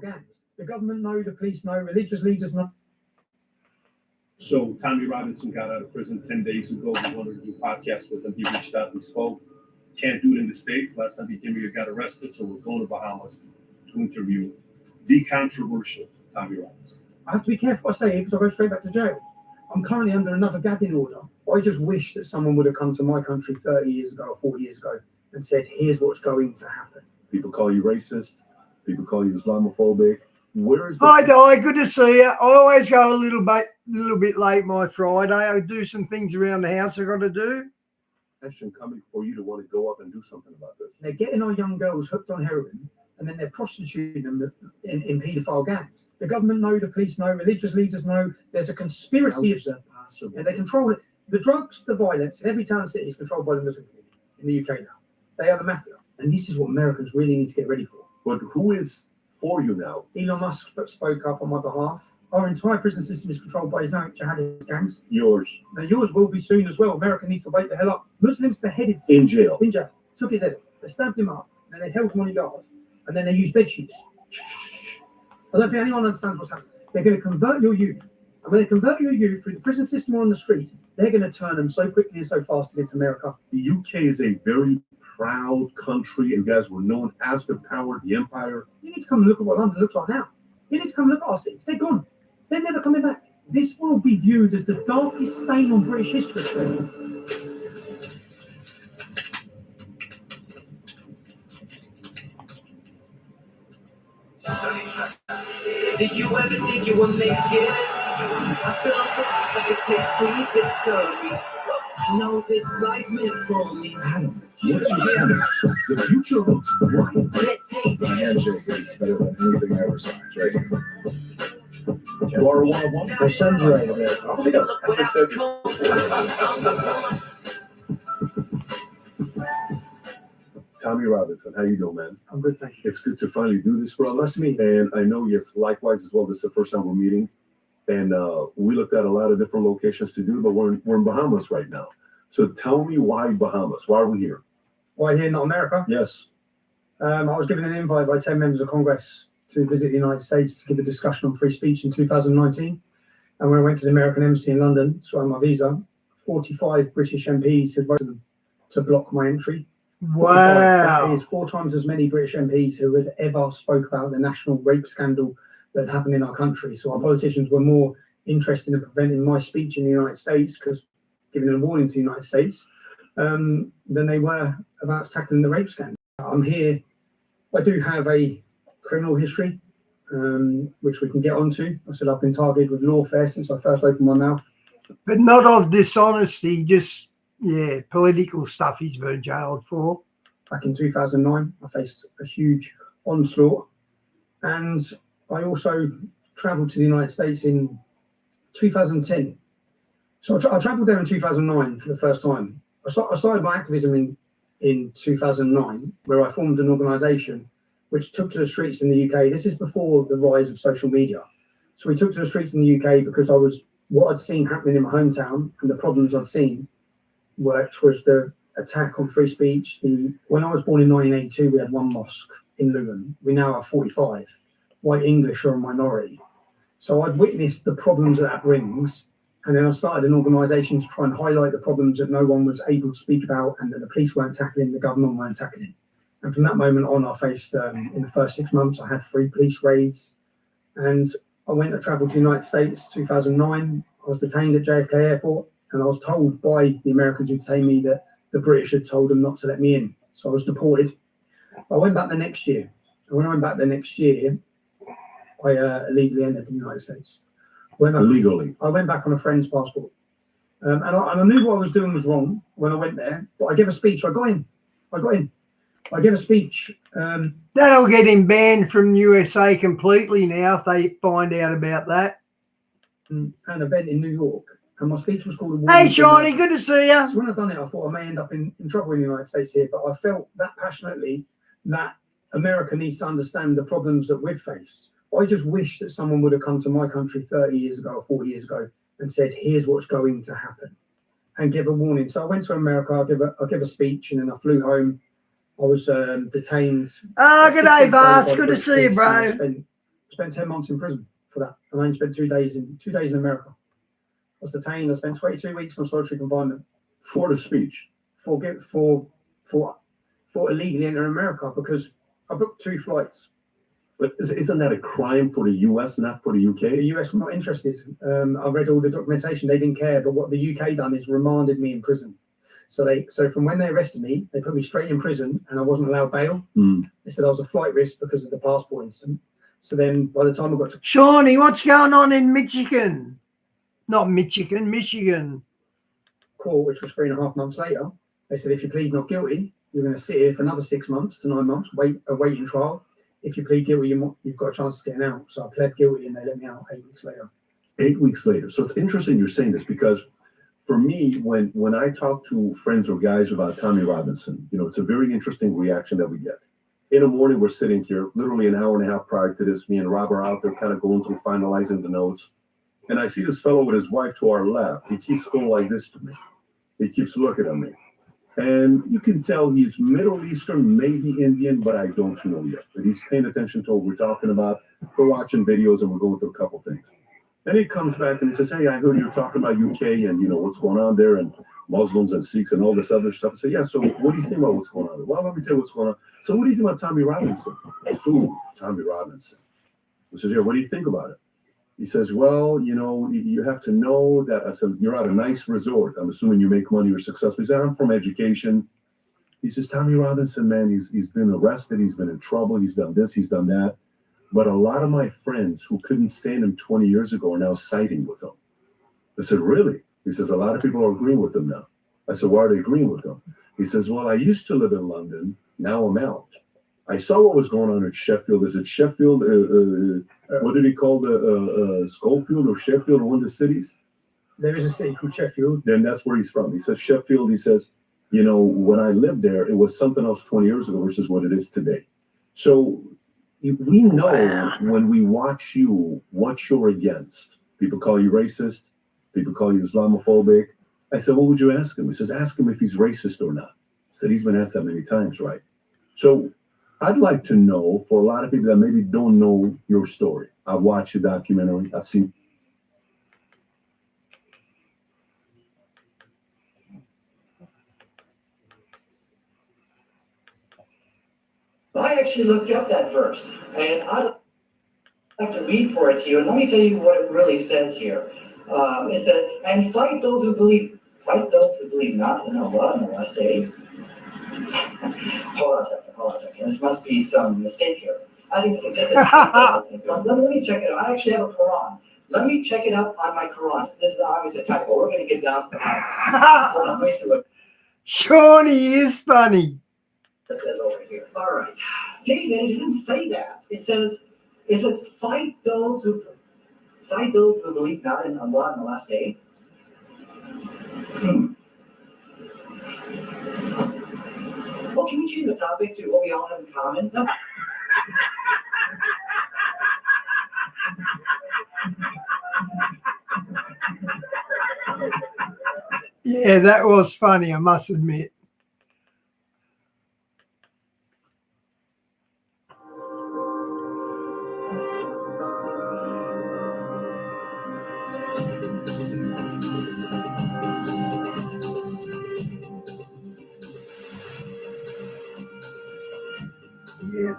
gangs. The government know, the police know, religious leaders know. So Tommy Robinson got out of prison 10 days ago. We wanted to do podcasts with him. He reached out and spoke. Can't do it in the States. Last time he came here, he got arrested. So we're going to Bahamas to interview the controversial Tommy Robinson. I have to be careful what I say here because I'll go straight back to jail. I'm currently under another gagging order. I just wish that someone would have come to my country 30 years ago or 40 years ago and said, here's what's going to happen. People call you racist. People call you Islamophobic. Where is the... Hi, Di. Good to see you. I always go a little bit late my Friday. I do some things around the house I got to do. Question coming for you to want to go up and do something about this. They're getting our young girls hooked on heroin, and then they're prostituting them in paedophile gangs. The government know, the police know, religious leaders know. There's a conspiracy of them, and they control it. The drugs, the violence in every town and city is controlled by the Muslim community in the UK now. They are the mafia, and this is what Americans really need to get ready for. But who is for you now? Elon Musk spoke up on my behalf. Our entire prison system is controlled by Islamic jihadist gangs. Yours. Now yours will be soon as well. America needs to wake the hell up. Muslims beheaded in jail. In jail. Took his head off. They stabbed him up, and then they held him on a yard, and then they used bed sheets. I don't think anyone understands what's happening. They're going to convert your youth. And when they convert your youth through the prison system or on the street, they're going to turn them so quickly and so fast against America. The UK is a very proud country, and guys were known as the power, the empire. You need to come and look at what London looks like now. You need to come and look at our cities. They're gone. They're never coming back. This will be viewed as the darkest stain on British history. Did you ever think you would make it? I feel I'm so close I could taste sweet victory. I know this life meant for me. Adam, what you hear? The future looks bright. My handshake is better than anything I ever signed, right? You are one of one. They'll send you over there. I'll be up. Tommy Robinson, how you doing, man? I'm good, thank you. It's good to finally do this, brother. Nice to meet you. And I know, yes, likewise as well. This is the first time we're meeting. And we looked at a lot of different locations to do, but we're in Bahamas right now. So tell me why Bahamas? Why are we here? Why here, not America? Yes. I was given an invite by 10 members of Congress to visit the United States to give a discussion on free speech in 2019. And when I went to the American Embassy in London, sorry, my visa, 45 British MPs had voted to block my entry. Wow. That is 4 times as many British MPs who had ever spoke about the national rape scandal that happened in our country. So our politicians were more interested in preventing my speech in the United States, because giving a warning to the United States, than they were about tackling the rape scandal. I'm here. I do have a criminal history, which we can get onto. I said I've been targeted with lawfare since I first opened my mouth. But not of dishonesty, just, yeah, political stuff he's been jailed for. Back in 2009, I faced a huge onslaught. And I also travelled to the United States in 2010. So I travelled there in 2009 for the first time. I started my activism in 2009, where I formed an organisation which took to the streets in the UK. This is before the rise of social media. So we took to the streets in the UK because what I'd seen happening in my hometown and the problems I'd seen, which was the attack on free speech. When I was born in 1982, we had 1 mosque in Luton. We now have 45. White English are a minority. So I'd witnessed the problems that brings. And then I started an organisation to try and highlight the problems that no one was able to speak about, and that the police weren't tackling, the government weren't tackling. And from that moment on, I faced, in the first 6 months, I had 3 police raids. And I went to travel to the United States, 2009. I was detained at JFK Airport, and I was told by the Americans who detained me that the British had told them not to let me in. So I was deported. I went back the next year. And when I went back the next year, I illegally entered the United States. Illegally? I went back on a friend's passport. And I knew what I was doing was wrong when I went there, but I gave a speech. I got in. I gave a speech. That'll get him banned from USA completely now if they find out about that. An event in New York, and my speech was called... Hey, Shawnee, good to see you. So when I'd done it, I thought I may end up in trouble in the United States here, but I felt that passionately that America needs to understand the problems that we've faced. I just wish that someone would have come to my country 30 years ago or 40 years ago and said, here's what's going to happen, and give a warning. So I went to America, I give a speech, and then I flew home. I was detained. Oh, good day, Vaz. Good to see you, bro. Spent spent 10 months in prison for that, and I only spent 2 days in America. I was detained. I spent 22 weeks on solitary confinement For the speech. for illegally entering America because I booked 2 flights. But isn't that a crime for the US, not for the UK? The US were not interested. I read all the documentation; they didn't care. But what the UK done is remanded me in prison. So from when they arrested me, they put me straight in prison, and I wasn't allowed bail. They said I was a flight risk because of the passport incident. So then, by the time I got to Shawnee, what's going on in Michigan? Not Michigan, Michigan. court, which was 3.5 months later, they said if you plead not guilty, you're going to sit here for another 6 months to 9 months, waiting trial. If you plead guilty, you've got a chance of getting out. So I pled guilty, and they let me out 8 weeks later. 8 weeks later. So it's interesting you're saying this because for me, when I talk to friends or guys about Tommy Robinson, it's a very interesting reaction that we get. In the morning, we're sitting here, literally an hour and a half prior to this. Me and Rob are out there kind of going through finalizing the notes. And I see this fellow with his wife to our left. He keeps going like this to me. He keeps looking at me. And you can tell he's Middle Eastern, maybe Indian, but I don't know yet. But he's paying attention to what we're talking about. We're watching videos and we're going through a couple things. Then he comes back and he says, hey, I heard you're talking about UK and, what's going on there and Muslims and Sikhs and all this other stuff. I said, yeah, so what do you think about what's going on there? Well, let me tell you what's going on. So what do you think about Tommy Robinson? Ooh, Tommy Robinson. I said, yeah, what do you think about it? He says, well, you have to know that. I said, you're at a nice resort. I'm assuming you make money, you're successful. He said, I'm from education. He says, Tommy Robinson, man, he's been arrested. He's been in trouble. He's done this. He's done that. But a lot of my friends who couldn't stand him 20 years ago are now siding with him. I said, really? He says, a lot of people are agreeing with him now. I said, why are they agreeing with him? He says, well, I used to live in London. Now I'm out. I saw what was going on in Sheffield. Is it Sheffield? What did he call the Schofield or Sheffield, one of the cities? There is a city called Sheffield. Then that's where he's from. He says Sheffield. He says, when I lived there, it was something else 20 years ago versus what it is today. So we know when we watch you, what you're against. People call you racist. People call you Islamophobic. I said, what would you ask him? He says, ask him if he's racist or not. I said, he's been asked that many times, right? So I'd like to know, for a lot of people that maybe don't know your story. I've watched your documentary. I've seen. I actually looked up that verse, and I'd like to read for it to you, and let me tell you what it really says here. It says, and fight those who believe not in Allah on the last day. Hold on a second. This must be some mistake here. I think it's just let me check it out. I actually have a Quran. Let me check it out on my Quran. This is obviously a typo. We're going to get down to hold on, let me see what Shawnee is funny. it says over here. All right. David, it didn't say that. It says fight those who believe not in Allah on the last day. Well, can we change the topic to what we all have in common? No. Yeah, that was funny, I must admit. Yeah.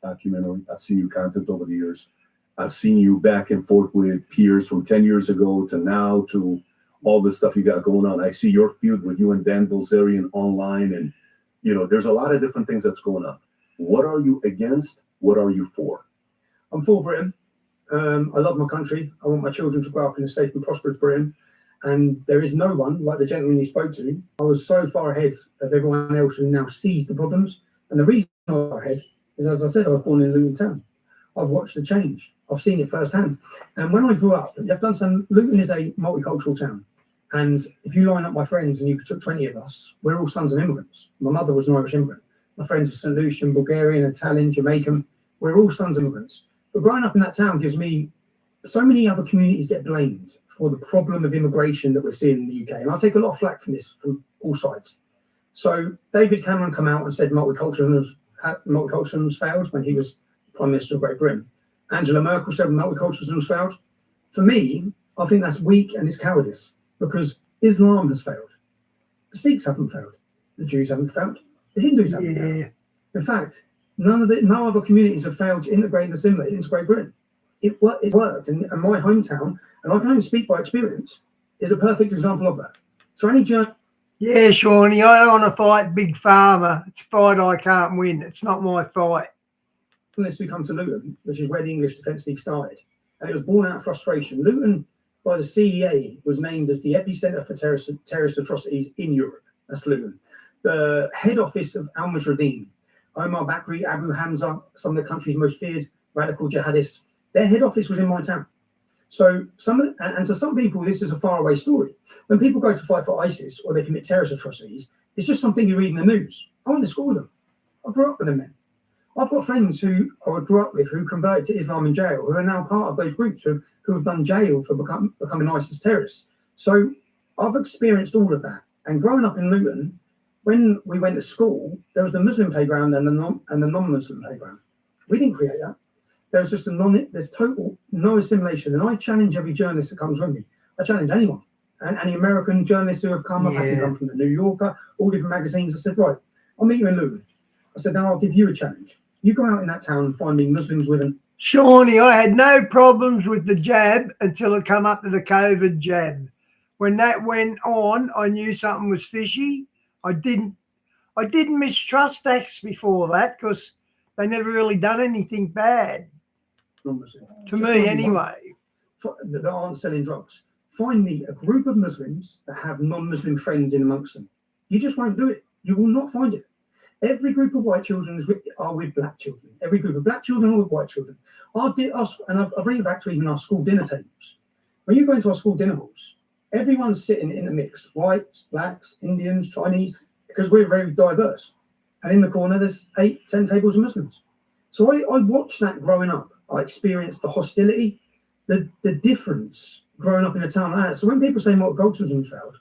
Documentary. I've seen your content over the years. I've seen you back and forth with peers from 10 years ago to now to all the stuff you got going on. I see your feud with you and Dan Bilzerian online, and there's a lot of different things that's going on. What are you against? What are you for? I'm for Britain. I love my country. I want my children to grow up in a safe and prosperous Britain. And there is no one like the gentleman you spoke to. I was so far ahead of everyone else who now sees the problems. And the reason I was far ahead is, as I said, I was born in Luton Town. I've watched the change. I've seen it firsthand. And when I grew up, you have to understand, Luton is a multicultural town. And if you line up my friends and you took 20 of us, we're all sons of immigrants. My mother was an Irish immigrant. My friends are St. Lucian, Bulgarian, Italian, Jamaican. We're all sons of immigrants. But growing up in that town gives me, so many other communities get blamed for the problem of immigration that we're seeing in the UK. And I take a lot of flack from this from all sides. So David Cameron come out and said multiculturalism's failed when he was Prime Minister of Great Britain. Angela Merkel said multiculturalism's failed. For me, I think that's weak and it's cowardice because Islam has failed. The Sikhs haven't failed. The Jews haven't failed. The Hindus haven't failed. In fact, no other communities have failed to integrate and assimilate into Great Britain. It worked. And my hometown, and I can only speak by experience, is a perfect example of that. So any Yeah, Shawnee, I don't want to fight Big Pharma. It's a fight I can't win. It's not my fight. journalists who come to Luton, which is where the English Defence League started, and it was born out of frustration. Luton, by the CEA, was named as the epicenter for terrorist atrocities in Europe. That's Luton. The head office of Al Mujahideen, Omar Bakri, Abu Hamza, some of the country's most feared radical jihadists, their head office was in my town. So to some people, this is a faraway story. When people go to fight for ISIS or they commit terrorist atrocities, it's just something you read in the news. I went to school with them. I grew up with them then. I've got friends who I grew up with who converted to Islam in jail, who are now part of those groups who have done jail for becoming ISIS terrorists. So I've experienced all of that. And growing up in Luton, when we went to school, there was the Muslim playground and the non-Muslim playground. We didn't create that. There's just there's total no assimilation. And I challenge every journalist that comes with me. I challenge anyone. And any American journalists who have come, I've had to come from the New Yorker, all different magazines. I said, right, I'll meet you in Luton. I said, now I'll give you a challenge. You go out in that town and find me Muslims with an... Shawnee, I had no problems with the jab until it come up to the COVID jab. When that went on, I knew something was fishy. I didn't mistrust facts before that because they never really done anything bad. non-Muslim. To me, anyway. That aren't selling drugs. Find me a group of Muslims that have non-Muslim friends in amongst them. You just won't do it. You will not find it. Every group of white children are with black children. Every group of black children are with white children. I'll bring it back to even our school dinner tables. When you go into our school dinner halls, everyone's sitting in the mix. Whites, blacks, Indians, Chinese, because we're very diverse. And in the corner, there's 8-10 tables of Muslims. So I watched that growing up. I experienced the hostility, the difference growing up in a town like that. So when people say multiculturalism failed,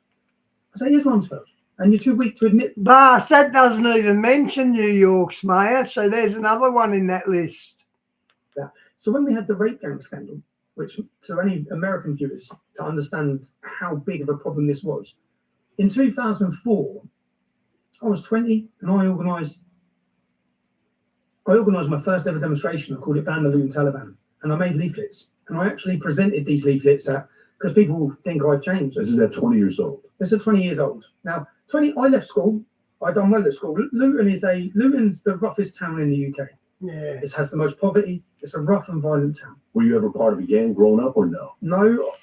I say Islam's failed. And you're too weak to admit. But that doesn't even mention New York's mayor, so there's another one in that list. Yeah. So when we had the rape gang scandal, which to any American viewers to understand how big of a problem this was, in 2004, I was 20 and I organised my first ever demonstration. I called it Ban the Luton Taliban, and I made leaflets. And I actually presented these leaflets because people think I've changed. This is at 20 years old. This is 20 years old. Now, I left school. I done well at school. Luton's the roughest town in the UK. Yeah. It has the most poverty. It's a rough and violent town. Were you ever part of a gang growing up or no? No.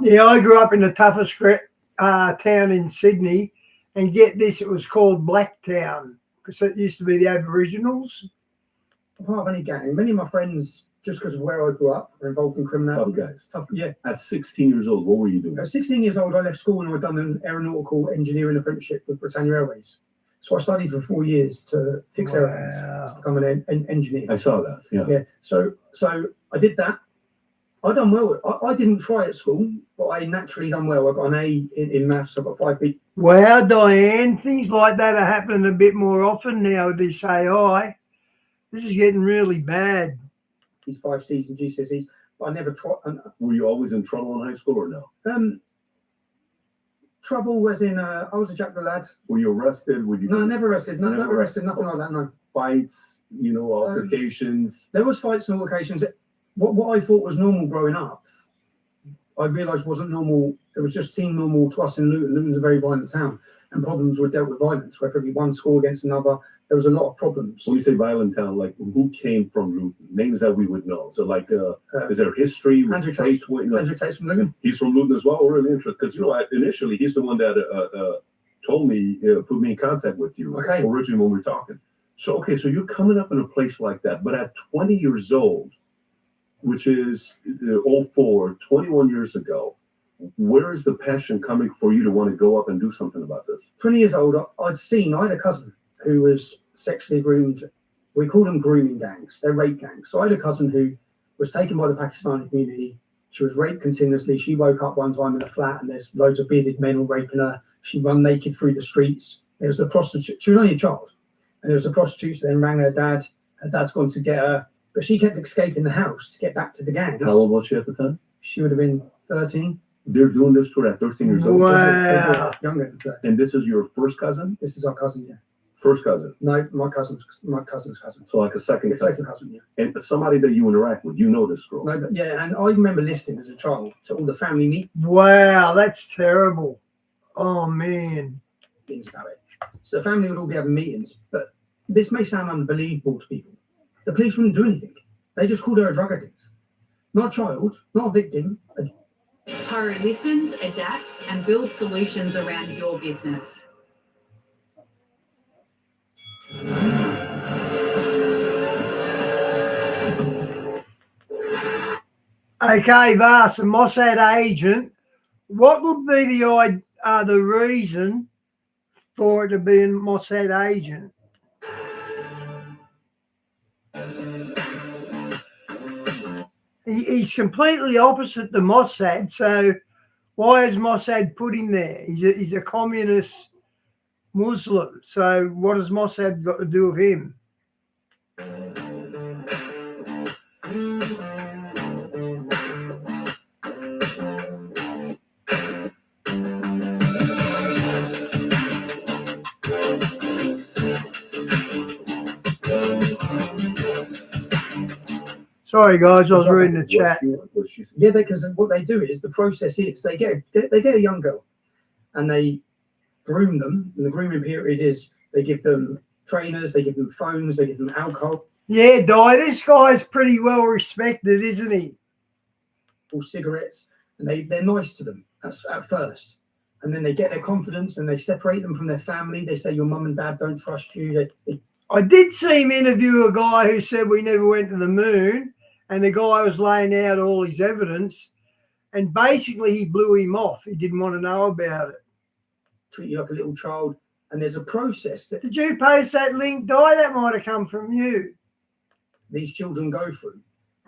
Yeah, I grew up in the toughest town in Sydney, and get this, it was called Blacktown because it used to be the Aboriginals. I'm part of any gang. Many of my friends, just because of where I grew up, are involved in criminality. Tough guys. Tough, yeah. At 16 years old, what were you doing? At 16 years old, I left school and I'd done an aeronautical engineering apprenticeship with Britannia Airways. So I studied for 4 years to fix airplanes, to become an engineer. I saw that. Yeah. Yeah. So I did that. I done well. I didn't try at school, but I naturally done well. I got an A in maths. I got 5 B. Well, Diane, things like that are happening a bit more often now with this AI. This is getting really bad. These 5 C's and GCSEs. But I never tried. Were you always in trouble in high school or no? Trouble as in I was a jack the lad. Were you arrested? No, never arrested. Never arrested. Nothing like that. No fights. Altercations. There was fights and altercations. What I thought was normal growing up, I realised wasn't normal. It was just seemed normal to us in Luton. Luton's a very violent town, and problems were dealt with violence. Where for every one score against another, there was a lot of problems. When you say violent town, like who came from Luton? Names that we would know. So like, is there history? Andrew Tate's from Luton. He's from Luton as well. Really interesting because initially he's the one that told me, put me in contact with you. Okay. Originally when we were talking. So so you're coming up in a place like that, but at 20 years old, which is 21 years ago, where is the passion coming for you to want to go up and do something about this? 20 years old, I had a cousin who was sexually groomed. We call them grooming gangs. They're rape gangs. So I had a cousin who was taken by the Pakistani community. She was raped continuously. She woke up one time in a flat and there's loads of bearded men all raping her. She run naked through the streets. There was a prostitute. She was only a child, and there was a prostitute. Then rang her dad. Her dad's gone to get her, but she kept escaping the house to get back to the gang. How old was she at the time? She would have been 13. They're doing this to her at 13 years old. Wow. Younger than 13. And this is your first cousin? This is our cousin, yeah. First cousin. No, my cousin's cousin. So like a second cousin. Second cousin, yeah. And somebody that you interact with, you know this girl. No, but yeah, and I remember listening as a child to all the family Wow, that's terrible. Oh, man. meetings about it. So the family would all be having meetings, but this may sound unbelievable to people. The police wouldn't do anything. They just called her a drug addict. Not a child, not a victim. Tyro listens, adapts, and builds solutions around your business. Okay, Vas, a Mossad agent, what would be the reason for it to be a Mossad agent? He's completely opposite the Mossad, so why is Mossad put him there? He's a communist Muslim, so what has Mossad got to do with him? Sorry, guys, I was reading the chat. Yeah, because what they do is the process is they get a young girl, and they groom them. And the grooming period is they give them trainers, they give them phones, they give them alcohol. Yeah, Di, this guy's pretty well respected, isn't he? Or cigarettes, and they're nice to them at first, and then they get their confidence and they separate them from their family. They say your mum and dad don't trust you. I did see him interview a guy who said we never went to the moon, and the guy was laying out all his evidence, and basically he blew him off. He didn't want to know about it. Treat you like a little child, and there's a process that Did you post that link, Di? That might have come from you. these children go through,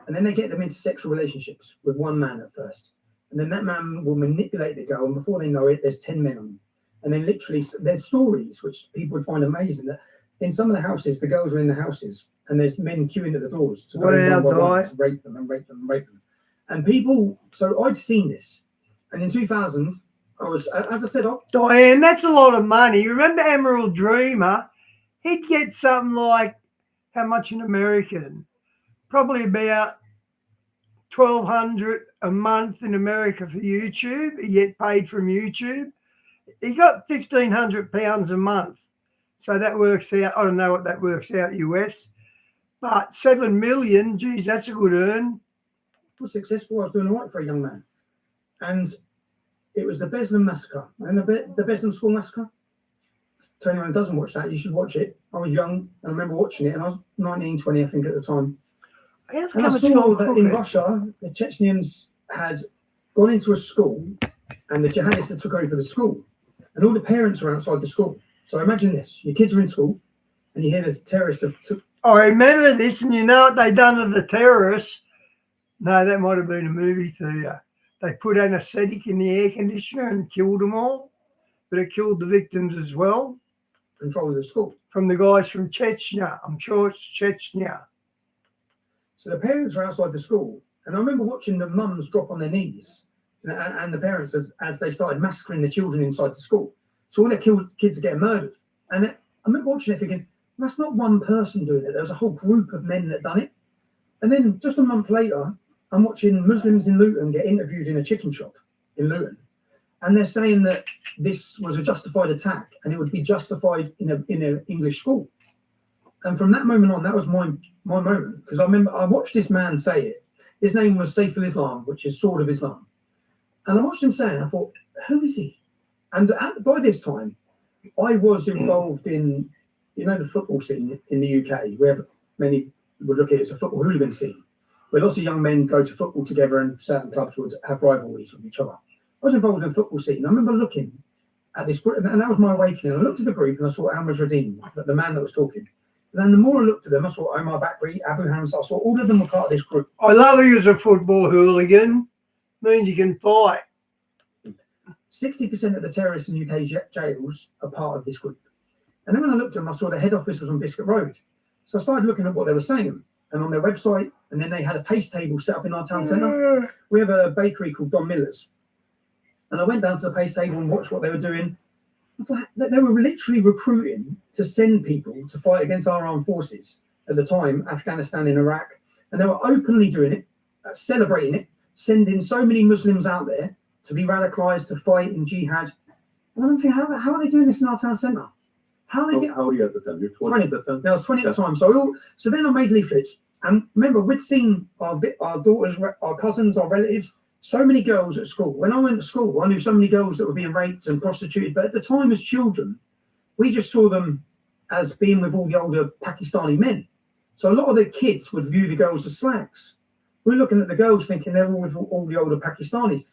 and then they get them into sexual relationships with one man at first, and then that man will manipulate the girl, and before they know it, there's 10 men on them. And then literally there's stories which people would find amazing, that in some of the houses, the girls are in the houses, and there's men queuing at the doors to go in one by one to rape them and rape them and rape them. And people, so I'd seen this, and in 2000, I was, as I said, Diane, that's a lot of money. You remember Emerald Dreamer? He'd get something like, how much in American? Probably about $1,200 a month in America for YouTube. He'd get paid from YouTube. He got £1,500 a month. So that works out, I don't know what that works out US, but 7 million, geez, that's a good earn. was successful. I was doing all right for a young man. And it was the Beslan Massacre. And the Beslan School Massacre. To anyone who doesn't watch that, you should watch it. I was young, and I remember watching it, and I was 19, 20, I think, at the time. And I saw that in Russia, the Chechens had gone into a school, and the jihadists had took over the school. And all the parents were outside the school. So imagine this. Your kids are in school, and you hear this terrorists have took... I remember this, and you know what they done to the terrorists? No, that might have been a movie theatre. They put anaesthetic in the air conditioner and killed them all, but it killed the victims as well. Control of the school. From the guys from Chechnya. I'm sure it's Chechnya. So the parents are outside the school, and I remember watching the mums drop on their knees, and the parents as they started massacring the children inside the school. So all their kids are getting murdered. And I remember watching it thinking, that's not one person doing it. There was a whole group of men that done it. And then just a month later, I'm watching Muslims in Luton get interviewed in a chicken shop in Luton. And they're saying that this was a justified attack and it would be justified in an English school. And from that moment on, that was my moment. Because I remember I watched this man say it. His name was Saif al-Islam, which is Sword of Islam. And I watched him say it, and I thought, who is he? And by this time, I was involved in, the football scene in the UK, where many would look at it as a football hooligan scene, where lots of young men go to football together and certain clubs would have rivalries with each other. I was involved in the football scene. I remember looking at this group, and that was my awakening. I looked at the group and I saw Al Mujahideen, the man that was talking. And then the more I looked at them, I saw Omar Bakri, Abu Hamza. I saw all of them were part of this group. I love he was a football hooligan. Means you can fight. 60% of the terrorists in UK jails are part of this group. And then when I looked at them, I saw the head office was on Biscuit Road. So I started looking at what they were saying, and on their website, and then they had a paste table set up in our town centre. We have a bakery called Don Miller's. And I went down to the paste table and watched what they were doing. I thought they were literally recruiting to send people to fight against our armed forces at the time, Afghanistan and Iraq. And they were openly doing it, celebrating it, sending so many Muslims out there to be radicalised, to fight in jihad. And I'm thinking, how are they doing this in our town centre? How are they How old are you at the time? You're 20 at the time? I was 20 at the time. So then I made leaflets. And remember, we'd seen our daughters, our cousins, our relatives, so many girls at school. When I went to school, I knew so many girls that were being raped and prostituted. But at the time, as children, we just saw them as being with all the older Pakistani men. So a lot of the kids would view the girls as slags. We're looking at the girls thinking they're all with all the older Pakistanis.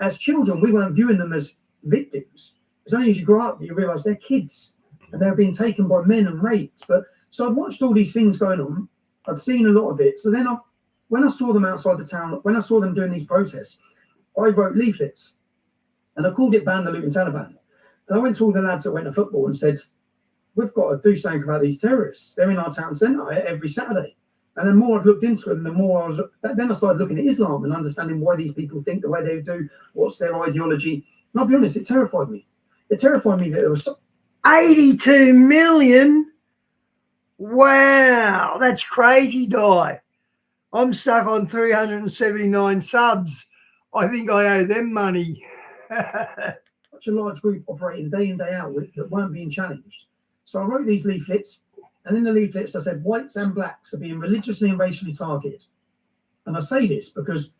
As children, we weren't viewing them as victims. It's only as you grow up that you realise they're kids and they're being taken by men and raped. So I'd watched all these things going on. I'd seen a lot of it. So then when I saw them outside the town, when I saw them doing these protests, I wrote leaflets and I called it Ban the Luton Taliban. And I went to all the lads that went to football and said, we've got to do something about these terrorists. They're in our town centre every Saturday. And the more I've looked into them, the more then I started looking at Islam and understanding why these people think the way they do, what's their ideology. And I'll be honest, it terrified me. It terrified me that there was 82 million. Wow, that's crazy, Di. I'm stuck on 379 subs. I think I owe them money. such a large group operating day in, day out that weren't being challenged. So I wrote these leaflets, and in the leaflets I said whites and blacks are being religiously and racially targeted. And I say this because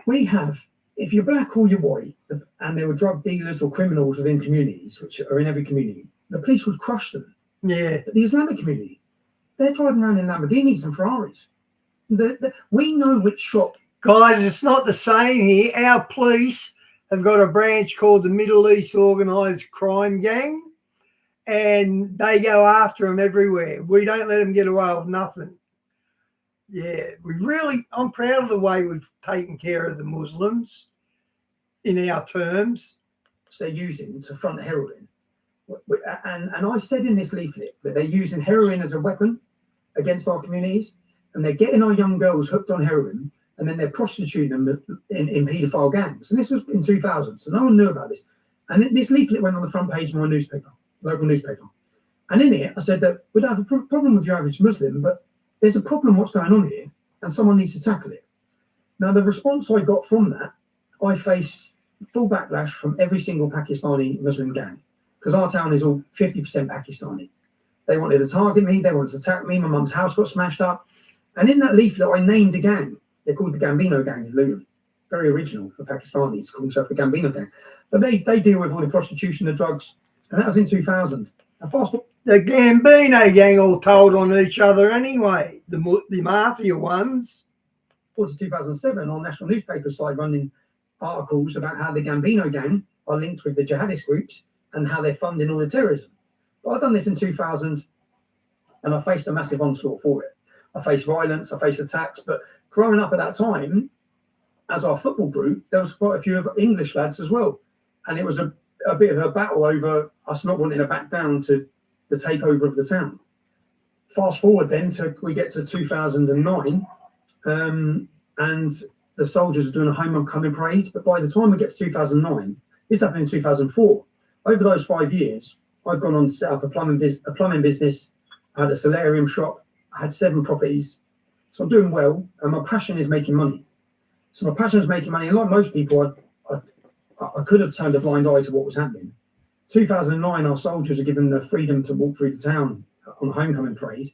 we have, if you're black or you're white, and there were drug dealers or criminals within communities, which are in every community, the police would crush them. Yeah. But the Islamic community, they're driving around in Lamborghinis and Ferraris. We know which shop. Guys, it's not the same here. Our police have got a branch called the Middle East Organised Crime Gang, and they go after them everywhere. We don't let them get away with nothing. Yeah, I'm proud of the way we've taken care of the Muslims in our terms. They're using to front heroin. And I said in this leaflet that they're using heroin as a weapon against our communities, and they're getting our young girls hooked on heroin, and then they're prostituting them in paedophile gangs. And this was in 2000, so no one knew about this. And this leaflet went on the front page of my newspaper, local newspaper. And in it, I said that we don't have a problem with your average Muslim, but there's a problem what's going on here, and someone needs to tackle it. Now, the response I got from that, I faced full backlash from every single Pakistani Muslim gang, because our town is all 50% Pakistani. They wanted to target me, they wanted to attack me, my mum's house got smashed up. And in that leaflet, I named a gang. They're called the Gambino Gang in Luton. Very original for Pakistanis, call themselves the Gambino Gang. But they deal with all the prostitution, the drugs, and that was in 2000. And fast forward, the Gambino Gang all told on each other anyway, the mafia ones. to 2007, our national newspaper started running articles about how the Gambino Gang are linked with the jihadist groups and how they're funding all the terrorism. But I've done this in 2000, and I faced a massive onslaught for it. I faced violence, I faced attacks, but growing up at that time, as our football group, there was quite a few of English lads as well. And it was a bit of a battle over us not wanting to back down to the takeover of the town. Fast forward then we get to 2009, and the soldiers are doing a homecoming parade. But by the time we get to 2009, this happened in 2004. Over those 5 years, I've gone on to set up a plumbing business. I had a solarium shop. I had 7 properties. So I'm doing well, and my passion is making money. So my passion is making money. And like most people, I could have turned a blind eye to what was happening. 2009, our soldiers are given the freedom to walk through the town on a homecoming parade.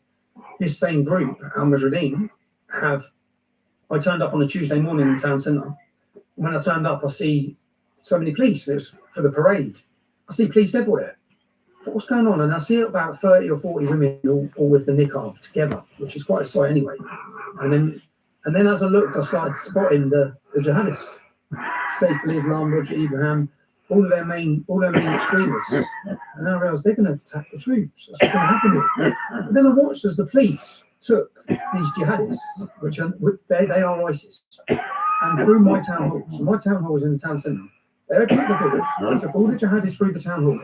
This same group, Al Mujahideen, I turned up on a Tuesday morning in the town centre. When I turned up, I see so many police. It was for the parade. I see police everywhere. What's going on? And I see about 30 or 40 women all with the niqab together, which is quite a sight anyway. And then as I looked, I started spotting the jihadists, Saif al-Islam, Roger Ibrahim, all their main extremists. And I realised they're going to attack the troops. That's what's going to happen here. But then I watched as the police took these jihadists, which they are ISIS, and through my town hall. So my town hall is in the town centre. They opened up the doors, they took all the jihadists through the town hall.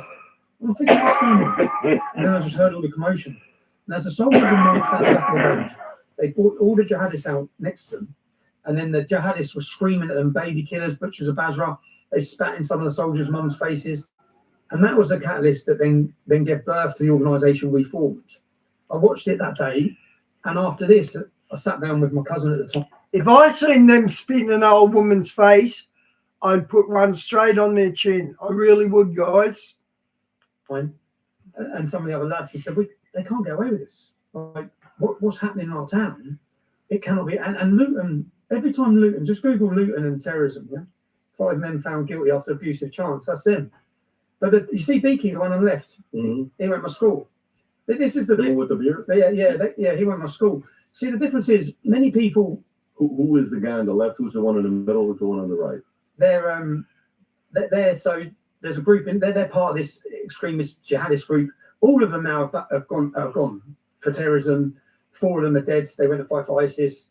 I'm thinking, what's going on? And then I just heard all the commotion. And as the soldiers were marched out the back of the road, they brought all the jihadists out next to them. And then the jihadists were screaming at them, baby killers, butchers of Basra. They spat in some of the soldiers' mums' faces. And that was the catalyst that then gave birth to the organisation we formed. I watched it that day. And after this, I sat down with my cousin at the top. If I seen them spit in an old woman's face, I'd put one straight on their chin. I really would, guys. And some of the other lads, he said, they can't get away with this. Like, what's happening in our town? It cannot be. And Luton, every time Luton, just Google Luton and terrorism, yeah? 5 men found guilty after abusive chants. That's them. But you see Beaky, the one on the left, he went to my school. This is the one with the beard? Yeah, he went to my school. See, the difference is many people. Who is the guy on the left? Who's the one in the middle? Who's the one on the right? They're so there's a group in. They're part of this extremist jihadist group. All of them now have gone for terrorism. 4 of them are dead. They went to fight for ISIS.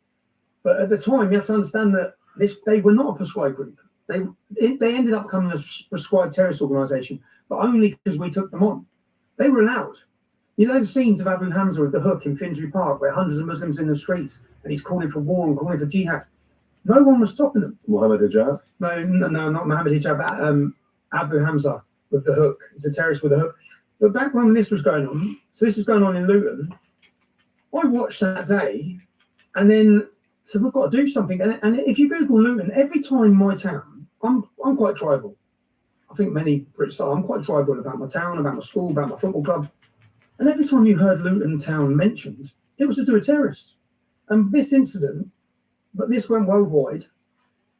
But at the time, you have to understand that they were not a prescribed group. They ended up becoming a prescribed terrorist organisation, but only because we took them on. They were allowed. You know the scenes of Abu Hamza with the hook in Finsbury Park, where hundreds of Muslims in the streets, and he's calling for war and calling for jihad. No one was stopping them. Mohammed Hijab? No, not Mohammed Hijab. Abu Hamza with the hook. He's a terrorist with a hook. But back when this was going on, so this is going on in Luton, I watched that day, and then said, we've got to do something. And if you Google Luton, every time my town, I'm quite tribal. I think many Brits are. I'm quite tribal about my town, about my school, about my football club. And every time you heard Luton town mentioned, it was to do with terrorists. And this incident, but this went worldwide.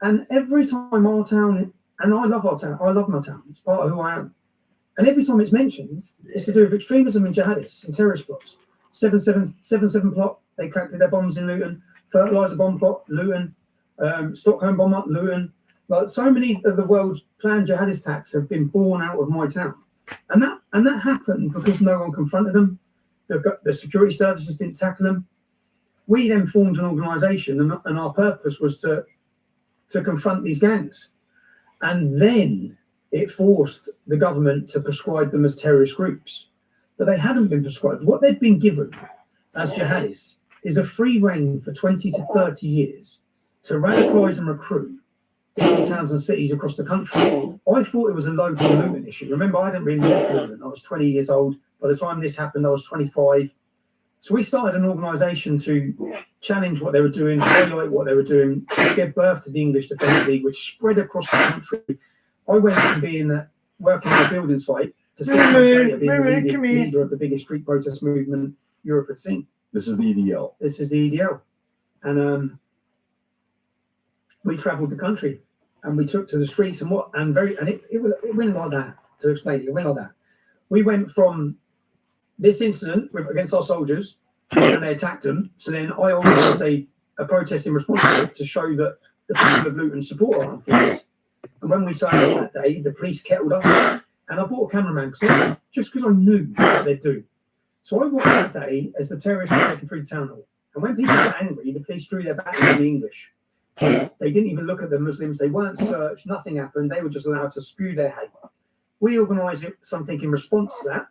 And every time our town, and I love our town, I love my town, it's part of who I am. And every time it's mentioned, it's to do with extremism and jihadists and terrorist plots. 7/7 plot, they cracked their bombs in Luton. Fertilizer bomb plot, Luton. Stockholm bomb up, Luton. Like so many of the world's planned jihadist attacks have been born out of my town. And that happened because no one confronted them. The security services didn't tackle them. We then formed an organisation, and our purpose was to confront these gangs. And then it forced the government to prescribe them as terrorist groups. But they hadn't been prescribed. What they'd been given as jihadists is a free rein for 20 to 30 years to radicalise and recruit in towns and cities across the country. I thought it was a local Luton issue. Remember, I didn't really live in Luton. I was 20 years old. By the time this happened, I was 25. So we started an organisation to challenge what they were doing, highlight what they were doing, give birth to the English Defence League, which spread across the country. I went from working on a building site to 6 months later being the leader of the biggest street protest movement Europe had seen. This is the EDL. This is the EDL. And we travelled the country and we took to the streets and it went like that. To explain it went like that. We went from this incident against our soldiers and they attacked them. So then I organised a protest in response to it to show that the people of Luton support our armed forces. And when we turned up that day, the police kettled us, and I bought a cameraman just because I knew what they'd do. So I watched that day as the terrorists were taken through the town hall. And when people got angry, the police drew their backs on the English. They didn't even look at the Muslims. They weren't searched. Nothing happened. They were just allowed to spew their hate. We organised something in response to that.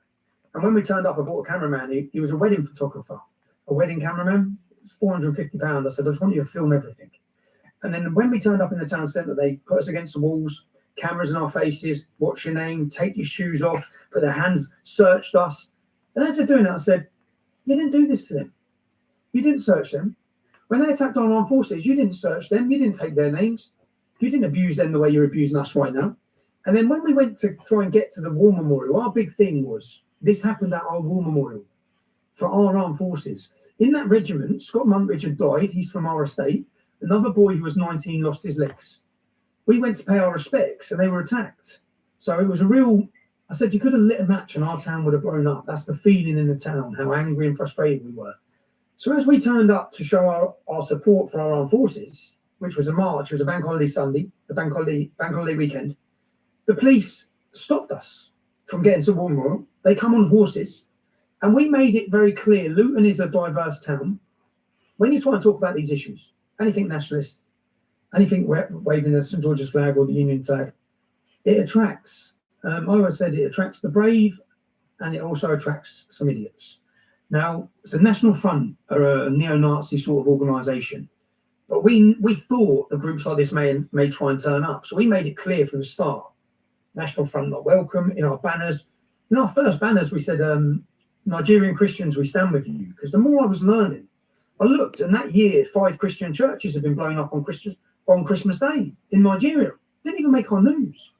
And when we turned up, I bought a cameraman. He was a wedding photographer, a wedding cameraman. It was £450. I said, I just want you to film everything. And then when we turned up in the town centre, they put us against the walls, cameras in our faces, what's your name, take your shoes off, put their hands, searched us. And as they're doing that, I said, you didn't do this to them. You didn't search them. When they attacked our armed forces, you didn't search them. You didn't take their names. You didn't abuse them the way you're abusing us right now. And then when we went to try and get to the war memorial, our big thing was, this happened at our war memorial for our armed forces. In that regiment, Scott Muntridge had died. He's from our estate. Another boy who was 19 lost his legs. We went to pay our respects and they were attacked. So it was I said, you could have lit a match and our town would have blown up. That's the feeling in the town, how angry and frustrated we were. So as we turned up to show our support for our armed forces, which was a march, it was a bank holiday Sunday, the bank holiday weekend, the police stopped us from getting to War Memorial. They come on horses, and we made it very clear, Luton is a diverse town. When you try and talk about these issues, anything nationalist, anything waving the St. George's flag or the Union flag, it attracts, I always said it attracts the brave and it also attracts some idiots. Now, so National Front are a neo-Nazi sort of organisation, but we thought the groups like this may try and turn up, so we made it clear from the start: National Front not welcome. In our banners, in our first banners, we said, "Nigerian Christians, we stand with you." Because the more I was learning, I looked, and that year 5 Christian churches had been blown up on Christmas Day in Nigeria. Didn't even make our news.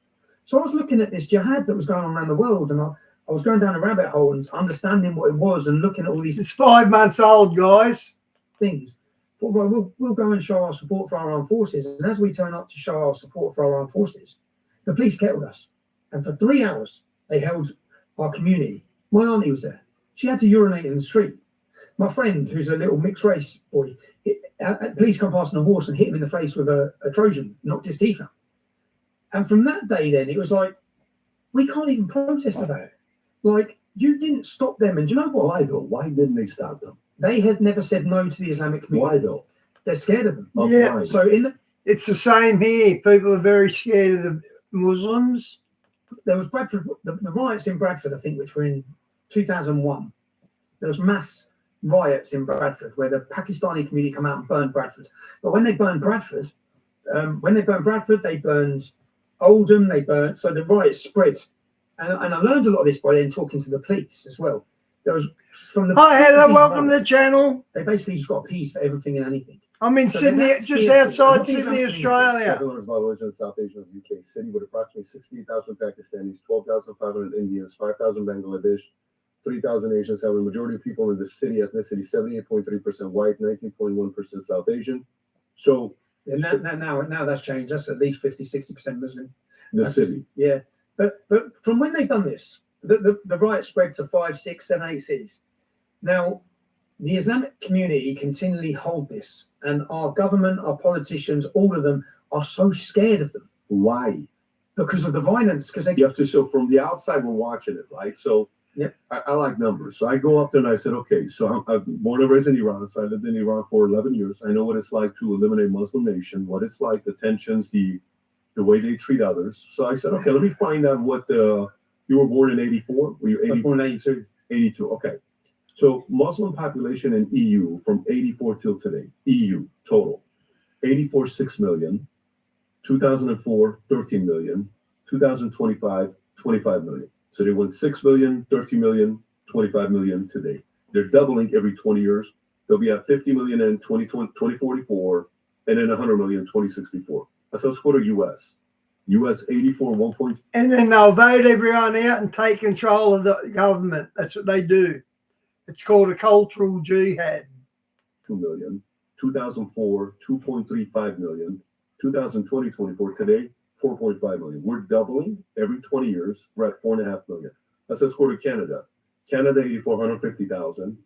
So I was looking at this jihad that was going on around the world, and I was going down a rabbit hole and understanding what it was and looking at all these It's 5 months old, guys. things. But we'll go and show our support for our armed forces. And as we turn up to show our support for our armed forces, the police kettled us. And for 3 hours, they held our community. My auntie was there. She had to urinate in the street. My friend, who's a little mixed race boy, police come past on a horse and hit him in the face with a Trojan, knocked his teeth out. And from that day, then it was like, we can't even protest about it. Like, you didn't stop them. And do you know what? Why though? Why didn't they stop them? They had never said no to the Islamic community. Why though? They're scared of them. Yeah. Why? So It's the same here. People are very scared of the Muslims. there was Bradford, the riots in Bradford, I think, which were in 2001. There was mass riots in Bradford where the Pakistani community come out and burned Bradford. But when they burned Bradford, they burned Oldham, so the riots spread. And I learned a lot of this by then talking to the police as well. There was from the Hi, hello, welcome to the channel. They basically just got appeased for everything and anything. I'm in So Sydney, that's just fearful. outside What is Sydney, happening? Australia. Settlers by origin South Asia of UK city with approximately 68,000 Pakistanis, 12,500 Indians, 5,000 Bangladesh, 3,000 Asians, having a majority of people in the city ethnicity 78.3% white, 19.1% South Asian. So And now that's changed. That's at least 50-60% Muslim. the city. Yeah, but from when they've done this, the riot spread to 5, 6, 7, 8 cities. Now, the Islamic community continually hold this, and our government, our politicians, all of them are so scared of them Why? because of the violence. Because You have to. So from the outside, we're watching it, right? So Yep. I like numbers. So I go up there and I said, okay, so I'm born and raised in Iran. So I lived in Iran for 11 years. I know what it's like to eliminate Muslim nation, what it's like, the tensions, the way they treat others. So I said, okay, let me find out what you were born in 84? Were you 80? born in 82. 82, okay. So Muslim population in EU from 84 till today, EU total, 84, 6 million, 2004, 13 million, 2025, 25 million. So they went 6 million, 13 million, 25 million today. They're doubling every 20 years. They'll be at 50 million in 2044, and then 100 million in 2064. So let's go to US. US 84, 1. And then they'll vote everyone out and take control of the government. That's what they do. It's called a cultural jihad. 2 million. 2004, 2.35 million. 2020, 24, today, 4.5 million. We're doubling every 20 years. We're at 4.5 million. Let's go to Canada. Canada, 150,000.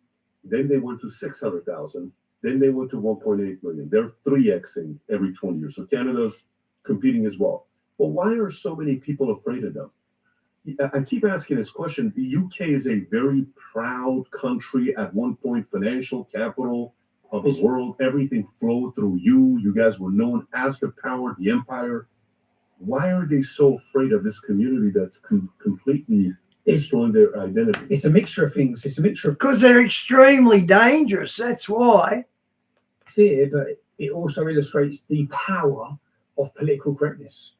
Then they went to 600,000. Then they went to 1.8 million. They're 3xing every 20 years. So Canada's competing as well. But why are so many people afraid of them? I keep asking this question. The UK is a very proud country, at one point financial capital of the world. Everything flowed through you. You guys were known as the power, the empire. Why are they so afraid of this community that's completely destroying their identity? It's a mixture of things. It's a mixture of Because they're extremely dangerous. That's why. fear, but it also illustrates the power of political correctness.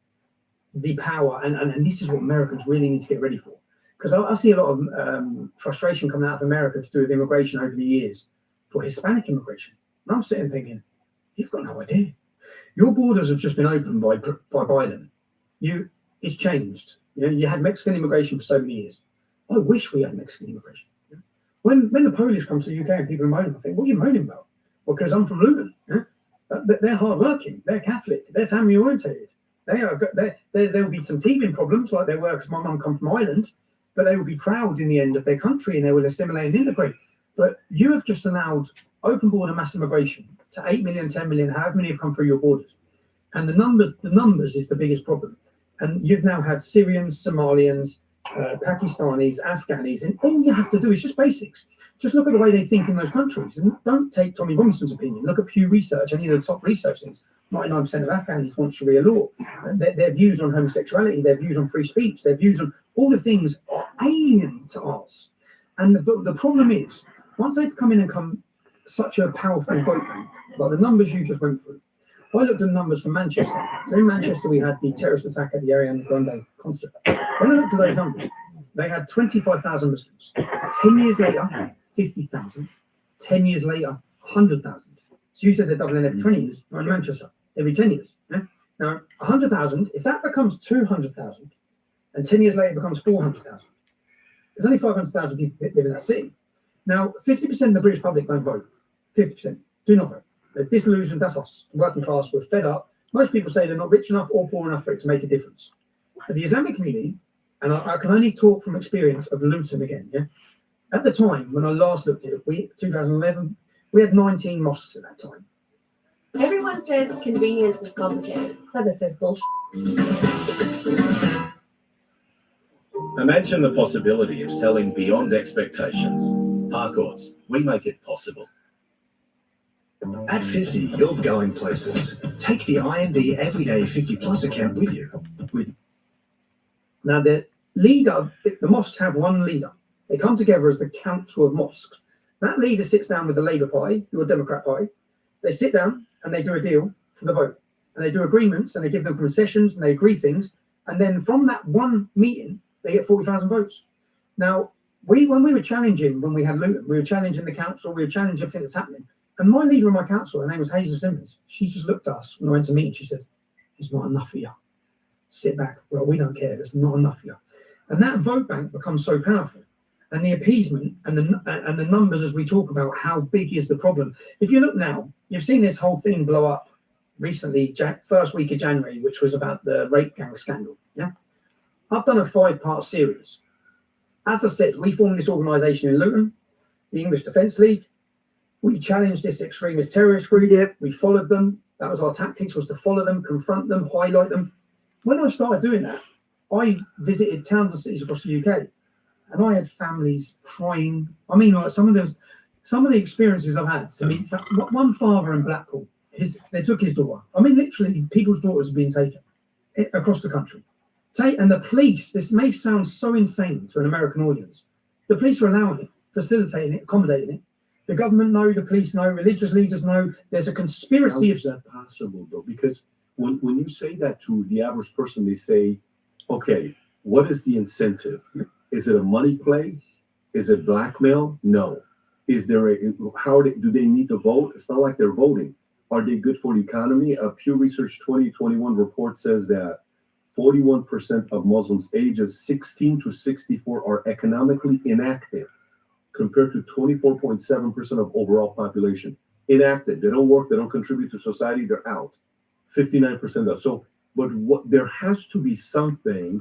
The power, and this is what Americans really need to get ready for. Because I see a lot of frustration coming out of America to do with immigration over the years for Hispanic immigration. And I'm sitting thinking, you've got no idea. Your borders have just been opened by Biden. It's changed. You had Mexican immigration for so many years. I wish we had Mexican immigration. When the Polish come to the UK and people are moaning, I think, what are you moaning about? Because I'm from Luton. But they're hardworking. They're Catholic. They're family orientated. There will be some teething problems like there were because my mum come from Ireland, but they will be proud in the end of their country and they will assimilate and integrate. But you have just allowed open border mass immigration to 8 million, 10 million, however many have come through your borders. And the numbers is the biggest problem. And you've now had Syrians, Somalians, Pakistanis, Afghanis, and all you have to do is just basics. Just look at the way they think in those countries. And don't take Tommy Robinson's opinion. Look at Pew Research, any of the top research things. 99% of Afghans want Sharia law. Their views on homosexuality, their views on free speech, their views on all the things are alien to ours. And the problem is, once they've come in and come such a powerful vote bank, like the numbers you just went through, I looked at the numbers from Manchester. So in Manchester, we had the terrorist attack at the Ariana Grande concert. When I looked at those numbers, they had 25,000 Muslims. 10 years later, 50,000. 10 years later, 100,000. So you said they're doubling every 20 years. Right, in Manchester, every 10 years. Yeah? Now, 100,000, if that becomes 200,000, and 10 years later it becomes 400,000, there's only 500,000 people live in that city. Now, 50% of the British public don't vote. 50% do not vote. They're disillusioned. That's us, the working class. We're fed up. Most people say they're not rich enough or poor enough for it to make a difference. But the Islamic community, and I can only talk from experience of Luton again, yeah? At the time, when I last looked at it, 2011, we had 19 mosques at that time. Everyone says convenience is complicated. Clever says bullshit. Imagine the possibility of selling beyond expectations. Harcourts, we make it possible. At 50, you're going places. Take the IMB Everyday 50 Plus account with you. Now, the leader, the mosques have one leader. They come together as the Council of Mosques. That leader sits down with the Labour Party, or Democrat Party. They sit down and they do a deal for the vote. And they do agreements and they give them concessions and they agree things. And then from that one meeting, they get 40,000 votes. Now, when we were challenging, when we had Luton, we were challenging the council, we were challenging everything that's happening. And my leader in my council, her name was Hazel Simmons, she just looked at us when I went to meet and she said, "There's not enough for you. Sit back. Well, we don't care. There's not enough for you." And that vote bank becomes so powerful. And the appeasement and the numbers as we talk about how big is the problem. If you look now, you've seen this whole thing blow up recently, first week of January, which was about the rape gang scandal. Yeah, I've done a 5-part series. As I said, we formed this organisation in Luton, the English Defence League. We challenged this extremist terrorist group. Yep. We followed them. That was our tactics, was to follow them, confront them, highlight them. When I started doing that, I visited towns and cities across the UK, and I had families crying. I mean, like some of the experiences I've had. So one father in Blackpool, they took his daughter. I mean, literally, people's daughters are being taken across the country. And the police, this may sound so insane to an American audience, the police are allowing it, facilitating it, accommodating it. The government know, the police know, religious leaders know. There's a conspiracy. How is that possible, though? Because when you say that to the average person, they say, okay, what is the incentive? Is it a money play? Is it blackmail? No. Is there do they need to vote? It's not like they're voting. Are they good for the economy? A Pew Research 2021 report says that 41% of Muslims ages 16 to 64 are economically inactive, compared to 24.7% of overall population. Inactive. They don't work. They don't contribute to society. They're out. 59% of. So, but there has to be something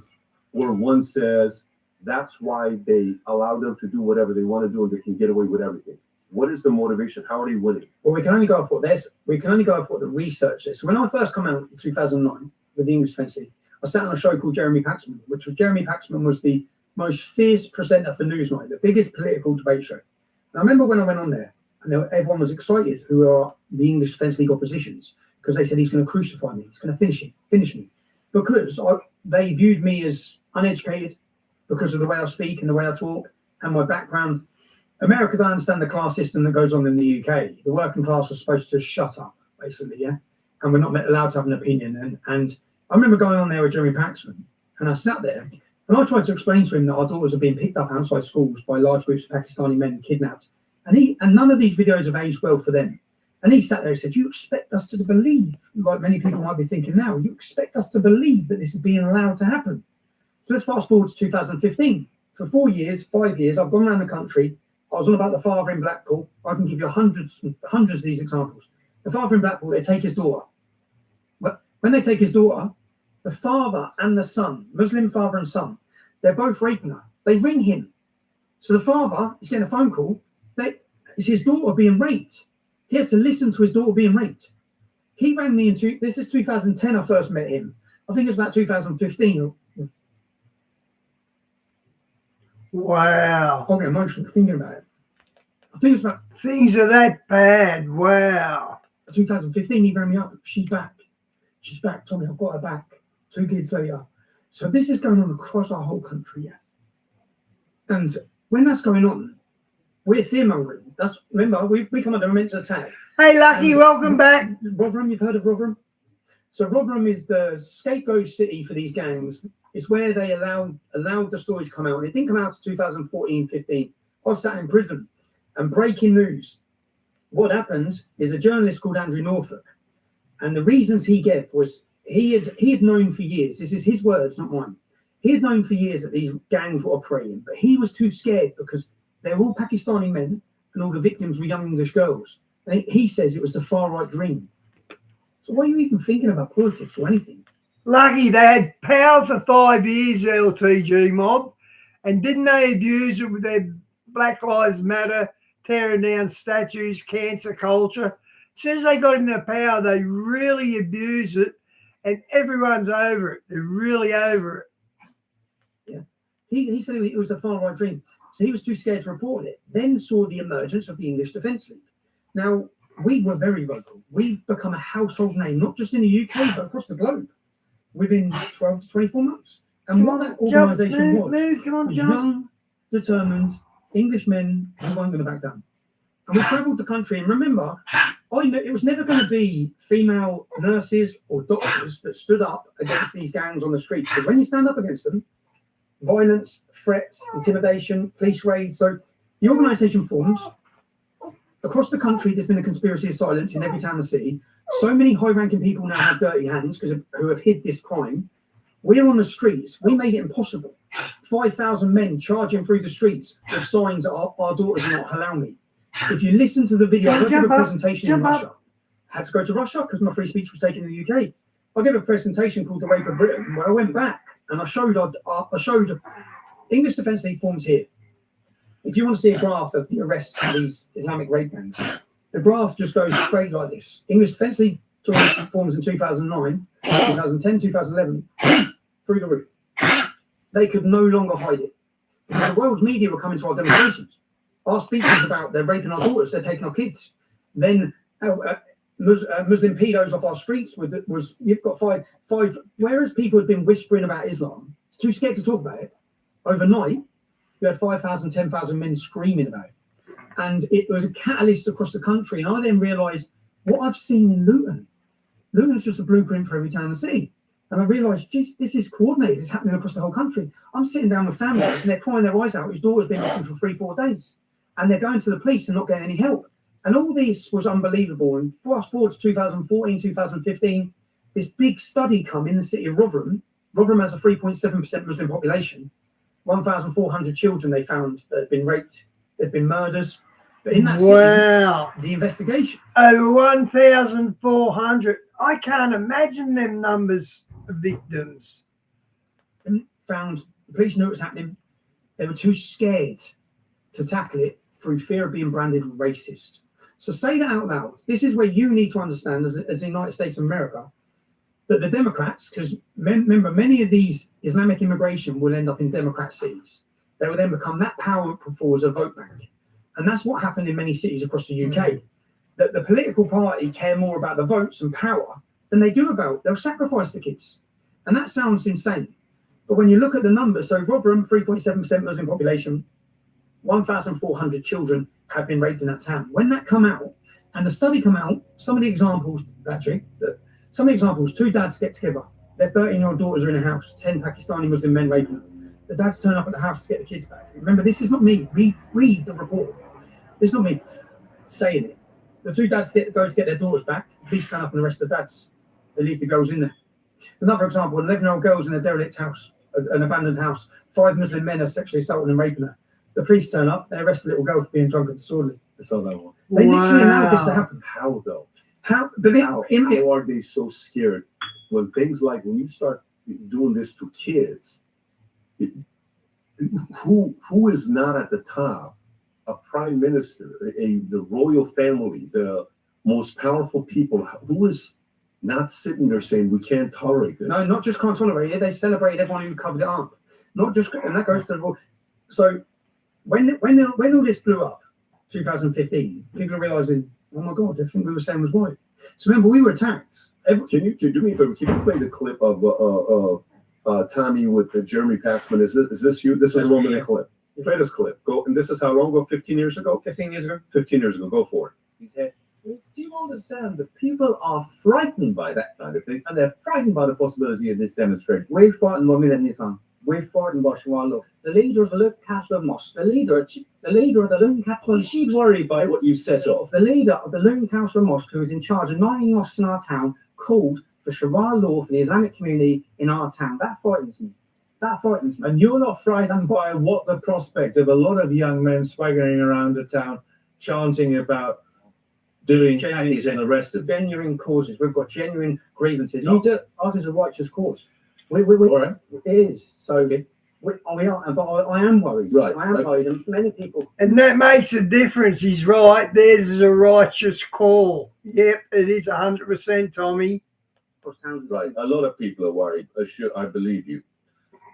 where one says that's why they allow them to do whatever they want to do and they can get away with everything. What is the motivation? How are they winning? Well, we can only go off what this. We can only go off what the research is. So when I first come out in 2009 with the English Defence League, I sat on a show called Jeremy Paxman, Jeremy Paxman was the most fierce presenter for Newsnight, the biggest political debate show. And I remember when I went on there, and everyone was excited, who are the English Defence League oppositions, because they said he's going to crucify me, he's going to finish me, because they viewed me as uneducated because of the way I speak and the way I talk and my background. America don't understand the class system that goes on in the UK. The working class was supposed to shut up, basically, yeah, and we're not allowed to have an opinion. And I remember going on there with Jeremy Paxman, and I sat there. And I tried to explain to him that our daughters are being picked up outside schools by large groups of Pakistani men kidnapped. And none of these videos have aged well for them. And he sat there and said, "You expect us to believe," like many people might be thinking now, "you expect us to believe that this is being allowed to happen?" So let's fast forward to 2015. For 5 years, I've gone around the country. I was on about the father in Blackpool. I can give you hundreds of these examples. The father in Blackpool, they take his daughter. When they take his daughter, the father and the son, Muslim father and son, they're both raping her. They ring him. So the father is getting a phone call. It's his daughter being raped. He has to listen to his daughter being raped. He rang me this is 2010 I first met him. I think it's about 2015. Wow. I get emotional thinking about it. I think it's about Things are that bad. Wow. 2015, he rang me up. She's back. Tommy, I've got her back. 2 kids later. So this is going on across our whole country, yeah. And when that's going on, we're fear-mongering. That's, remember, we come under immense attack. Hey, Lucky, And welcome back. Rotherham, you've heard of Rotherham? So Rotherham is the scapegoat city for these gangs. It's where they allowed the stories to come out. And it didn't come out to 2014, 15. I was sat in prison. And breaking news. What happened is a journalist called Andrew Norfolk. And the reasons he gave was he had known for years, this is his words, not mine. He had known for years that these gangs were operating, but he was too scared because they were all Pakistani men and all the victims were young English girls. And he says it was the far right dream. So why are you even thinking about politics or anything? Lucky, they had power for 5 years, LTG mob, and didn't they abuse it with their Black Lives Matter, tearing down statues, cancer culture? As soon as they got into power, they really abused it, and everyone's over it. They're really over it. Yeah. He said it was a far right dream. So he was too scared to report it. Then saw the emergence of the English Defence League. Now, we were very vocal. We've become a household name, not just in the UK, but across the globe, within 12 to 24 months. And what that organisation was young, determined Englishmen who weren't going to back down. And we travelled the country. And remember, I knew it was never going to be female nurses or doctors that stood up against these gangs on the streets. Because when you stand up against them, violence, threats, intimidation, police raids. So the organisation forms. Across the country, there's been a conspiracy of silence in every town and city. So many high-ranking people now have dirty hands who have hid this crime. We're on the streets. We made it impossible. 5,000 men charging through the streets with signs that our daughters are not halal meat. If you listen to the video, I gave a presentation in Russia. Had to go to Russia because my free speech was taken in the UK. I gave a presentation called The Rape of Britain, where I went back and I showed English Defence League forms here. If you want to see a graph of the arrests of these Islamic rape gangs, the graph just goes straight like this. English Defence League forms in 2009, 2010, 2011, through the roof. They could no longer hide it. Because the world's media were coming to our demonstrations. Our speeches about they're raping our daughters, they're taking our kids. Then Muslim pedos off our streets you've got five. Whereas people had been whispering about Islam, too scared to talk about it. Overnight, you had 5,000, 10,000 men screaming about it. And it was a catalyst across the country. And I then realised what I've seen in Luton. Luton's just a blueprint for every town and city. And I realised, geez, this is coordinated. It's happening across the whole country. I'm sitting down with families and they're crying their eyes out. His daughter's been missing for 3-4 days. And they're going to the police and not getting any help. And all this was unbelievable. And fast forward to 2014, 2015, this big study come in the city of Rotherham. Rotherham has a 3.7% Muslim population. 1,400 children they found that had been raped. There'd been murders. But in that city, the investigation. Over 1,400. I can't imagine them numbers of victims. Found, the police knew it was happening. They were too scared to tackle it through fear of being branded racist. So say that out loud. This is where you need to understand, as the United States of America, that the Democrats, because remember, many of these Islamic immigration will end up in Democrat cities. They will then become that powerful as a vote bank. And that's what happened in many cities across the UK. That the political party care more about the votes and power than they do about, they'll sacrifice the kids. And that sounds insane. But when you look at the numbers, so Rotherham, 3.7% Muslim population, 1,400 children have been raped in that town. When that come out, and the study come out, some of the examples, Patrick, two dads get together. Their 13-year-old daughters are in a house, 10 Pakistani Muslim men raping them. The dads turn up at the house to get the kids back. Remember, this is not me. Read the report. It's not me saying it. The two dads go to get their daughters back. The police turn up and arrest the dads. They leave the girls in there. Another example, an 11-year-old girl's in a derelict house, an abandoned house. 5 Muslim men are sexually assaulting and raping her. The police turn up, they arrest the little girl for being drunk and disorderly. I saw that one. They literally allowed this to happen. How though? How are they so scared when you start doing this to kids? Who is not at the top? A prime minister, the royal family, the most powerful people. Who is not sitting there saying we can't tolerate this? No, not just can't tolerate it. They celebrated everyone who covered it up. Not just, and that goes to the. So when all this blew up, 2015, people are realizing, oh my God, everything we were saying was right. So remember, we were attacked. Can you do me a favor? Can you play the clip of Tommy with Jeremy Paxman. Is this you? This was a 1 minute clip. Play this clip. Go. And this is how long ago? 15 years ago? 15 years ago. 15 years ago. Go for it. He said, do you understand that people are frightened by that kind of thing, and they're frightened by the possibility of this demonstration? We're fighting by Nissan. We're fighting by Shawalo. The leader of the Luke Castle Mosque, the leader of the Loon Castle. She's worried by what you set off. The leader of the Loon Castle Mosque, who is in charge of 9 mosques in our town, called for Sharia law for the Islamic community in our town. That frightens me. That frightens me. And you're not frightened by what the prospect of a lot of young men swaggering around the town, chanting about doing anything arrested. Genuine causes. We've got genuine grievances. No. Ours is a righteous cause. All right. It is. So we are, but I am worried. Right. I am worried, and many people. And that makes a difference. He's right. There's a righteous call. Yep, it is 100%, Tommy. Right. A lot of people are worried. I believe you.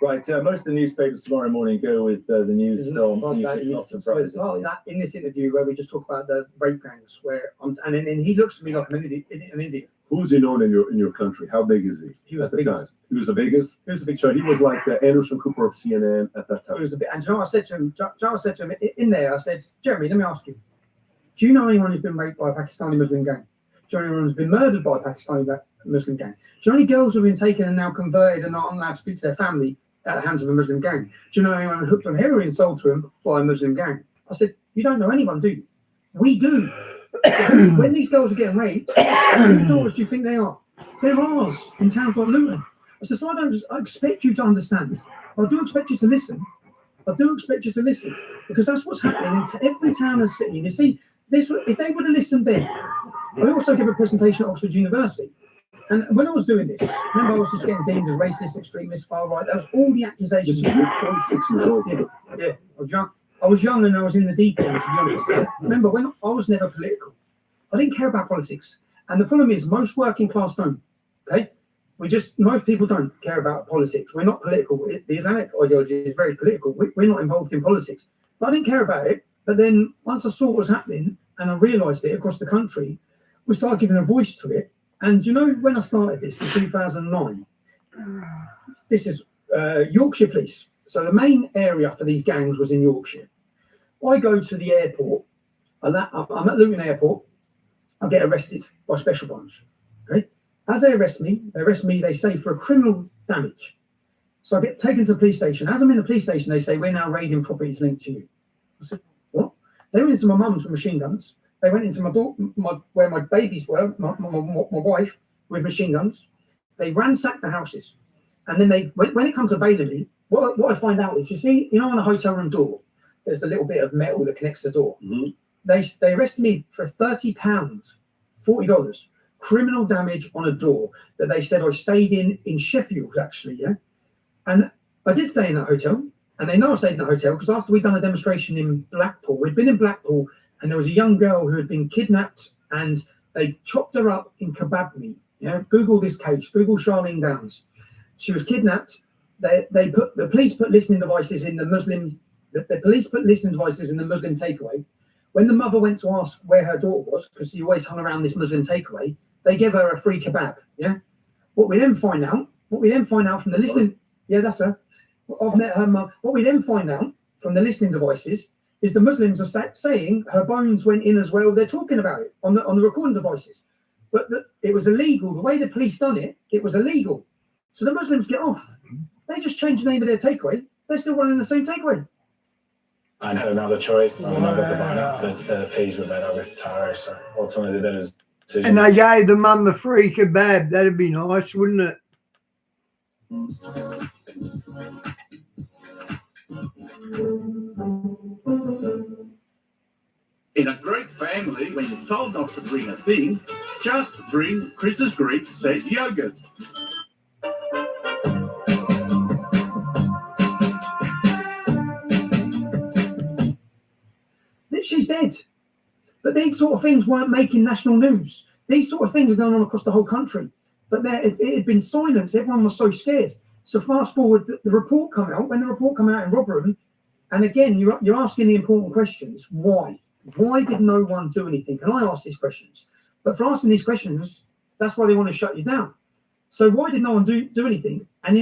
Right. Most of the newspapers tomorrow morning go with the news film. Not surprised. That in this interview where we just talk about the rape gangs, and then he looks at me like an idiot. Who's he known in your country? How big is he? He was at the big. time. He was the biggest. He was the big. So he was like the Anderson Cooper of CNN at that time. He was a bit. And you know what I said to him? I said to him in there. I said, Jeremy, let me ask you. Do you know anyone who's been raped by a Pakistani Muslim gang? Do you know anyone who's been murdered by a Pakistani Muslim gang? Do you know any girls who've been taken and now converted and not allowed to speak to their family at the hands of a Muslim gang? Do you know anyone hooked on heroin sold to him by a Muslim gang? I said, you don't know anyone, do you? We do. When these girls are getting raped, whose daughters do you think they are? They're ours in towns like Luton. I said, so I expect you to understand. I do expect you to listen. Because that's what's happening in every town and city. You see, if they would have listened then. I also give a presentation at Oxford University. And when I was doing this, remember I was just getting deemed as racist, extremist, far right. That was all the accusations. You're 26 years old. Yeah, I was young and I was in the deep end, to be honest. Remember, when I was never political. I didn't care about politics. And the problem is most working class don't. Okay? Most people don't care about politics. We're not political. The Islamic ideology is very political. We're not involved in politics. But I didn't care about it. But then once I saw what was happening and I realised it across the country, we started giving a voice to it. And you know, when I started this in 2009, this is Yorkshire Police. So the main area for these gangs was in Yorkshire. I go to the airport. I'm at Luton Airport. I get arrested by special branch. Okay. As they arrest me, they say for a criminal damage. So I get taken to the police station. As I'm in the police station, they say, we're now raiding properties linked to you. I said, what? They went into my mum's with machine guns. They went into where my babies were, my wife, with machine guns. They ransacked the houses. And then when it comes to bailing me, what I find out is, you know on a hotel room door, there's a little bit of metal that connects the door. Mm-hmm. They arrested me for £30, $40, criminal damage on a door that they said I stayed in Sheffield, actually, yeah? And I did stay in that hotel, and they know I stayed in that hotel because after we'd done a demonstration in Blackpool, we'd been in Blackpool, and there was a young girl who had been kidnapped, and they chopped her up in kebab meat. Yeah, Google this case, Google Charlene Downs. She was kidnapped. The police put listening devices in the Muslim. The police put listening devices in the Muslim takeaway. When the mother went to ask where her daughter was, because she always hung around this Muslim takeaway, they gave her a free kebab. Yeah. What we then find out from the listening, yeah, that's her. I've met her mum. What we then find out from the listening devices is the Muslims are saying her bones went in as well. They're talking about it on the recording devices, but it was illegal. The way the police done it, it was illegal. So the Muslims get off. They just change the name of their takeaway. They're still running the same takeaway. I had another choice, another provider, but the fees were better with Taro, so ultimately that is. And they gave the mum the free kebab. That'd be nice, wouldn't it? In a Greek family, when you're told not to bring a thing, just bring Chris's Greek said yogurt. She's dead. But these sort of things weren't making national news. These sort of things are going on across the whole country. But it had been silenced. Everyone was so scared. So fast forward, the report come out. When the report come out in Rotherham, and again, you're asking the important questions. Why? Why did no one do anything? And I ask these questions. But for asking these questions, that's why they want to shut you down. So why did no one do anything? And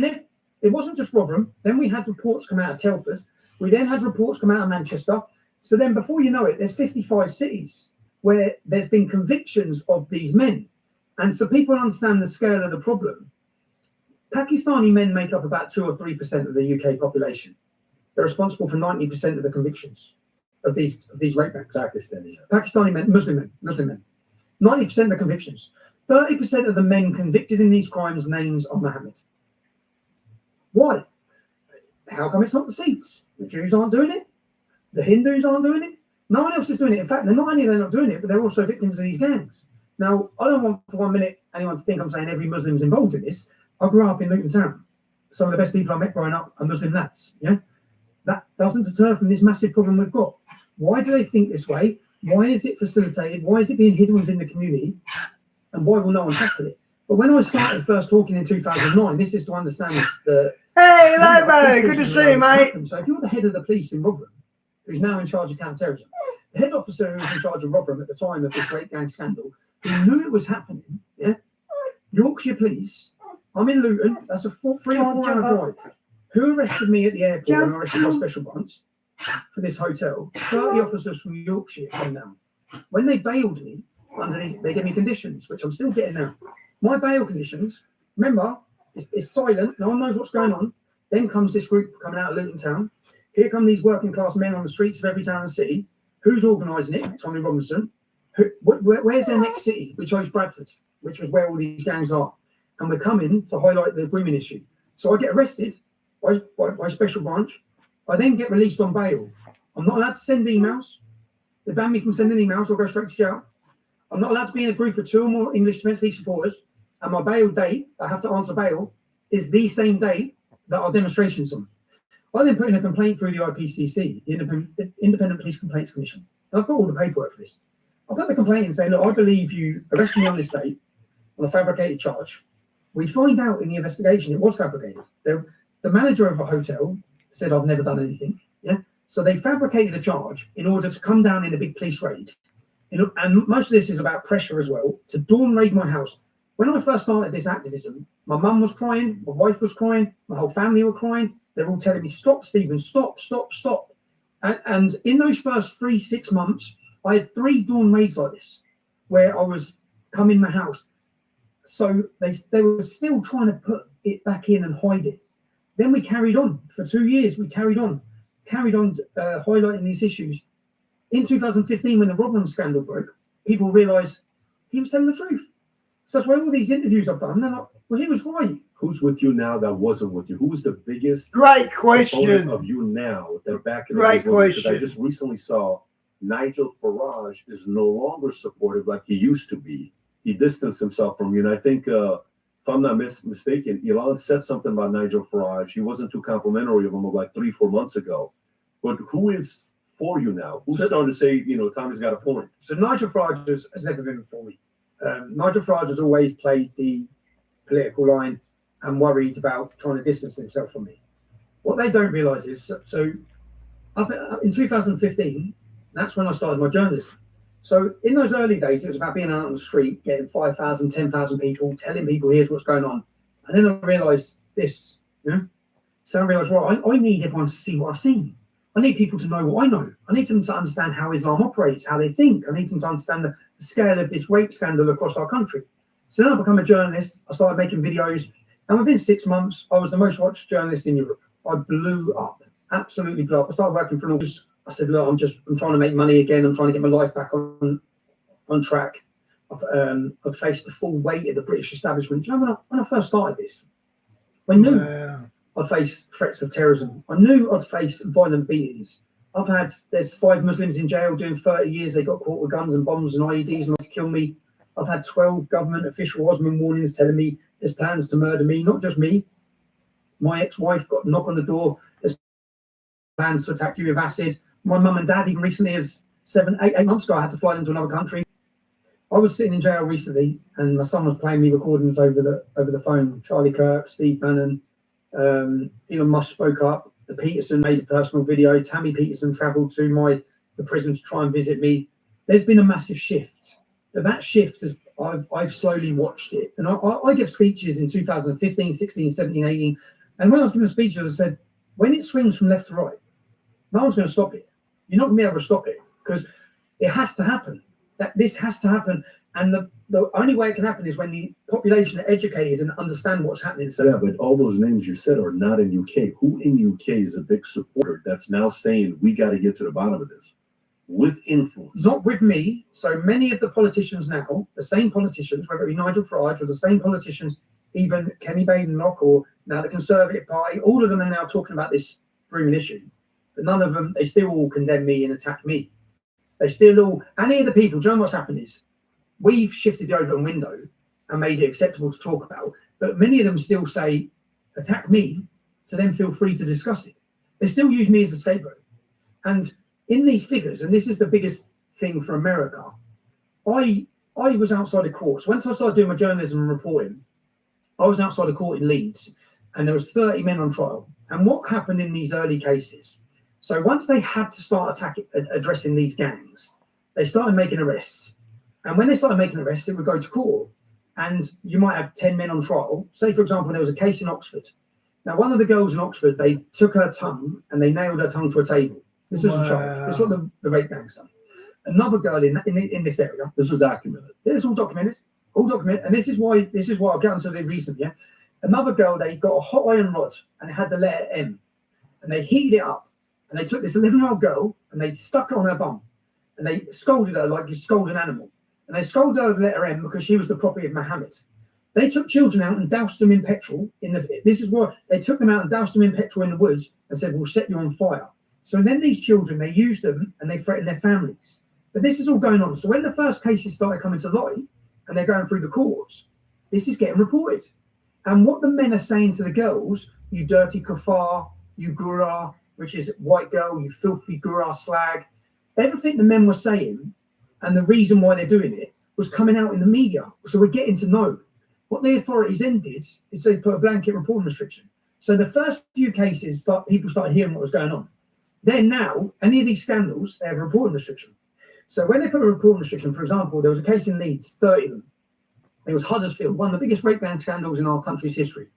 it wasn't just Rotherham. Then we had reports come out of Telford. We then had reports come out of Manchester. So then before you know it, there's 55 cities where there's been convictions of these men. And so people understand the scale of the problem. Pakistani men make up about 2 or 3% of the UK population. They're responsible for 90% of the convictions of these rape acts. Pakistani men, Muslim men. 90% of the convictions. 30% of the men convicted in these crimes' names are Mohammed. Why? How come it's not the Sikhs? The Jews aren't doing it. The Hindus aren't doing it. No one else is doing it. In fact, they're not not doing it, but they're also victims of these gangs. Now, I don't want for 1 minute anyone to think I'm saying every Muslim's involved in this. I grew up in Luton Town. Some of the best people I met growing up are Muslim lads. Yeah, that doesn't deter from this massive problem we've got. Why do they think this way? Why is it facilitated? Why is it being hidden within the community? And why will no one tackle it? But when I started first talking in 2009, this is to understand the. Hey, Lobo, good to see you, mate. So if you're the head of the police in Rotherham, who's now in charge of counter-terrorism, the head officer who was in charge of Rotherham at the time of this great gang scandal, who knew it was happening, yeah, Yorkshire Police, I'm in Luton, that's a 3 or 4 hour drive. Who arrested me at the airport when I arrested my special branch for this hotel? 30 officers from Yorkshire came down. When they bailed me, they gave me conditions, which I'm still getting now. My bail conditions, remember, it's silent, no one knows what's going on. Then comes this group coming out of Luton Town. Here come these working class men on the streets of every town and city. Who's organising it? Tommy Robinson. Where's their next city? We chose Bradford, which was where all these gangs are. And we're coming to highlight the grooming issue. So I get arrested by special branch. I then get released on bail. I'm not allowed to send emails. They ban me from sending emails or go straight to jail. I'm not allowed to be in a group of 2 or more English Defence League supporters. And my bail date, I have to answer bail, is the same date that our demonstrations on. I then put in a complaint through the IPCC, the Independent Police Complaints Commission. And I've got all the paperwork for this. I put the complaint in saying, look, I believe you arrested me on this date on a fabricated charge. We find out in the investigation it was fabricated. The manager of a hotel said, I've never done anything. Yeah. So they fabricated a charge in order to come down in a big police raid. And most of this is about pressure as well, to dawn raid my house. When I first started this activism, my mum was crying, my wife was crying, my whole family were crying. They're all telling me, stop, Stephen, stop. And in those first 3-6 months, I had 3 dawn raids like this, where I was come in my house. So they were still trying to put it back in and hide it. Then we carried on for 2 years. We carried on highlighting these issues. In 2015, when the Rotherham scandal broke, people realised he was telling the truth. So that's why all these interviews I've done, they're like, well, he was right. Who's with you now that wasn't with you? Who's the biggest great question of you now that back in the great days? Question. Because I just recently saw Nigel Farage is no longer supportive like he used to be. He distanced himself from you. And I think, if I'm not mistaken, Elon said something about Nigel Farage. He wasn't too complimentary of him like 3-4 months ago. But who is for you now? Who's starting to say, Tommy's got a point? So Nigel Farage has never been for me. Nigel Farage has always played the political line and worried about trying to distance himself from me. What they don't realise is, so up in 2015, that's when I started my journalism. So in those early days, it was about being out on the street, getting 5,000, 10,000 people, telling people, here's what's going on. And then I realised this, So I realised, well, I need everyone to see what I've seen. I need people to know what I know. I need them to understand how Islam operates, how they think. I need them to understand the scale of this rape scandal across our country. So then I became a journalist. I started making videos. And within 6 months, I was the most watched journalist in Europe. I blew up, absolutely blew up. I started working for an office. I said, look, I'm trying to make money again. I'm trying to get my life back on track. I've faced the full weight of the British establishment. Do you know when I first started this? I knew I'd face threats of terrorism. I knew I'd face violent beatings. There's 5 Muslims in jail doing 30 years. They got caught with guns and bombs and IEDs and to kill me. I've had 12 government official Osman warnings telling me there's plans to murder me, not just me. My ex-wife got a knock on the door. There's plans to attack you with acid. My mum and dad, even recently, as 8 months ago, I had to fly them to another country. I was sitting in jail recently, and my son was playing me recordings over the phone. Charlie Kirk, Steve Bannon, Elon Musk spoke up. The Peterson made a personal video. Tammy Peterson travelled to the prison to try and visit me. There's been a massive shift. But that shift, I've slowly watched it. And I give speeches in 2015, 16, 17, 18, And when I was giving a speech, I said, when it swings from left to right, no one's going to stop it. You're not going to be able to stop it because it has to happen. This has to happen. And the only way it can happen is when the population are educated and understand what's happening. So, yeah, but all those names you said are not in UK. Who in UK is a big supporter that's now saying we got to get to the bottom of this with influence? Not with me. So many of the politicians now, the same politicians, whether it be Nigel Farage or the same politicians, even Kenny Badenoch or now the Conservative Party, all of them are now talking about this grooming issue. But none of them, they still all condemn me and attack me. They still all, any of the people, do you know what's happened is, we've shifted the open window and made it acceptable to talk about, but many of them still say, attack me, to then feel free to discuss it. They still use me as a scapegoat. And in these figures, and this is the biggest thing for America, I was outside of courts. Once I started doing my journalism and reporting, I was outside of court in Leeds, and there was 30 men on trial. And what happened in these early cases? So once they had to start addressing these gangs, they started making arrests. And when they started making arrests, it would go to court. And you might have 10 men on trial. Say, for example, there was a case in Oxford. Now, one of the girls in Oxford, they took her tongue and they nailed her tongue to a table. This was a child. This is what the rape gang's done. Another girl in this area. This was documented. It's all documented. All documented. And this is why I'll get onto the recent, yeah. Another girl, they got a hot iron rod and it had the letter M. And they heated it up. And they took this 11-year-old girl and they stuck it on her bum. And they scolded her like you scold an animal. And they scolded her with the letter M because she was the property of Muhammad. They took children out and doused them in petrol. This is what they took them out and doused them in petrol in the woods and said, we'll set you on fire. So then these children, they used them and they threatened their families. But this is all going on. So when the first cases started coming to light and they're going through the courts, this is getting reported. And what the men are saying to the girls, you dirty kafar, you gura, which is white girl, you filthy gura slag, everything the men were saying and the reason why they're doing it was coming out in the media. So we're getting to know. What the authorities then did is they put a blanket reporting restriction. So the first few cases, people started hearing what was going on. Then now, any of these scandals, they have a reporting restriction. So when they put a reporting restriction, for example, there was a case in Leeds, 30 of them. It was Huddersfield, one of the biggest rape gang scandals in our country's history.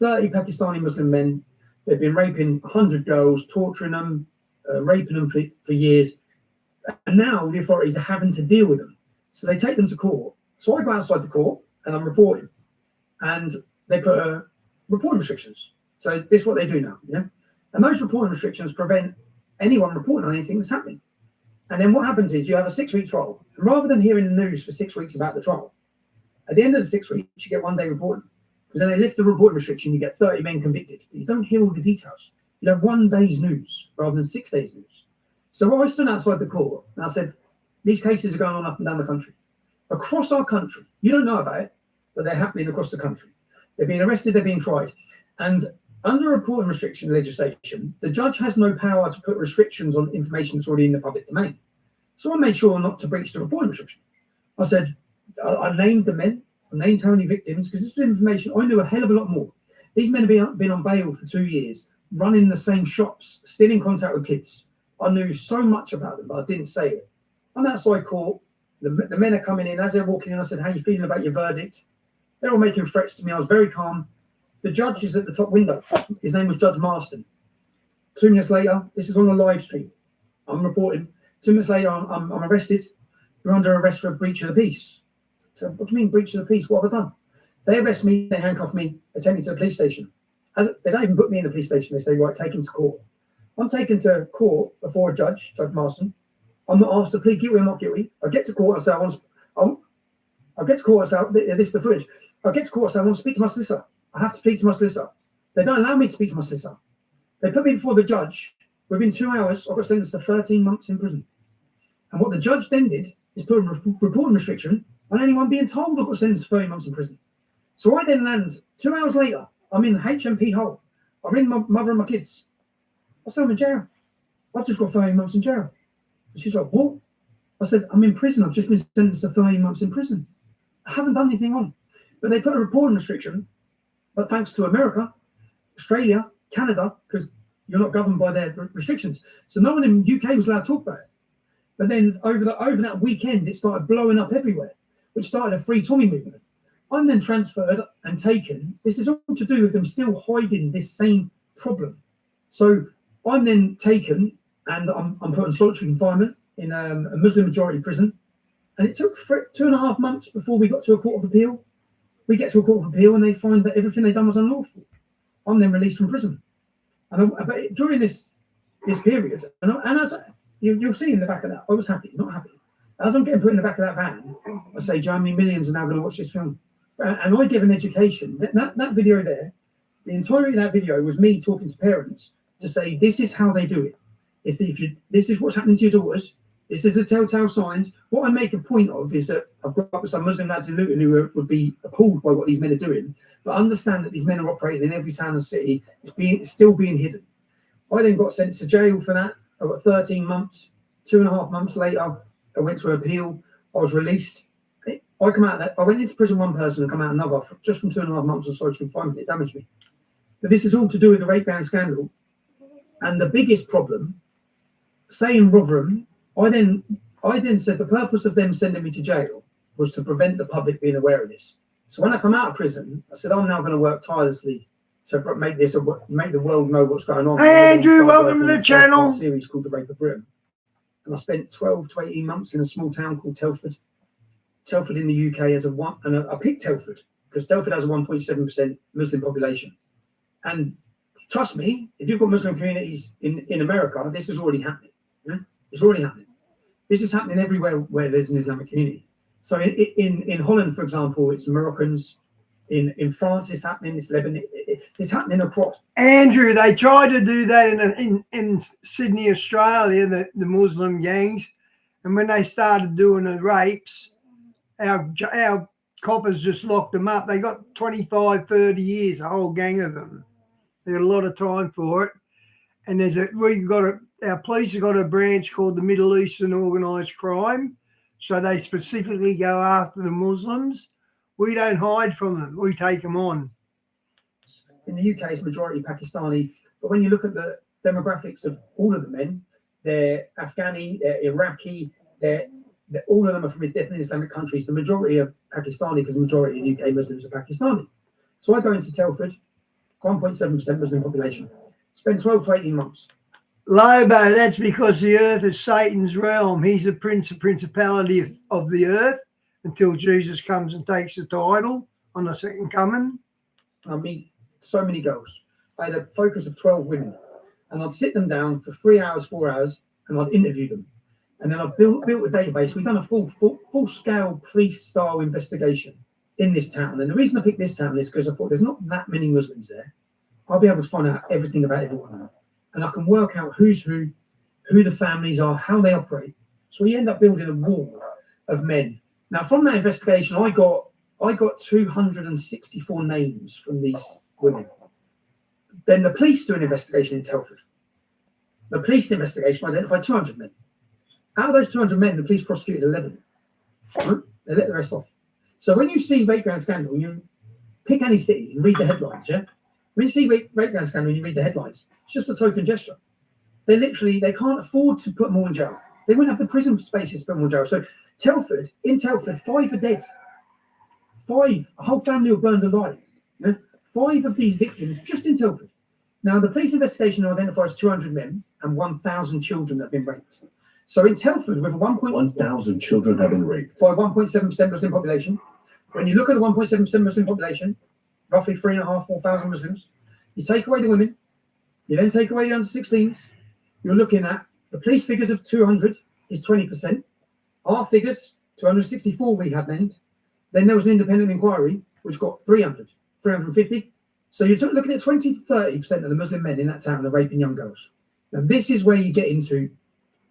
30 Pakistani Muslim men, they've been raping 100 girls, torturing them, raping them for years. And now the authorities are having to deal with them. So they take them to court. So I go outside the court and I'm reporting. And they put reporting restrictions. So this is what they do now. Yeah? And those reporting restrictions prevent anyone reporting on anything that's happening. And then what happens is you have a 6-week trial. And rather than hearing the news for 6 weeks about the trial, at the end of the 6 weeks, you get 1 day reporting. Because then they lift the reporting restriction, you get 30 men convicted. But you don't hear all the details. You have 1 day's news rather than 6 days' news. So I stood outside the court and I said, these cases are going on up and down the country. Across our country. You don't know about it, but they're happening across the country. They're being arrested, they're being tried. And under reporting restriction legislation, the judge has no power to put restrictions on information that's already in the public domain. So I made sure not to breach the reporting restriction. I said, I named the men, I named how many victims, because this was information I knew a hell of a lot more. These men have been on bail for 2 years, running the same shops, still in contact with kids. I knew so much about them, but I didn't say it. I'm outside court. The men are coming in. As they're walking in, I said, how are you feeling about your verdict? They're all making threats to me. I was very calm. The judge is at the top window. His name was Judge Marston. 2 minutes later, this is on a live stream. I'm reporting. 2 minutes later, I'm arrested. You're under arrest for a breach of the peace. So what do you mean breach of the peace? What have I done? They arrest me. They handcuff me. They take me to the police station. They don't even put me in the police station. They say, right, take him to court. I'm taken to court before a judge, Judge Marston. I'm not asked to plead guilty or not guilty. I get to court and say, I get to court and say, this is the footage. I get to court and say, I want to speak to my solicitor. I have to speak to my solicitor. They don't allow me to speak to my solicitor. They put me before the judge. Within 2 hours, I got sentenced to 13 months in prison. And what the judge then did is put a reporting restriction on anyone being told I got sentenced to 30 months in prison. So I then land 2 hours later. I'm in HMP Hull. I ring my mother and my kids. I said, I'm in jail. I've just got 30 months in jail. And she's like, what? I said, I'm in prison. I've just been sentenced to 30 months in prison. I haven't done anything wrong. But they put a reporting restriction. But thanks to America, Australia, Canada, because you're not governed by their restrictions. So no one in the UK was allowed to talk about it. But then over that weekend, it started blowing up everywhere, which started a Free Tommy movement. I'm then transferred and taken. This is all to do with them still hiding this same problem. So I'm then taken and I'm put in solitary confinement in a Muslim majority prison. And it took 2.5 months before we got to a court of appeal. We get to a court of appeal and they find that everything they'd done was unlawful. I'm then released from prison. But during this period, and as you'll see in the back of that, I was happy, not happy. As I'm getting put in the back of that van, I say, "Joe, how many millions are now going to watch this film?" And I give an education. That video there, the entirety of that video was me talking to parents to say, "This is how they do it. This is what's happening to your daughters. This is the telltale signs." What I make a point of is that I've got up with some Muslim lads in Luton who would be appalled by what these men are doing, but understand that these men are operating in every town and city. It's still being hidden. I then got sent to jail for that. I got 13 months. 2.5 months later, I went to appeal. I was released. I come out of that. I went into prison one person and come out another just from 2.5 months of solitary confinement. It damaged me. But this is all to do with the rape ban scandal. And the biggest problem, say in Rotherham, I then said the purpose of them sending me to jail was to prevent the public being aware of this. So when I come out of prison, I said I'm now going to work tirelessly to make the world know what's going on. Hey Andrew, welcome to the channel. A series called The Rape of Britain. And I spent 12 to 18 months in a small town called Telford. Telford in the UK has I picked Telford because Telford has a 1.7% Muslim population. And trust me, if you've got Muslim communities in America, this is already happening. Yeah? It's already happening. This is happening everywhere where there's an Islamic community. So in Holland, for example, it's Moroccans. In France, it's happening. It's Lebanon. It's happening across. Andrew, they tried to do that in Sydney, Australia, the Muslim gangs. And when they started doing the rapes, our coppers just locked them up. They got 25, 30 years, a whole gang of them. They got a lot of time for it. And our police have got a branch called the Middle Eastern Organised Crime. So they specifically go after the Muslims. We don't hide from them. We take them on. In the UK, it's majority Pakistani. But when you look at the demographics of all of the men, they're Afghani, they're Iraqi, all of them are from different Islamic countries. The majority are Pakistani because the majority of UK Muslims are Pakistani. So I go into Telford, 1.7% Muslim population. Spend 12 to 18 months. Lobo, that's because the earth is Satan's realm. He's the principality of the earth until Jesus comes and takes the title on the second coming. I meet so many girls. I had a focus of 12 women, and I'd sit them down for 3 hours, 4 hours, and I'd interview them. And then I built a database. We've done a full-scale police-style investigation in this town. And the reason I picked this town is because I thought there's not that many Muslims there. I'll be able to find out everything about everyone. And I can work out who's who the families are, how they operate. So we end up building a wall of men. Now, from that investigation, I got 264 names from these women. Then the police do an investigation in Telford. The police investigation identified 200 men. Out of those 200 men, the police prosecuted 11. Right? They let the rest off. So when you see rape ban scandal, you pick any city and read the headlines, yeah? When you see rape ban scandal and you read the headlines, it's just a token gesture. They can't afford to put more in jail. They wouldn't have the prison spaces to put more in jail. So in Telford, 5 are dead. 5, a whole family were burned alive. Yeah? 5 of these victims just in Telford. Now, the police investigation identifies 200 men and 1,000 children that have been raped. So in Telford, with 1,000 children have been raped. By 1.7% Muslim population. When you look at the 1.7% Muslim population, roughly 3,500, 4,000 Muslims, you take away the women, you then take away the under-16s, you're looking at the police figures of 200 is 20%. Our figures, 264 we had named. Then there was an independent inquiry, which got 300, 350. So you're looking at 20 to 30% of the Muslim men in that town are raping young girls. Now, this is where you get into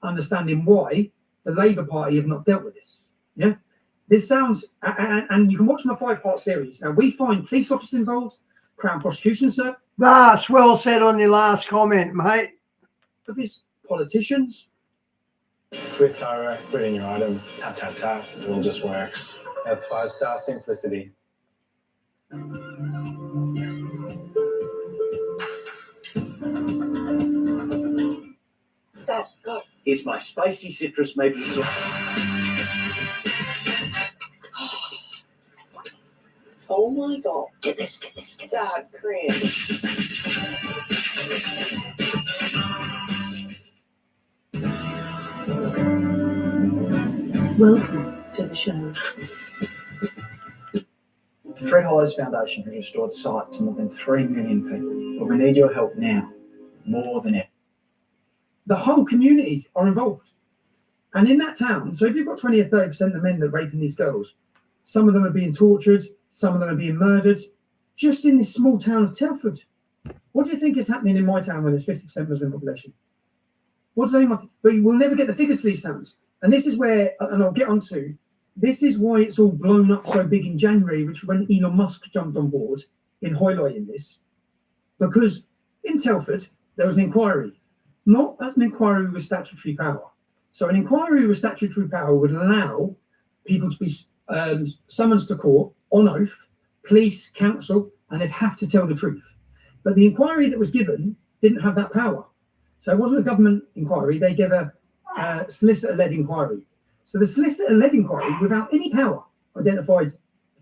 understanding why the Labour Party have not dealt with this. Yeah, this sounds, and you can watch my 5-part series. Now, we find police officers involved, Crown Prosecution, sir. That's well said on your last comment, mate. Of his politicians. With Tara, put in your items, tap, tap, tap, it all just works. That's 5-star simplicity. Dad, look. Here's my spicy citrus maple sauce. Oh my god. Get this. Dad, cringe. Welcome to the show. Fred Hollows Foundation has restored sight to more than 3 million people, but we need your help now, more than ever. The whole community are involved. And in that town, so if you've got 20 or 30% of the men that are raping these girls, some of them are being tortured, some of them are being murdered, just in this small town of Telford. What do you think is happening in my town when there's 50% Muslim population? What does anyone think? But we'll never get the figures for these towns. And this is where, and I'll get onto, this is why it's all blown up so big in January, which when Elon Musk jumped on board in highlighting this. Because in Telford, there was an inquiry, not an inquiry with statutory power. So an inquiry with statutory power would allow people to be summoned to court on oath, police, council, and they'd have to tell the truth. But the inquiry that was given didn't have that power. So it wasn't a government inquiry, they gave a solicitor-led inquiry. So the solicitor-led inquiry, without any power, identified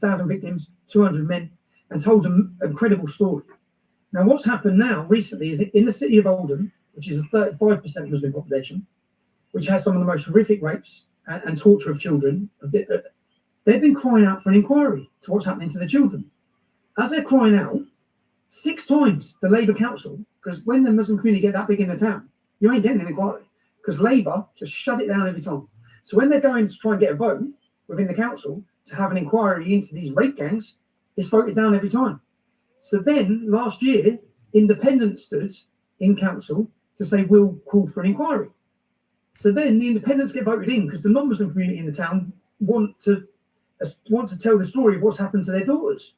1,000 victims, 200 men, and told an incredible story. Now, what's happened now recently is in the city of Oldham, which is a 35% Muslim population, which has some of the most horrific rapes and torture of children, they've been crying out for an inquiry to what's happening to the children. As they're crying out, 6 times the Labour Council, because when the Muslim community get that big in the town, you ain't getting an inquiry, because Labour just shut it down every time. So when they're going to try and get a vote within the council to have an inquiry into these rape gangs, it's voted down every time. So then last year, independents stood in council to say we'll call for an inquiry. So then the independents get voted in because the non-Muslim community in the town want to tell the story of what's happened to their daughters.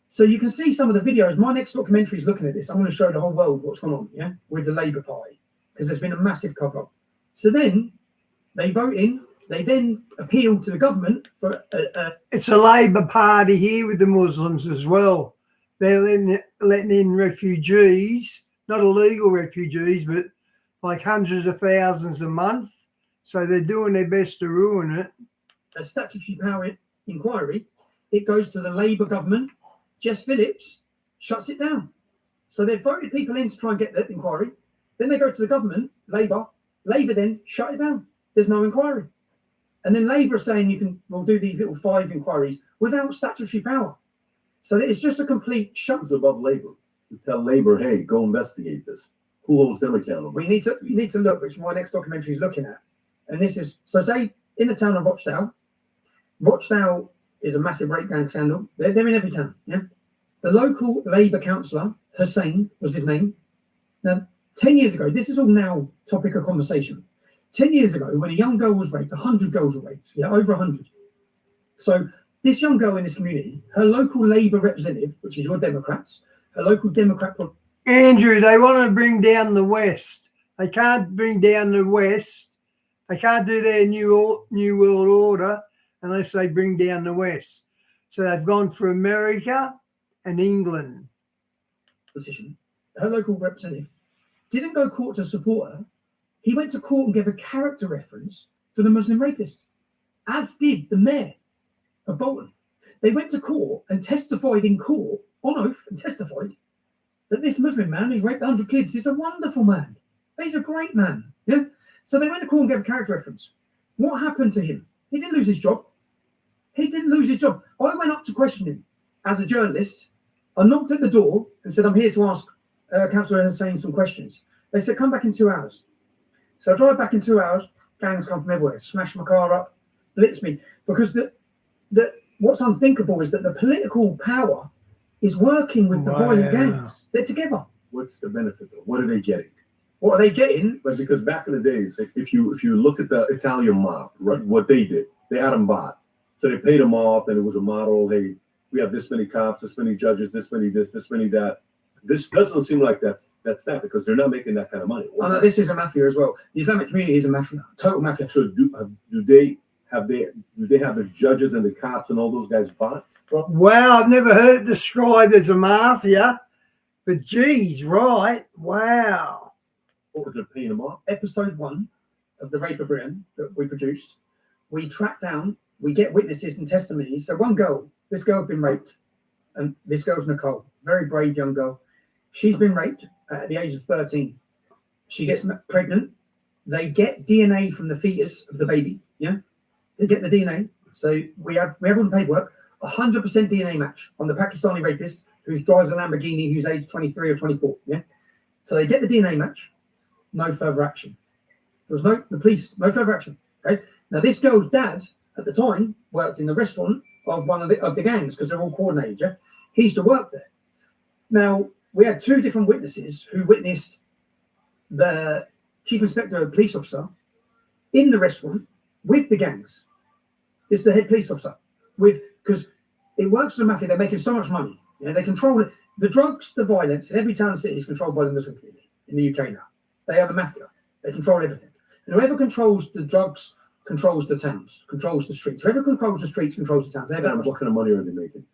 So you can see some of the videos. My next documentary is looking at this. I'm going to show the whole world what's going on, yeah, with the Labour Party, because there's been a massive cover-up. So then they vote in. They then appeal to the government for It's a Labour Party here with the Muslims as well. They're letting in refugees, not illegal refugees, but like hundreds of thousands a month. So they're doing their best to ruin it. a statutory power inquiry. It goes to the Labour government. Jess Phillips shuts it down. So they've voted people in to try and get that inquiry. Then they go to the government, Labour. Labour then shut it down. There's no inquiry. And then Labour are saying we'll do these little 5 inquiries without statutory power. So it's just a complete shut. Who's above Labour? You tell Labour, hey, go investigate this. Who holds them accountable? We need to look, which my next documentary is looking at. And this is, so say in the town of Rochdale, Rochdale is a massive rape gang scandal. They're in every town, yeah? The local Labour councillor, Hussein was his name. Now, 10 years ago, this is all now topic of conversation. 10 years ago, when a young girl was raped, 100 girls were raped, yeah, over 100. So this young girl in this community, her local Labour representative, which is your Democrats, her local Democrat... Andrew, they want to bring down the West. They can't bring down the West. They can't do their new world order unless they bring down the West. So they've gone for America and England. Petition. Her local representative didn't go to court to support her. He went to court and gave a character reference for the Muslim rapist, as did the mayor of Bolton. They went to court and testified in court, on oath, and testified that this Muslim man who's raped 100 kids is a wonderful man. He's a great man. Yeah. So they went to court and gave a character reference. What happened to him? He didn't lose his job. He didn't lose his job. I went up to question him as a journalist. I knocked at the door and said, I'm here to ask Councillor Hussein some questions. They said, come back in 2 hours. So I drive back in 2 hours. Gangs come from everywhere. Smash my car up, blitz me. Because what's unthinkable is that the political power is working with the violent gangs. They're together. What's the benefit though? What are they getting? What are they getting? But because back in the days, if you look at the Italian mob, right, what they did, they had them bought. So they paid them off, and it was a model. Hey, we have this many cops, this many judges, this many this many that. This doesn't seem like that's that because they're not making that kind of money. Oh, no, this is a mafia as well. The Islamic community is a mafia, total mafia. So do they have the judges and the cops and all those guys bought? Wow, I've never heard it described as a mafia, but geez, right? Wow. What was it paying them off? Episode 1 of the Rape of Britain that we produced, we track down, we get witnesses and testimonies. So this girl had been raped. and this girl's Nicole, very brave young girl. She's been raped at the age of 13. She gets pregnant. They get DNA from the fetus of the baby. Yeah, they get the DNA. So we have all the paperwork. 100% DNA match on the Pakistani rapist who drives a Lamborghini, who's age 23 or 24. Yeah, so they get the DNA match. No further action. There was no further action. Okay. Now this girl's dad at the time worked in the restaurant of one of the gangs because they're all coordinated. Yeah, he used to work there. Now we had two different witnesses who witnessed the chief inspector, police officer, in the restaurant with the gangs. It's the head police officer because it works as a mafia. They're making so much money. Yeah, they control it. The drugs, the violence in every town and city is controlled by the Muslim community in the UK now. They are the mafia. They control everything. And whoever controls the drugs controls the towns, controls the streets. Whoever controls the streets controls the towns. And what kind of money are they making?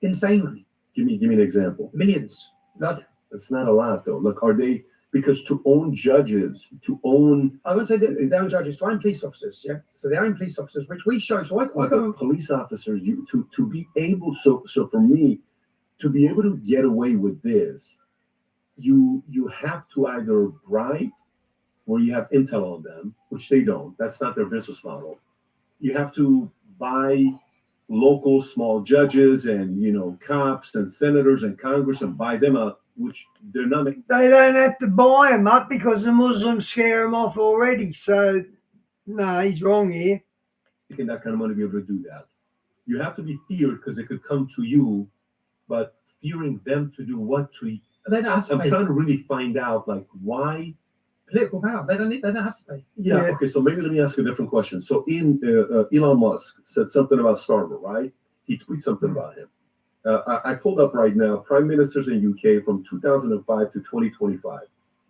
Insane money. Give me an example. Millions. That's not a lot though. Look, are they, because to own judges, to own, I wouldn't say that they own judges, to own police officers, yeah. So they own police officers, which we show. So I go police officers, to be able, so for me, to be able to get away with this, you have to either bribe, where you have intel on them, which they don't. That's not their business model. You have to buy local small judges and cops and senators and Congress and buy them up, which they're not making. They don't have to buy them up because the Muslims scare them off already. So no, he's wrong here. Making that kind of money to be able to do that. You have to be feared because it could come to you, but fearing them to do what to you. I'm trying to really find out why. Political power. They don't have to pay. Yeah. Okay. So maybe let me ask you a different question. So Elon Musk said something about Starmer, right? He tweeted something about him. I pulled up right now prime ministers in UK from 2005 to 2025.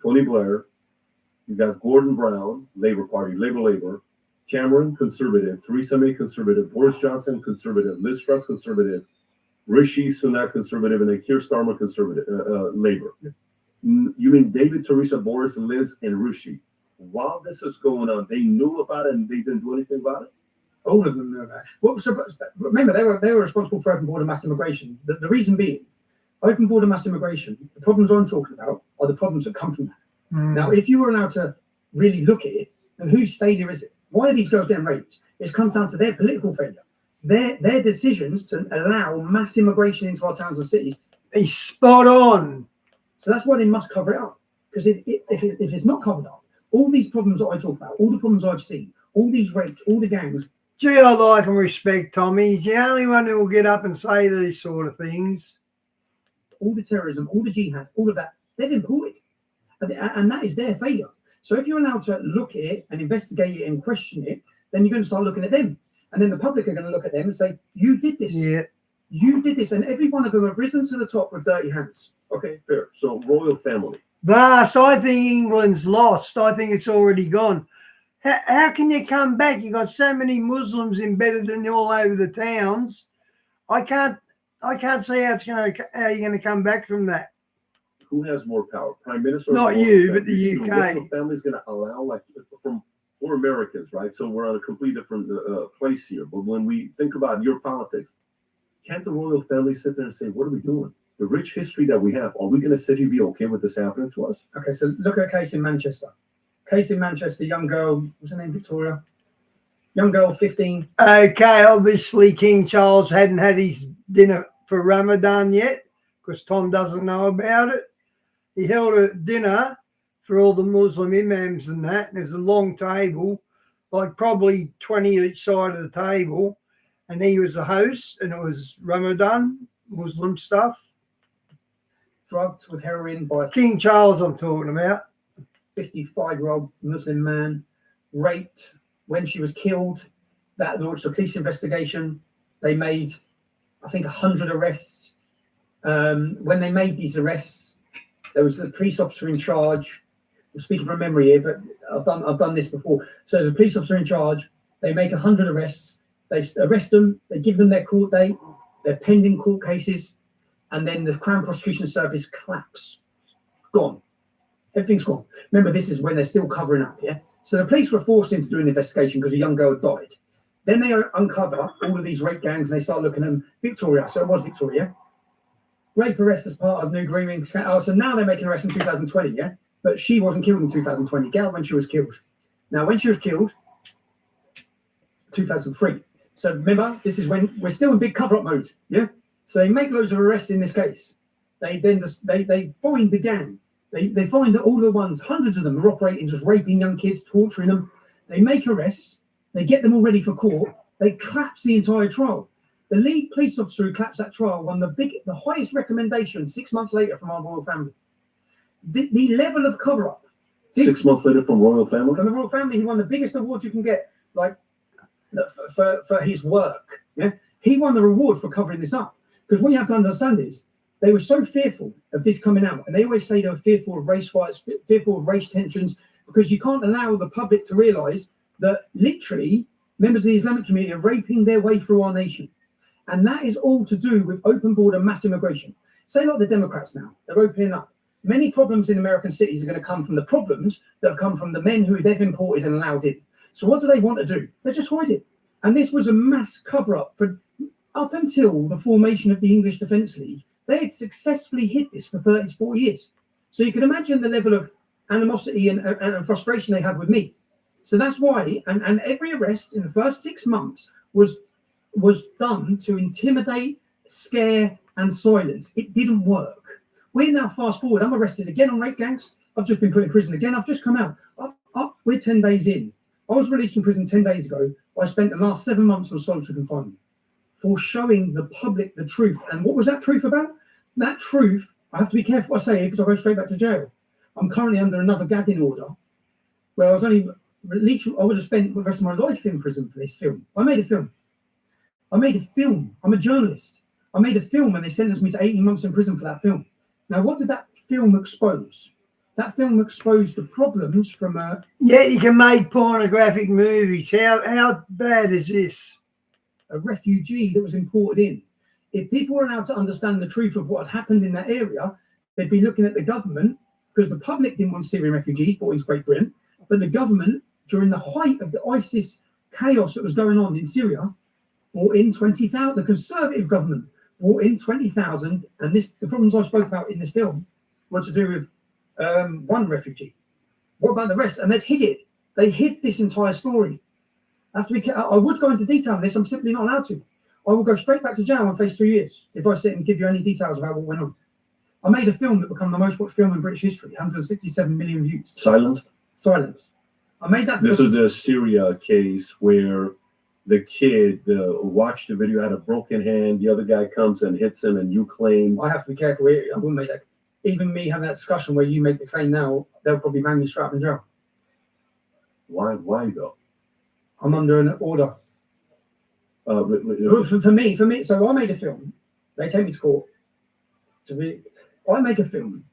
Tony Blair, you got Gordon Brown, Labour Party, Labour, Cameron, Conservative, Theresa May, Conservative, Boris Johnson, Conservative, Liz Truss, Conservative, Rishi Sunak, Conservative, and then Keir Starmer, Conservative, Labour. You mean David, Teresa, Boris, Liz, and Rishi? While this is going on, they knew about it and they didn't do anything about it? All of them knew about it. Well, so remember, they were responsible for open border mass immigration. The reason being, open border mass immigration, the problems I'm talking about are the problems that come from that. Now, if you were allowed to really look at it, then whose failure is it? Why are these girls getting raped? It comes down to their political failure. Their decisions to allow mass immigration into our towns and cities. He's spot on. So that's why they must cover it up. Because if it's not covered up, all these problems that I talk about, all the problems I've seen, all these rapes, all the gangs. Gee, I like and respect Tommy. He's the only one who will get up and say these sort of things. All the terrorism, all the jihad, all of that, they've imported. And that is their failure. So if you're allowed to look at it and investigate it and question it, then you're going to start looking at them. And then the public are going to look at them and say, you did this. Yeah. You did this. And every one of them have risen to the top with dirty hands. Okay, fair. So royal family. Vast, I think England's lost. I think it's already gone. How can you come back? You got so many Muslims embedded in all over the towns. I can't see how you're going to come back from that. Who has more power, prime minister? Not you, but the UK. The royal family is going to allow, we're Americans, right? So we're on a completely different place here. But when we think about your politics, can't the royal family sit there and say, what are we doing? The rich history that we have, are we going to sit here and be okay with this happening to us? Okay, so look at a case in Manchester. Young girl, what's her name, Victoria? Young girl, 15. Okay, obviously King Charles hadn't had his dinner for Ramadan yet, because Tom doesn't know about it. He held a dinner for all the Muslim imams and that, and there's a long table, like probably 20 each side of the table, and he was the host, and it was Ramadan, Muslim stuff. Drugged with heroin by King Charles I'm talking about. 55-year-old Muslim man, raped. When she was killed, that launched a police investigation. They made, I think, 100 arrests. When they made these arrests, there was the police officer in charge. I'm speaking from memory here, but I've done this before. So the police officer in charge, they make 100 arrests. They arrest them. They give them their court date, their pending court cases, and then the Crown Prosecution Service collapse. Gone. Everything's gone. Remember, this is when they're still covering up, yeah? So the police were forced into doing an investigation because a young girl had died. Then they uncover all of these rape gangs and they start looking at them. Victoria, so it was Victoria. rape arrest as part of new grooming. Oh, so now they're making arrests in 2020, yeah? But she wasn't killed in 2020, Gail, when she was killed. Now, when she was killed, 2003. So remember, this is when we're still in big cover-up mode, yeah? So they make loads of arrests in this case. They find the gang. They find that all the ones, hundreds of them, are operating, just raping young kids, torturing them. They make arrests. They get them all ready for court. They collapse the entire trial. The lead police officer who collapsed that trial won the highest recommendation 6 months later from our royal family. The level of cover-up. 6 months later from royal family? From the royal family, he won the biggest award you can get, like, for his work. Yeah, he won the reward for covering this up. Because what you have to understand is they were so fearful of this coming out, and they always say they were fearful of race riots, fearful of race tensions, because you can't allow the public to realise that literally members of the Islamic community are raping their way through our nation. And that is all to do with open border mass immigration. Say like the Democrats now, they're opening up. Many problems in American cities are going to come from the problems that have come from the men who they've imported and allowed in. So what do they want to do? They just hide it. And this was a mass cover-up for up until the formation of the English Defence League. They had successfully hid this for 30 to 40 years. So you can imagine the level of animosity and frustration they had with me. So that's why, and every arrest in the first 6 months was done to intimidate, scare, and silence. It didn't work. We're now fast forward. I'm arrested again on rape gangs. I've just been put in prison again. I've just come out. We're 10 days in. I was released from prison 10 days ago. I spent the last 7 months on solitary confinement for showing the public the truth. And what was that truth about? That truth, I have to be careful what I say here because I'll go straight back to jail. I'm currently under another gagging order where I was only released. I would have spent the rest of my life in prison for this film. I made a film. I'm a journalist. I made a film and they sentenced me to 18 months in prison for that film. Now, what did that film expose? That film exposed the problems from a... Yeah, you can make pornographic movies. How bad is this? A refugee that was imported in. If people were allowed to understand the truth of what had happened in that area, they'd be looking at the government, because the public didn't want Syrian refugees brought into Great Britain, but the government, during the height of the ISIS chaos that was going on in Syria, brought in 20,000. The conservative government brought in 20,000, and the problems I spoke about in this film were to do with one refugee. What about the rest? And they'd hid it. They hid this entire story. I would go into detail on this. I'm simply not allowed to. I will go straight back to jail and face 2 years if I sit and give you any details about what went on. I made a film that became the most watched film in British history, 167 million views. Silenced? I made that film. This is the Syria case where the kid watched the video, had a broken hand, the other guy comes and hits him, and you claim... I have to be careful here. I wouldn't make that. Even me having that discussion where you make the claim now, they'll probably bang me straight up in jail. Why though? I'm under an order. For me, so I made a film. They take me to court. I make a film.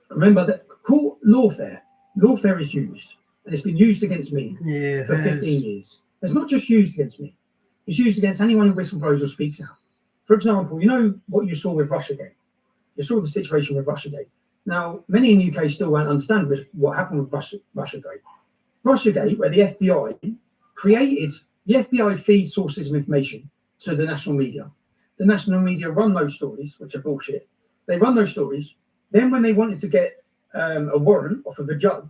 Remember that court lawfare is used, and it's been used against me for 15 years. It's not just used against me. It's used against anyone who whistleblowers or speaks out. For example, you know what you saw with Russiagate? You saw the situation with Russiagate. Now, many in the UK still won't understand what happened with Russiagate. Russiagate, where the FBI created, the FBI feeds sources of information to the national media. The national media run those stories, which are bullshit. They run those stories. Then when they wanted to get a warrant off of a judge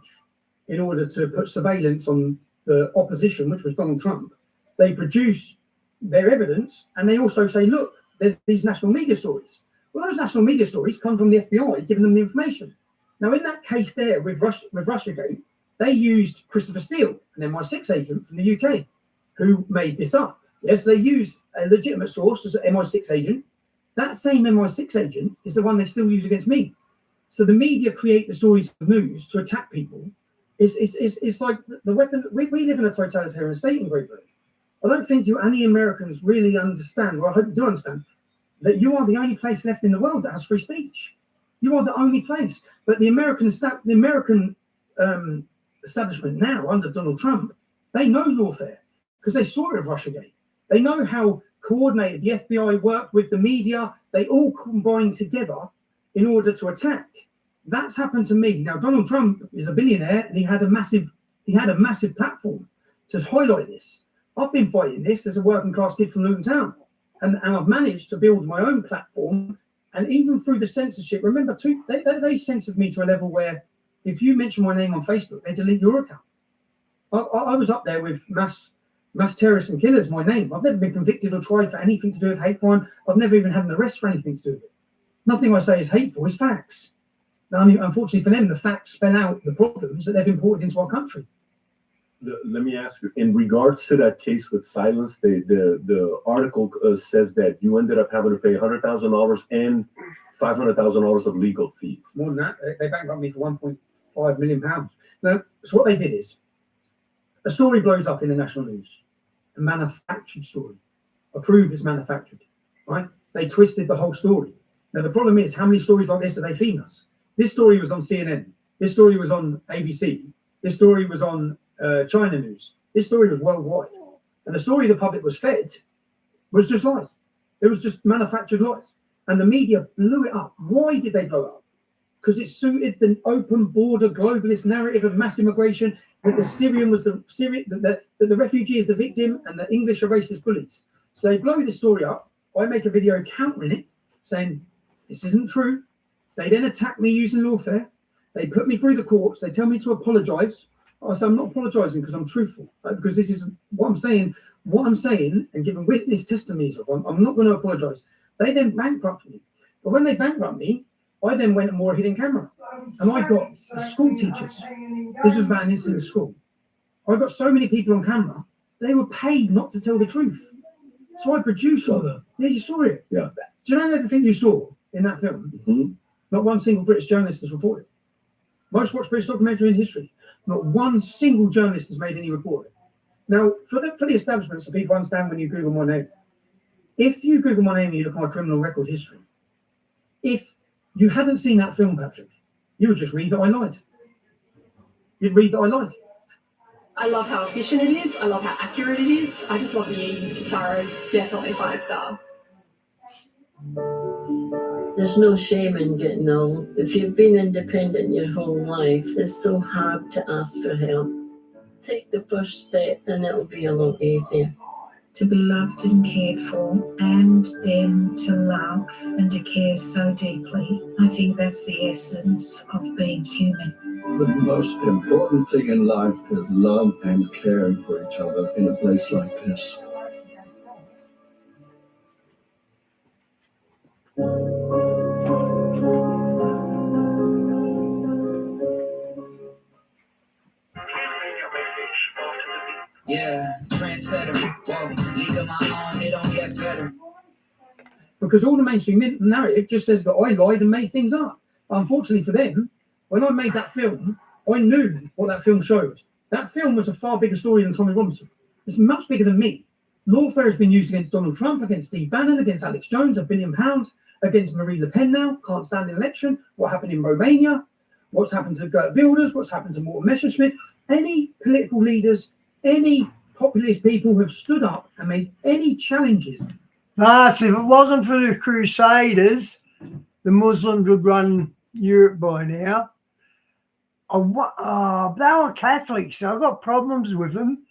in order to put surveillance on the opposition, which was Donald Trump, they produce their evidence and they also say, look, there's these national media stories. Well, those national media stories come from the FBI giving them the information. Now, in that case there with Russiagate, they used Christopher Steele, an MI6 agent from the UK, who made this up. Yes, they used a legitimate source as an MI6 agent. That same MI6 agent is the one they still use against me. So the media create the stories of news to attack people. It's like the weapon. We live in a totalitarian state in Great Britain. I don't think any Americans really understand, well, I hope you do understand, that you are the only place left in the world that has free speech. You are the only place. But the American establishment now, under Donald Trump, they know lawfare because they saw it with Russiagate. They know how coordinated the FBI worked with the media. They all combine together in order to attack. That's happened to me. Now, Donald Trump is a billionaire and he had a massive platform to highlight this. I've been fighting this as a working class kid from Luton Town. And I've managed to build my own platform And even through the censorship, remember, too, they censored me to a level where if you mention my name on Facebook, they delete your account. I was up there with mass terrorists and killers, my name. I've never been convicted or tried for anything to do with hate crime. I've never even had an arrest for anything to do with it. Nothing I say is hateful, it's facts. Now, I mean, unfortunately for them, the facts spell out the problems that they've imported into our country. Let me ask you, in regards to that case with Silence, the article says that you ended up having to pay $100,000 and $500,000 of legal fees. More than that, they bankrupted me for £1.5 million. Now, so what they did is, a story blows up in the national news, a manufactured story. I prove it's manufactured, right? They twisted the whole story. Now, the problem is, how many stories like this do they feed us? This story was on CNN. This story was on ABC. This story was on China News. This story was worldwide. And the story the public was fed was just lies. It was just manufactured lies. And the media blew it up. Why did they blow it up? Because it suited the open border globalist narrative of mass immigration, that the Syrian was that the refugee is the victim and the English are racist bullies. So they blow this story up. I make a video countering it, saying this isn't true. They then attack me using lawfare. They put me through the courts. They tell me to apologise. I say I'm not apologising because I'm truthful. Because this is what I'm saying. What I'm saying and giving witness testimonies of, I'm not going to apologise. They then bankrupt me. But when they bankrupt me, I then went and wore a hidden camera. And I got the school teachers. This was about an incident in school. I got so many people on camera, they were paid not to tell the truth. So I produced all that. Yeah, you saw it. Yeah. Do you know everything you saw in that film? Mm-hmm. Not one single British journalist has reported. Most watched British documentary in history. Not one single journalist has made any report. Now, for the establishment, so people understand when you Google my name. If you Google my name and you look at my criminal record history, if you hadn't seen that film, Patrick, you would just read that I lied. You'd read that I lied. I love how efficient it is. I love how accurate it is. I just love the ease. Taro, definitely 5-star. There's no shame in getting old. If you've been independent your whole life, it's so hard to ask for help. Take the first step and it'll be a lot easier. To be loved and cared for, and then to love and to care so deeply. I think that's the essence of being human. The most important thing in life is love and caring for each other in a place like this. Yeah, trendsetter. Whoa, league of my own, it don't get better. Because all the mainstream narrative just says that I lied and made things up. Unfortunately for them, when I made that film, I knew what that film showed. That film was a far bigger story than Tommy Robinson. It's much bigger than me. Lawfare has been used against Donald Trump, against Steve Bannon, against Alex Jones, £1 billion, against Marie Le Pen now, can't stand an election, what happened in Romania, what's happened to Gert Wilders, what's happened to Morten Messerschmidt. Any political leaders, any populist people who have stood up and made any challenges. If it wasn't for the Crusaders, the Muslims would run Europe by now. They were Catholics, so I've got problems with them.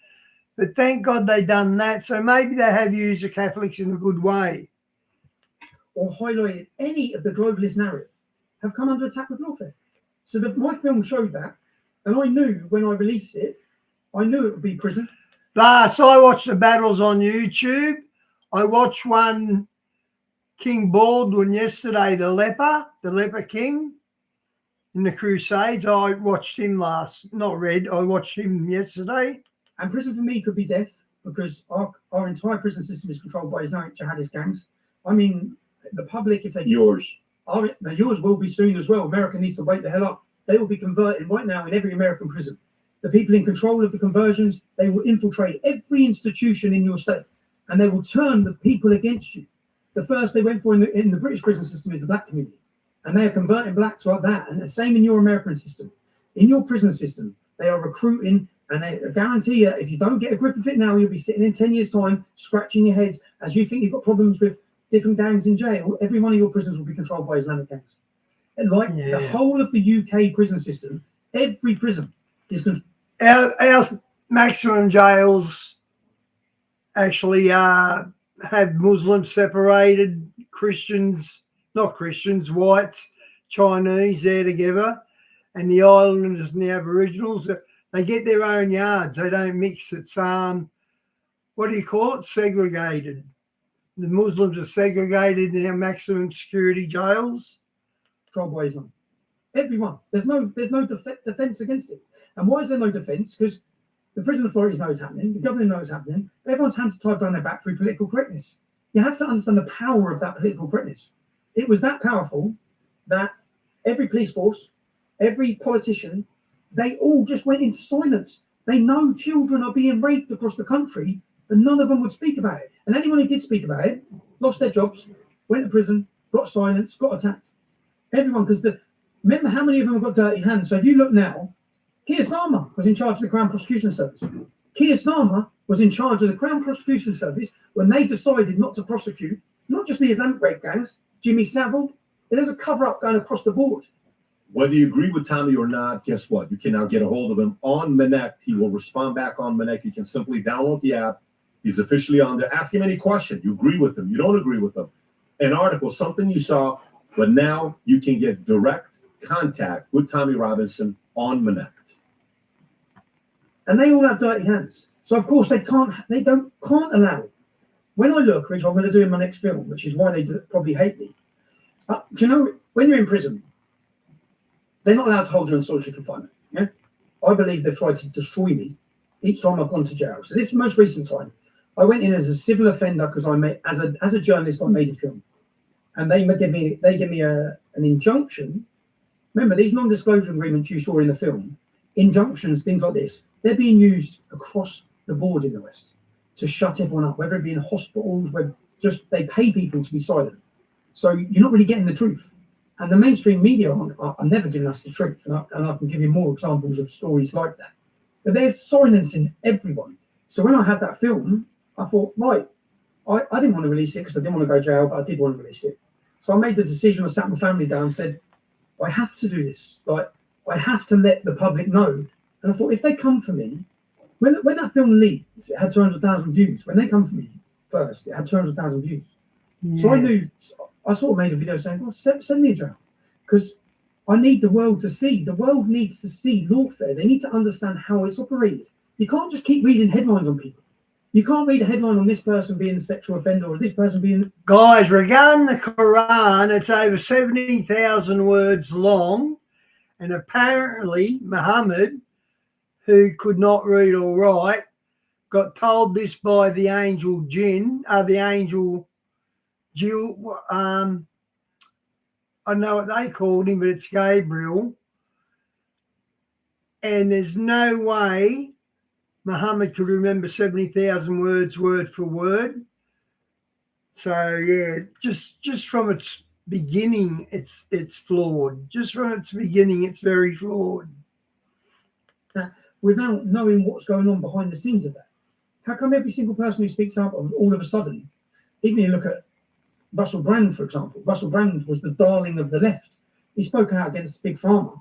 But thank God they done that. So maybe they have used the Catholics in a good way. Or highlighted any of the globalist narrative have come under attack with lawfare. So my film showed that. And I knew when I released it, I knew it would be prison. So I watched the battles on YouTube. I watched one King Baldwin yesterday, the leper king in the Crusades. I watched him I watched him yesterday. And prison for me could be death because our entire prison system is controlled by Islamic jihadist gangs. I mean, the public, if they... Yours will be soon as well. America needs to wake the hell up. They will be converting right now in every American prison. The people in control of the conversions, they will infiltrate every institution in your state and they will turn the people against you. The first they went for in the British prison system is the black community. And they are converting blacks like that. And the same in your American system. In your prison system, they are recruiting, and they guarantee you, if you don't get a grip of it now, you'll be sitting in 10 years' time, scratching your heads as you think you've got problems with different gangs in jail. Every one of your prisons will be controlled by Islamic gangs. And the whole of the UK prison system, every prison is controlled. Our maximum jails actually have Muslims separated, Christians not Christians, whites, Chinese, they're together, and the islanders and the Aboriginals, they get their own yards. They don't mix. It's, what do you call it? Segregated. The Muslims are segregated in our maximum security jails. Tribalism. Everyone. There's no defence against it. And why is there no defence? Because the prison authorities know it's happening, the government knows it's happening, but everyone's hands are tied behind their back through political correctness. You have to understand the power of that political correctness. It was that powerful that every police force, every politician, they all just went into silence. They know children are being raped across the country, but none of them would speak about it. And anyone who did speak about it lost their jobs, went to prison, got silenced, got attacked. Everyone, because remember how many of them have got dirty hands. So if you look now, Keir Starmer was in charge of the Crown Prosecution Service. Keir Starmer was in charge of the Crown Prosecution Service when they decided not to prosecute, not just the Islamic rape gangs, Jimmy Savile. There's a cover-up going across the board. Whether you agree with Tommy or not, guess what? You can now get a hold of him on Manect. He will respond back on Manect. You can simply download the app. He's officially on there. Ask him any question. You agree with him. You don't agree with him. An article, something you saw, but now you can get direct contact with Tommy Robinson on Manect. And they all have dirty hands. So of course they can't allow. When I look, which I'm going to do in my next film, which is why they probably hate me. Do you know, when you're in prison, they're not allowed to hold you in solitary confinement. Yeah, I believe they've tried to destroy me each time I've gone to jail. So this most recent time, I went in as a civil offender because I made as a journalist, I made a film, and they gave me an injunction. Remember these non-disclosure agreements you saw in the film, injunctions, things like this. They're being used across the board in the West to shut everyone up, whether it be in hospitals, where just they pay people to be silent. So you're not really getting the truth. And the mainstream media are never giving us the truth. And I can give you more examples of stories like that. But they're silencing everyone. So when I had that film, I thought, right, I didn't want to release it because I didn't want to go to jail, but I did want to release it. So I made the decision, I sat my family down and said, I have to do this. Like, I have to let the public know. And I thought, if they come for me, when that film leaked, it had 200,000 views. When they come for me first, it had 200,000 views. Yeah. So I knew, I sort of made a video saying, well, send me a jail. Because I need the world to see. The world needs to see lawfare. They need to understand how it's operated. You can't just keep reading headlines on people. You can't read a headline on this person being a sexual offender or this person being... Guys, regarding the Quran, it's over 70,000 words long. And apparently Muhammad, who could not read or write, got told this by the angel Jinn, the angel Jill, I don't know what they called him, but it's Gabriel. And there's no way Muhammad could remember 70,000 words word for word. So yeah, just from its beginning, it's flawed. Just from its beginning, it's very flawed. Without knowing what's going on behind the scenes of that. How come every single person who speaks up all of a sudden, even you look at Russell Brand, for example. Russell Brand was the darling of the left. He spoke out against Big Pharma.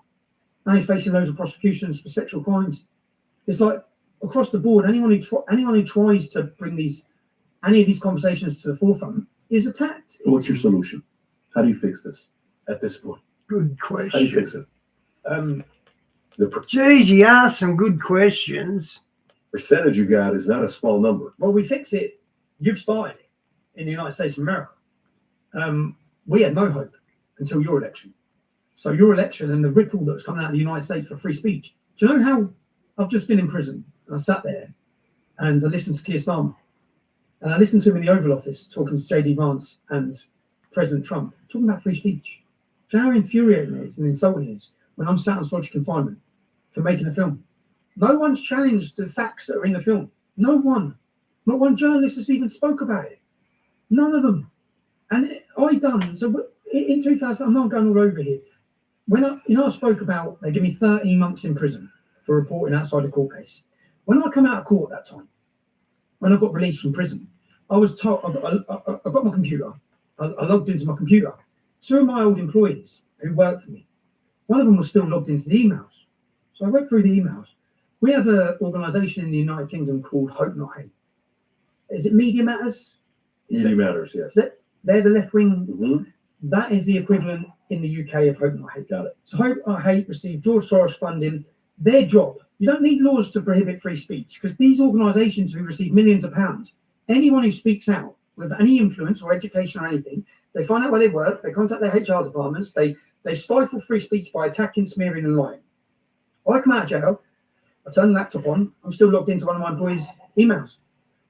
Now he's facing loads of prosecutions for sexual crimes. It's like across the board, anyone who tries to bring any of these conversations to the forefront is attacked. What's your solution? How do you fix this at this point? Good question. How do you fix it? Geez, you asked some good questions. Percentage you got is not a small number. Well, we fix it. You've started it in the United States of America. We had no hope until your election. So your election and the ripple that's coming out of the United States for free speech. Do you know how I've just been in prison and I sat there and I listened to Keir Starmer and I listened to him in the Oval Office talking to JD Vance and President Trump talking about free speech. Do you know how infuriating it is and insulting it is when I'm sat on solitary confinement for making a film? No one's challenged the facts that are in the film. No one. Not one journalist has even spoke about it. None of them. And so in 2000, I'm not going all over here. When I spoke about, they give me 13 months in prison for reporting outside a court case. When I come out of court that time, when I got released from prison, I was told, I got my computer. I logged into my computer. Two of my old employees who worked for me, one of them was still logged into the emails. So I went through the emails. We have an organisation in the United Kingdom called Hope Not Hate. Is it Media Matters? Media Matters, yes. They're the left wing. Mm-hmm. That is the equivalent in the UK of Hope Not Hate. Got it. So Hope Not Hate received George Soros funding. Their job, you don't need laws to prohibit free speech because these organisations who receive millions of pounds, anyone who speaks out with any influence or education or anything, they find out where they work, they contact their HR departments, they stifle free speech by attacking, smearing and lying. I come out of jail, I turn the laptop on, I'm still logged into one of my employees' emails.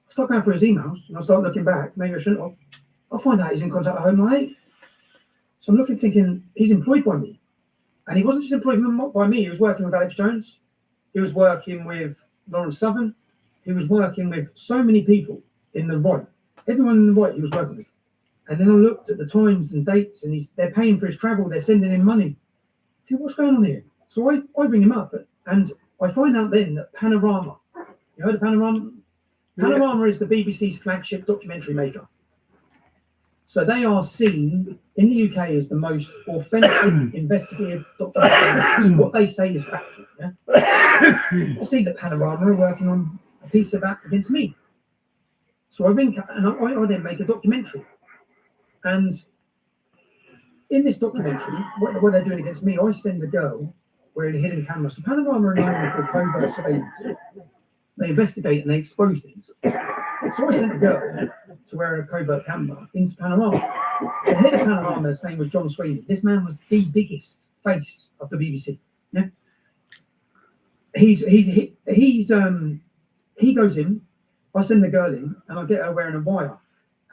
I start going through his emails and I start looking back, maybe I shouldn't have. I'll find out he's in contact with Hope Not Hate. So I'm looking thinking he's employed by me. And he wasn't just employed by me, he was working with Alex Jones, he was working with Lawrence Southern, he was working with so many people in the right. Everyone in the right he was working with. And then I looked at the times and dates and they're paying for his travel, they're sending him money. I think, what's going on here? So I bring him up and I find out then that Panorama, you heard of Panorama? Panorama is the BBC's flagship documentary maker. So they are seen in the UK as the most authentic investigative documentary. What they say is factual. Yeah? I see that Panorama are working on a piece of that against me. So I ring and I then make a documentary. And in this documentary, what they're doing against me, I send a girl wearing a hidden camera. So Panorama are known for covert surveillance. They investigate and they expose things. So I sent a girl to wear a covert camera into Panorama. The head of Panorama, his name was John Sweeney. This man was the biggest face of the BBC. Yeah, he goes in. I send the girl in, and I get her wearing a wire,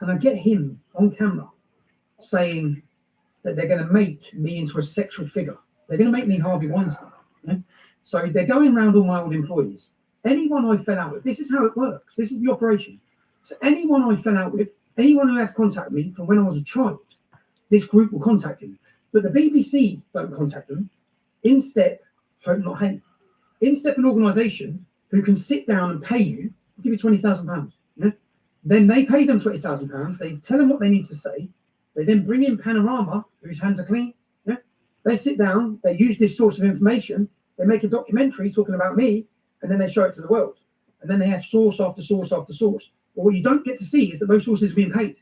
and I get him on camera saying that they're going to make me into a sexual figure. They're going to make me Harvey Weinstein. Yeah? So they're going around all my old employees. Anyone I fell out with, this is how it works. This is the operation. So anyone I fell out with, anyone who had contact with me from when I was a child, this group will contact him. But the BBC don't contact them. In step, Hope Not Hate. In step, an organisation who can sit down and pay you, give you £20,000. Yeah? Then they pay them £20,000. They tell them what they need to say. They then bring in Panorama, whose hands are clean. Yeah? They sit down. They use this source of information. They make a documentary talking about me, and then they show it to the world. And then they have source after source after source. But what you don't get to see is that those sources are being paid.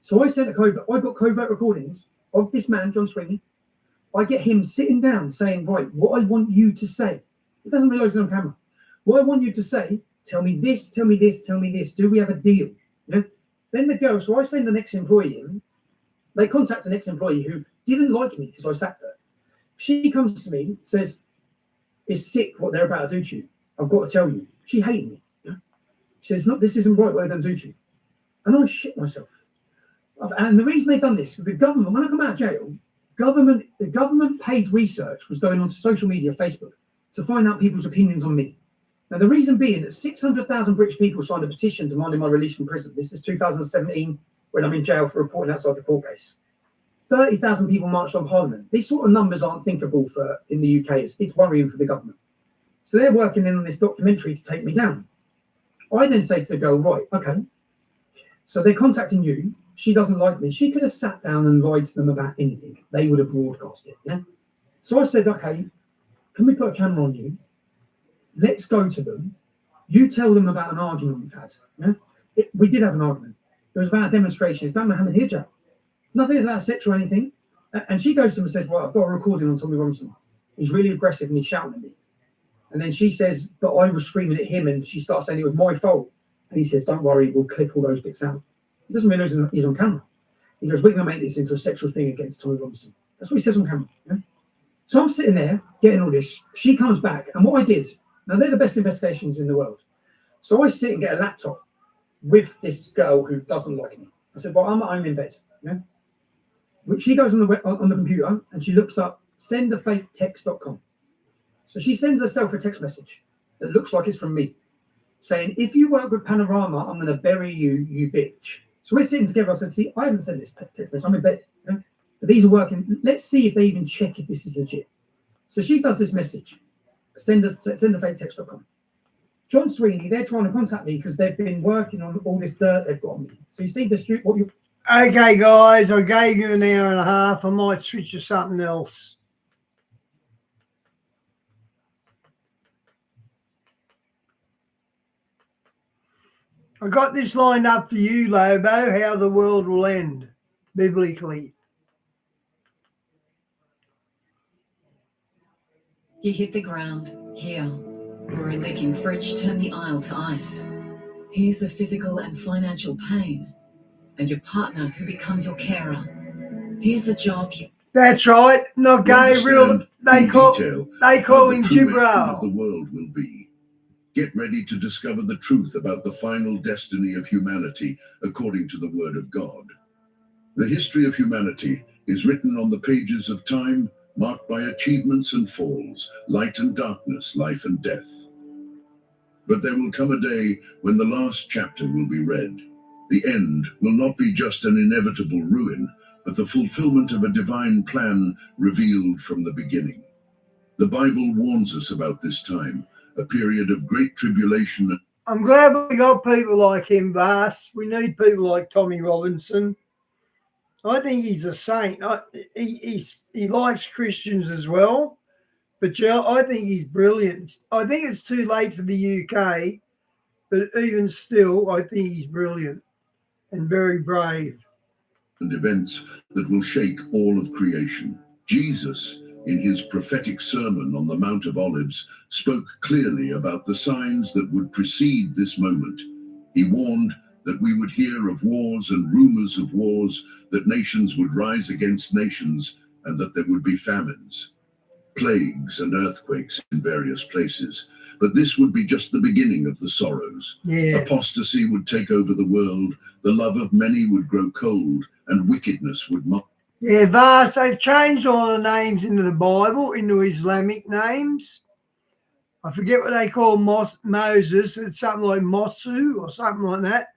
So I got covert recordings of this man, John Sweeney. I get him sitting down saying, right, what I want you to say. He doesn't realise it's on camera. What I want you to say, tell me this, tell me this, tell me this. Do we have a deal? You know? Then the girl, so I send the next employee in. They contact the next employee who didn't like me because I sat there. She comes to me, says, it's sick what they're about to do to you. I've got to tell you. She hated me. Yeah? She says, this isn't right what they're going to do to you. And I shit myself. And the reason they've done this, the government, when I come out of jail, the government paid research was going onto social media, Facebook, to find out people's opinions on me. Now, the reason being that 600,000 British people signed a petition demanding my release from prison. This is 2017, when I'm in jail for reporting outside the court case. 30,000 people marched on Parliament. These sort of numbers aren't thinkable in the UK. It's worrying for the government. So they're working in on this documentary to take me down. I then say to the girl, right, okay. So they're contacting you. She doesn't like me. She could have sat down and lied to them about anything. They would have broadcast it. Yeah. So I said, okay, can we put a camera on you? Let's go to them. You tell them about an argument we've had. Yeah? We did have an argument. It was about a demonstration. It's about Mohammed Hijab. Nothing about sex or anything. And she goes to him and says, well, I've got a recording on Tommy Robinson. He's really aggressive and he's shouting at me. And then she says, but I was screaming at him, and she starts saying it was my fault. And he says, don't worry, we'll clip all those bits out. He doesn't realise he's on camera. He goes, we're going to make this into a sexual thing against Tommy Robinson. That's what he says on camera. Yeah? So I'm sitting there getting all this. She comes back. And what I did, now they're the best investigations in the world. So I sit and get a laptop with this girl who doesn't like me. I said, well, I'm at home in bed. Yeah? Which she goes on the computer and she looks up sendafaketext.com. So she sends herself a text message that looks like it's from me, saying, if you work with Panorama, I'm going to bury you, you bitch. So we're sitting together. I said, see, I haven't sent this text message. I'm in bed. Yeah? But these are working. Let's see if they even check if this is legit. So she does this message, sendafaketext.com. John Sweeney, they're trying to contact me because they've been working on all this dirt they've got on me. So you see the street, what you... Okay, guys, I gave you an hour and a half. I might switch to something else. I got this lined up for you, Lobo, how the world will end, biblically. You hit the ground, here, or a leaking fridge turned the aisle to ice. Here's the physical and financial pain, and your partner who becomes your carer. Here's the job you... That's right, not Gabriel. They call him The Gibral. world will be. Get ready to discover the truth about the final destiny of humanity according to the Word of God. The history of humanity is written on the pages of time, marked by achievements and falls, light and darkness, life and death. But there will come a day when the last chapter will be read. The end will not be just an inevitable ruin, but the fulfillment of a divine plan revealed from the beginning. The Bible warns us about this time, a period of great tribulation. I'm glad we got people like him, Vass. We need people like Tommy Robinson. I think he's a saint. He likes Christians as well, but yeah, I think he's brilliant. I think it's too late for the UK, but even still, I think he's brilliant and very brave. And events that will shake all of creation. Jesus, in his prophetic sermon on the Mount of Olives, spoke clearly about the signs that would precede this moment. He warned that we would hear of wars and rumors of wars, that nations would rise against nations, and that there would be famines, plagues and earthquakes in various places. But this would be just the beginning of the sorrows. Yeah. Apostasy would take over the world, the love of many would grow cold, and wickedness would mock. Yeah, Vass, they've changed all the names into the Bible, into Islamic names. I forget what they call Moses. It's something like Mosu or something like that.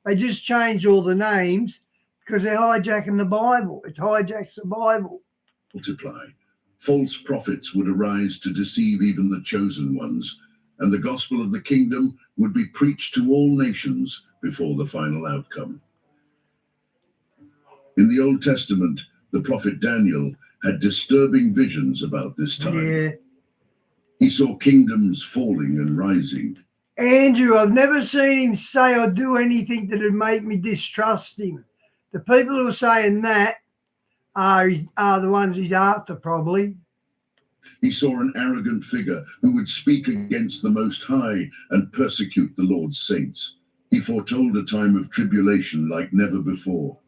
They just changed all the names because they're hijacking the Bible. It hijacks the Bible. Multiply. False prophets would arise to deceive even the chosen ones, and the gospel of the kingdom would be preached to all nations before the final outcome. In the Old Testament, the prophet Daniel had disturbing visions about this time. Yeah. He saw kingdoms falling and rising. Andrew, I've never seen him say or do anything that would make me distrust him. The people who are saying that are the ones he's after, probably. He saw an arrogant figure who would speak against the Most High and persecute the Lord's saints. He foretold a time of tribulation like never before.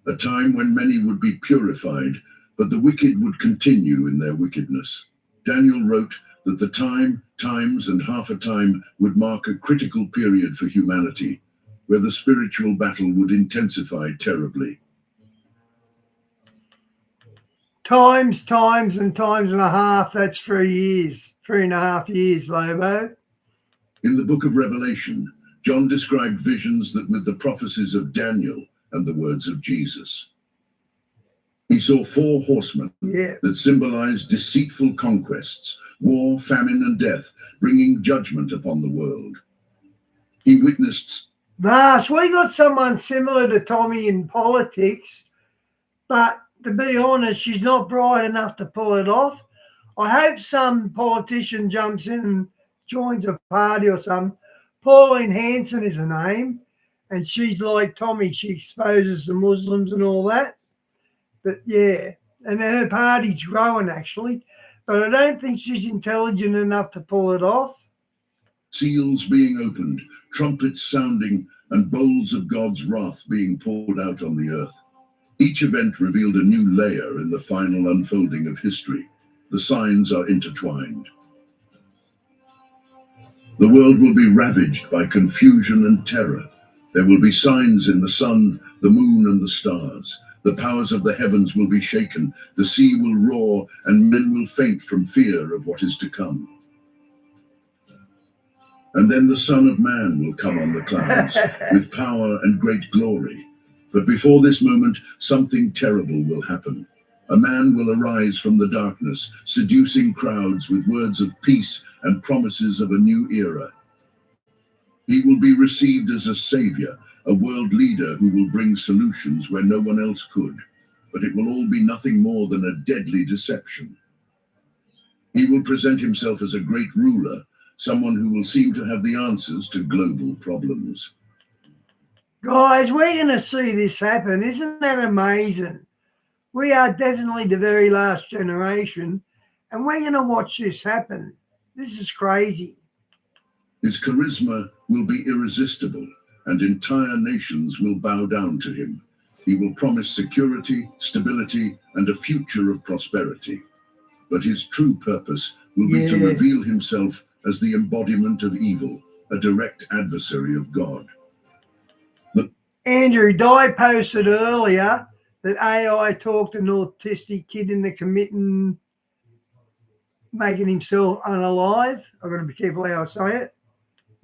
A time when many would be purified, but the wicked would continue in their wickedness. Daniel wrote that the times, and half a time would mark a critical period for humanity, where the spiritual battle would intensify terribly. Times and a half, that's 3 years, 3.5 years, Lobo. In the book of Revelation, John described visions that with the prophecies of Daniel and the words of Jesus. He saw 4 horsemen that symbolized deceitful conquests, war, famine, and death, bringing judgment upon the world. He witnessed... Vass, we got someone similar to Tommy in politics, but to be honest, she's not bright enough to pull it off. I hope some politician jumps in and joins a party or something. Pauline Hanson is her name, and she's like Tommy. She exposes the Muslims and all that. But yeah, and her party's growing actually, but I don't think she's intelligent enough to pull it off. Seals being opened, trumpets sounding, and bowls of God's wrath being poured out on the earth. Each event revealed a new layer in the final unfolding of history. The signs are intertwined. The world will be ravaged by confusion and terror. There will be signs in the sun, the moon, and the stars. The powers of the heavens will be shaken, the sea will roar, and men will faint from fear of what is to come. And then the Son of Man will come on the clouds, with power and great glory. But before this moment, something terrible will happen. A man will arise from the darkness, seducing crowds with words of peace and promises of a new era. He will be received as a savior, a world leader who will bring solutions where no one else could. But it will all be nothing more than a deadly deception. He will present himself as a great ruler, someone who will seem to have the answers to global problems. Guys, we're going to see this happen. Isn't that amazing? We are definitely the very last generation, And we're going to watch this happen. This is crazy. His charisma will be irresistible, and entire nations will bow down to him. He will promise security, stability, and a future of prosperity. But his true purpose will be to reveal himself as the embodiment of evil, a direct adversary of God. Andrew Dye posted earlier that AI talked an autistic kid into making himself unalive. I've got to be careful how I say it.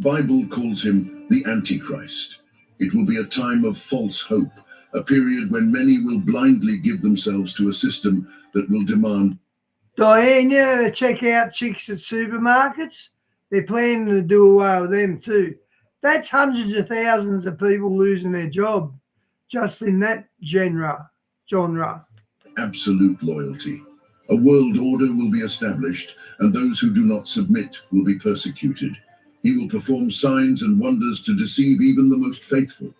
Bible calls him the Antichrist. It will be a time of false hope, a period when many will blindly give themselves to a system that will demand. Diane, you know, check out chicks at supermarkets. They're planning to do away with them too. That's hundreds of thousands of people losing their job just in that genre. Absolute loyalty. A world order will be established, and those who do not submit will be persecuted. He will perform signs and wonders to deceive even the most faithful.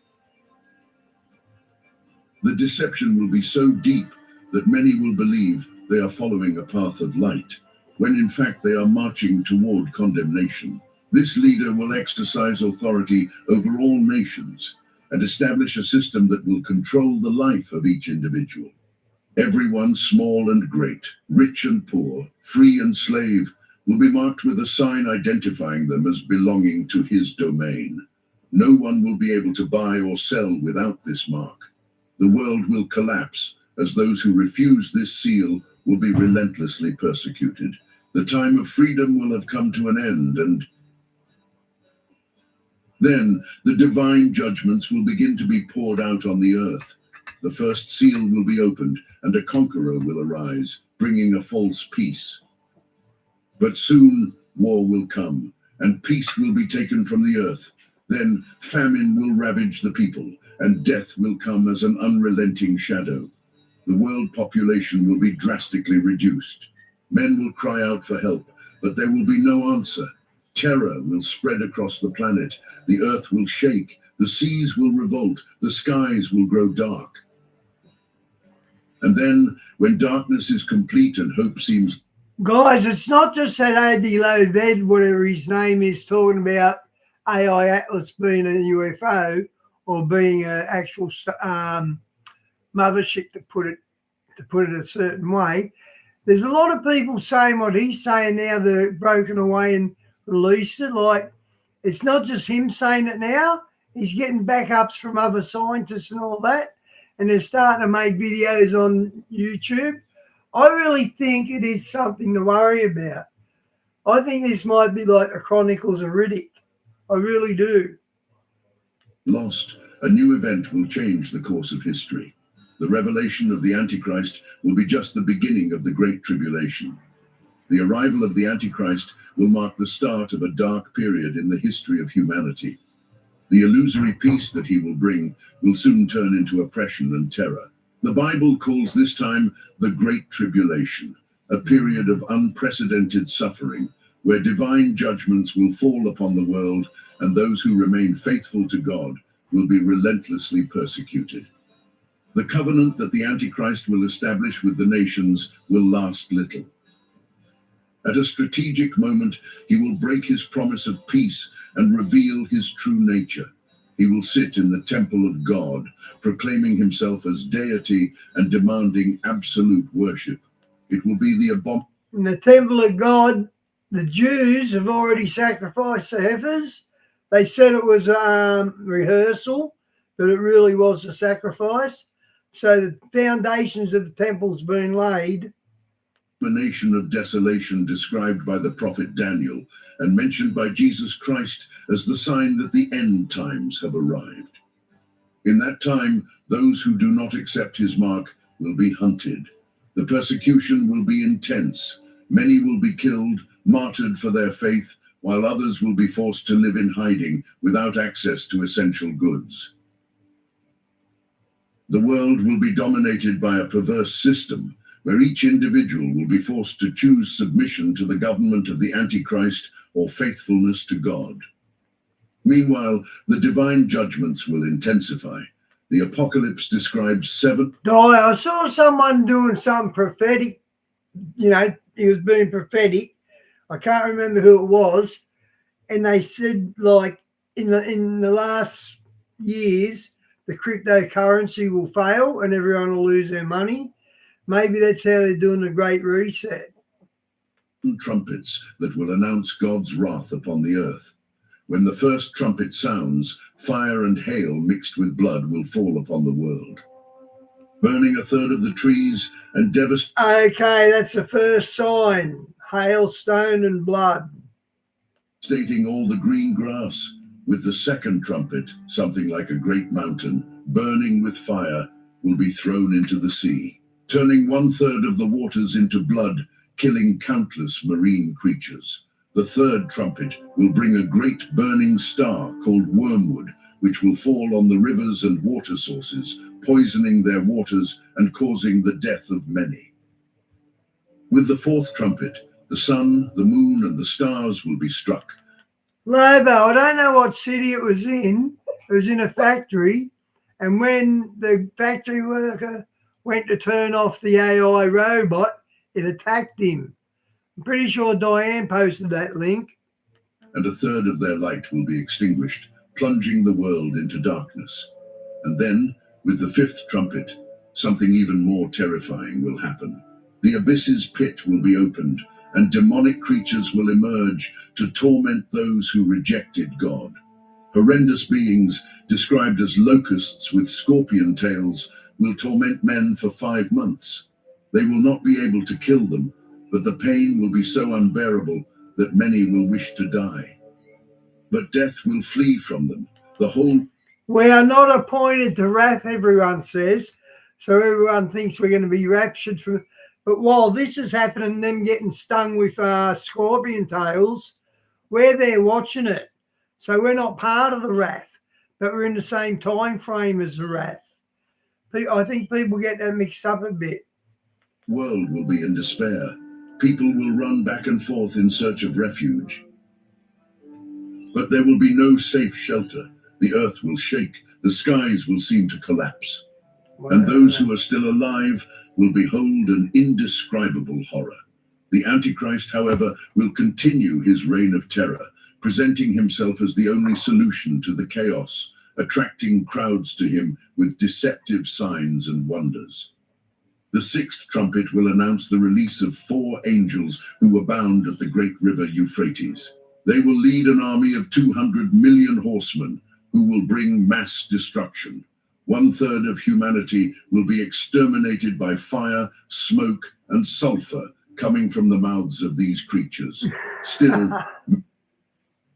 The deception will be so deep that many will believe they are following a path of light, when in fact they are marching toward condemnation. This leader will exercise authority over all nations and establish a system that will control the life of each individual. Everyone, small and great, rich and poor, free and slave, will be marked with a sign identifying them as belonging to his domain. No one will be able to buy or sell without this mark. The world will collapse, as those who refuse this seal will be relentlessly persecuted. The time of freedom will have come to an end, and then the divine judgments will begin to be poured out on the earth. The first seal will be opened, and a conqueror will arise, bringing a false peace. But soon war will come, and peace will be taken from the earth. Then famine will ravage the people, and death will come as an unrelenting shadow. The world population will be drastically reduced. Men will cry out for help, but there will be no answer. Terror will spread across the planet. The earth will shake. The seas will revolt. The skies will grow dark. And then, when darkness is complete and hope seems... Guys, it's not just that Andy Loved, whatever his name is, talking about AI Atlas being a UFO or being an actual mothership, to put it a certain way. There's a lot of people saying what he's saying now. They're broken away and released it. Like, it's not just him saying it now. He's getting backups from other scientists and all that. And they're starting to make videos on YouTube. I really think it is something to worry about. I think this might be like the Chronicles of Riddick. I really do. Lost, a new event will change the course of history. The revelation of the Antichrist will be just the beginning of the Great Tribulation. The arrival of the Antichrist will mark the start of a dark period in the history of humanity. The illusory peace that he will bring will soon turn into oppression and terror. The Bible calls this time the Great Tribulation, a period of unprecedented suffering, where divine judgments will fall upon the world, and those who remain faithful to God will be relentlessly persecuted. The covenant that the Antichrist will establish with the nations will last little. At a strategic moment, he will break his promise of peace and reveal his true nature. He will sit in the temple of God, proclaiming himself as deity and demanding absolute worship. It will be the abomination. In the temple of God, the Jews have already sacrificed the heifers. They said it was a rehearsal, but it really was a sacrifice. So the foundations of the temple's been laid. A nation of desolation described by the prophet Daniel and mentioned by Jesus Christ as the sign that the end times have arrived. In that time, those who do not accept his mark will be hunted. The persecution will be intense. Many will be killed, martyred for their faith, while others will be forced to live in hiding without access to essential goods. The world will be dominated by a perverse system where each individual will be forced to choose submission to the government of the Antichrist or faithfulness to God. Meanwhile, the divine judgments will intensify. The apocalypse describes 7... I saw someone doing something prophetic, he was being prophetic. I can't remember who it was, and they said like in the last years the cryptocurrency will fail and everyone will lose their money. Maybe that's how they're doing the Great Reset. Trumpets that will announce God's wrath upon the earth. When the first trumpet sounds, fire and hail mixed with blood will fall upon the world, burning a third of the trees and devastating. Okay, that's the first sign. Hailstone and blood. Stating all the green grass. With the second trumpet, something like a great mountain, burning with fire, will be thrown into the sea, turning 1/3 of the waters into blood, killing countless marine creatures. The third trumpet will bring a great burning star called wormwood, which will fall on the rivers and water sources, poisoning their waters and causing the death of many. With the fourth trumpet, the sun, the moon, and the stars will be struck. Lobo, I don't know what city it was in. It was in a factory, and when the factory worker went to turn off the AI robot, it attacked him. I'm pretty sure Diane posted that link. And a third of their light will be extinguished, plunging the world into darkness. And then, with the fifth trumpet, something even more terrifying will happen. The abyss's pit will be opened, and demonic creatures will emerge to torment those who rejected God. Horrendous beings, described as locusts with scorpion tails, will torment men for 5 months. They will not be able to kill them, but the pain will be so unbearable that many will wish to die. But death will flee from them. The whole... We are not appointed to wrath, everyone says, so everyone thinks we're going to be raptured from... But while this is happening, them getting stung with scorpion tails, we're there watching it. So we're not part of the wrath, but we're in the same time frame as the wrath. I think people get that mixed up a bit. World will be in despair. People will run back and forth in search of refuge. But there will be no safe shelter. The earth will shake. The skies will seem to collapse. Wow. And those who are still alive will behold an indescribable horror. The Antichrist, however, will continue his reign of terror, presenting himself as the only solution to the chaos, attracting crowds to him with deceptive signs and wonders. The sixth trumpet will announce the release of 4 angels who were bound at the great river Euphrates. They will lead an army of 200 million horsemen who will bring mass destruction. 1/3 of humanity will be exterminated by fire, smoke, and sulfur coming from the mouths of these creatures. Still...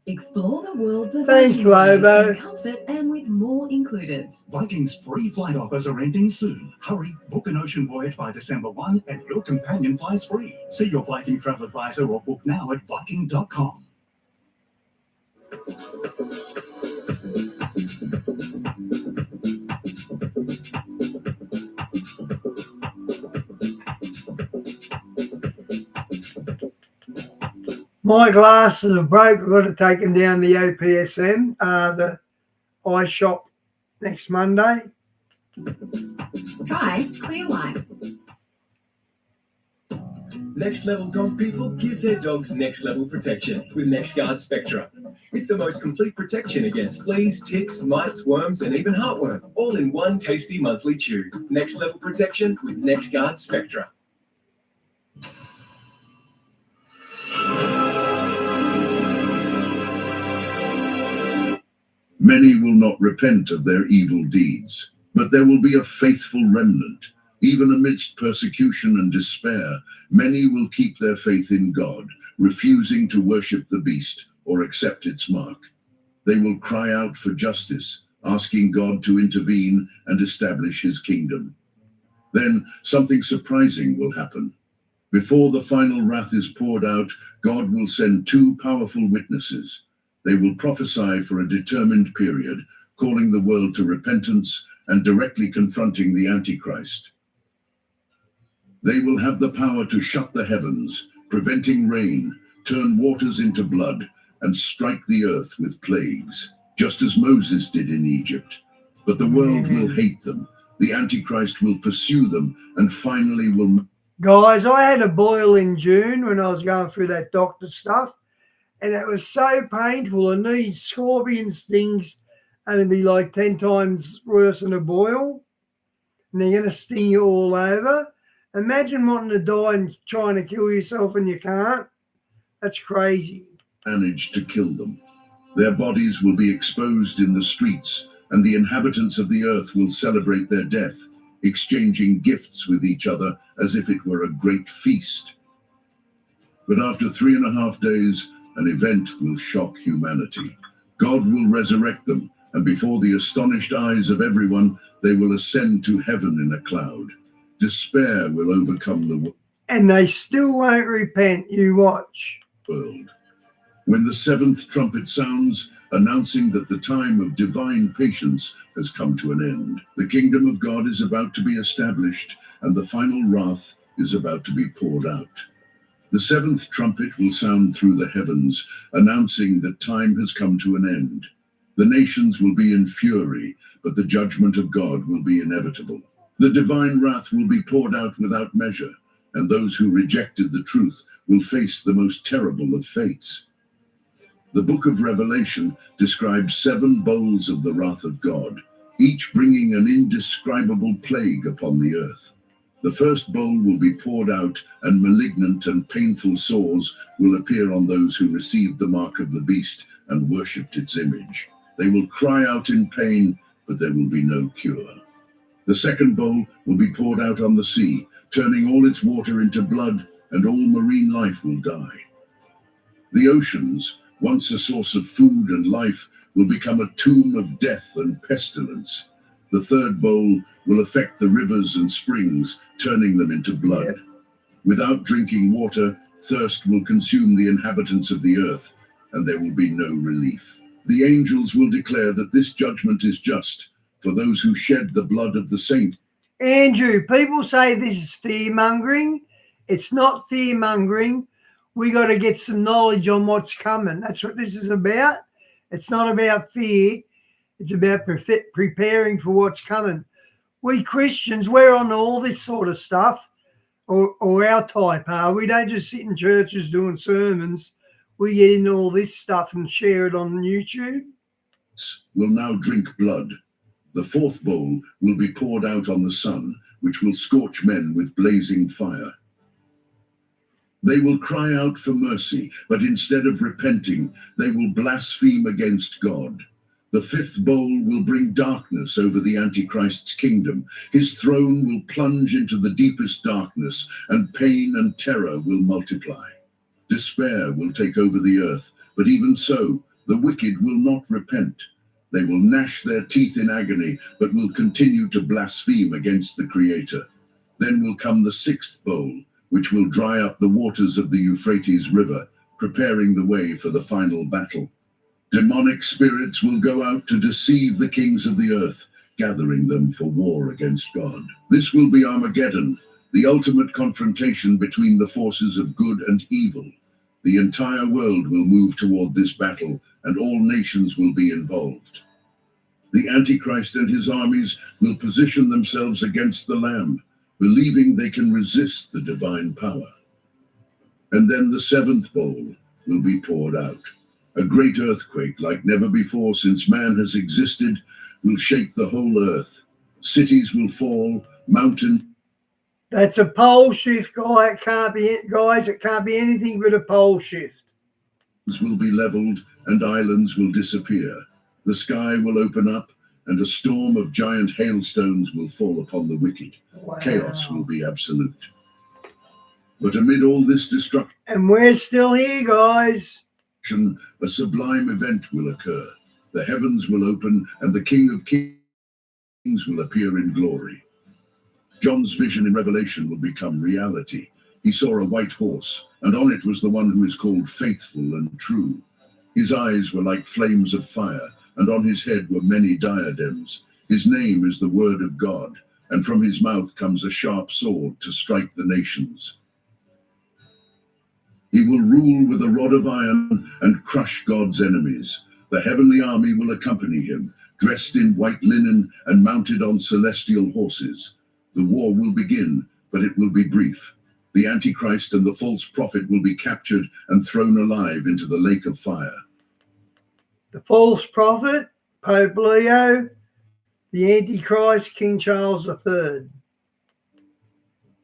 Explore the world the Thanks, Viking way Lobo. in comfort and with more included. Viking's free flight offers are ending soon. Hurry, book an ocean voyage by December 1 and your companion flies free. See your Viking travel advisor or book now at Viking.com. My glasses are broke. I've got to take them down the OPSM, the eye shop next Monday. Try Clearline. Next level dog people give their dogs next level protection with NexGuard Spectra. It's the most complete protection against fleas, ticks, mites, worms, and even heartworm, all in one tasty monthly chew. Next level protection with NexGuard Spectra. Many will not repent of their evil deeds, but there will be a faithful remnant. Even amidst persecution and despair, many will keep their faith in God, refusing to worship the beast or accept its mark. They will cry out for justice, asking God to intervene and establish his kingdom. Then something surprising will happen. Before the final wrath is poured out, God will send 2 powerful witnesses. They will prophesy for a determined period, calling the world to repentance and directly confronting the Antichrist. They will have the power to shut the heavens, preventing rain, turn waters into blood, and strike the earth with plagues, just as Moses did in Egypt. But the world will hate them. The Antichrist will pursue them and finally will... Guys, I had a boil in June when I was going through that doctor stuff, and it was so painful. And these scorpion stings and it'd be like 10 times worse than a boil, and they're going to sting you all over. Imagine wanting to die and trying to kill yourself and you can't. That's crazy. Manage to kill them. Their bodies will be exposed in the streets, and the inhabitants of the earth will celebrate their death, exchanging gifts with each other as if it were a great feast. But after 3.5 days, an event will shock humanity. God will resurrect them, and before the astonished eyes of everyone, they will ascend to heaven in a cloud. Despair will overcome the And they still won't repent. You watch. world. When the seventh trumpet sounds, announcing that the time of divine patience has come to an end, the kingdom of God is about to be established, and the final wrath is about to be poured out. The seventh trumpet will sound through the heavens, announcing that time has come to an end. The nations will be in fury, but the judgment of God will be inevitable. The divine wrath will be poured out without measure, and those who rejected the truth will face the most terrible of fates. The book of Revelation describes 7 bowls of the wrath of God, each bringing an indescribable plague upon the earth. The first bowl will be poured out, and malignant and painful sores will appear on those who received the mark of the beast and worshipped its image. They will cry out in pain, but there will be no cure. The second bowl will be poured out on the sea, turning all its water into blood, and all marine life will die. The oceans, once a source of food and life, will become a tomb of death and pestilence. The third bowl will affect the rivers and springs, turning them into blood. Without drinking water, thirst will consume the inhabitants of the earth, and there will be no relief. The angels will declare that this judgment is just for those who shed the blood of the saint. Andrew, people say this is fear-mongering. It's not fear-mongering. We got to get some knowledge on what's coming. That's what this is about. It's not about fear. It's about preparing for what's coming. We Christians, we're on all this sort of stuff, or our type are. We don't just sit in churches doing sermons. We get into all this stuff and share it on YouTube. Will now drink blood. The fourth bowl will be poured out on the sun, which will scorch men with blazing fire. They will cry out for mercy, but instead of repenting, they will blaspheme against God. The fifth bowl will bring darkness over the Antichrist's kingdom. His throne will plunge into the deepest darkness, and pain and terror will multiply. Despair will take over the earth, but even so, the wicked will not repent. They will gnash their teeth in agony, but will continue to blaspheme against the Creator. Then will come the sixth bowl, which will dry up the waters of the Euphrates River, preparing the way for the final battle. Demonic spirits will go out to deceive the kings of the earth, gathering them for war against God. This will be Armageddon, the ultimate confrontation between the forces of good and evil. The entire world will move toward this battle, and all nations will be involved. The Antichrist and his armies will position themselves against the Lamb, believing they can resist the divine power. And then the seventh bowl will be poured out. A great earthquake like never before since man has existed will shake the whole earth. Cities will fall, mountains. That's a pole shift, guy. It can't be, guys. It can't be anything but a pole shift. Will be leveled and islands will disappear. The sky will open up and a storm of giant hailstones will fall upon the wicked. Wow. Chaos will be absolute. But amid all this destruction, and we're still here, guys, a sublime event will occur. The heavens will open and the King of Kings will appear in glory. John's vision in Revelation will become reality. He saw a white horse, and on it was the one who is called Faithful and True. His eyes were like flames of fire, and on his head were many diadems. His name is the Word of God, and from his mouth comes a sharp sword to strike the nations. He will rule with a rod of iron and crush God's enemies. The heavenly army will accompany him, dressed in white linen and mounted on celestial horses. The war will begin, but it will be brief. The Antichrist and the false prophet will be captured and thrown alive into the lake of fire. The false prophet, Pope Leo, the Antichrist, King Charles III.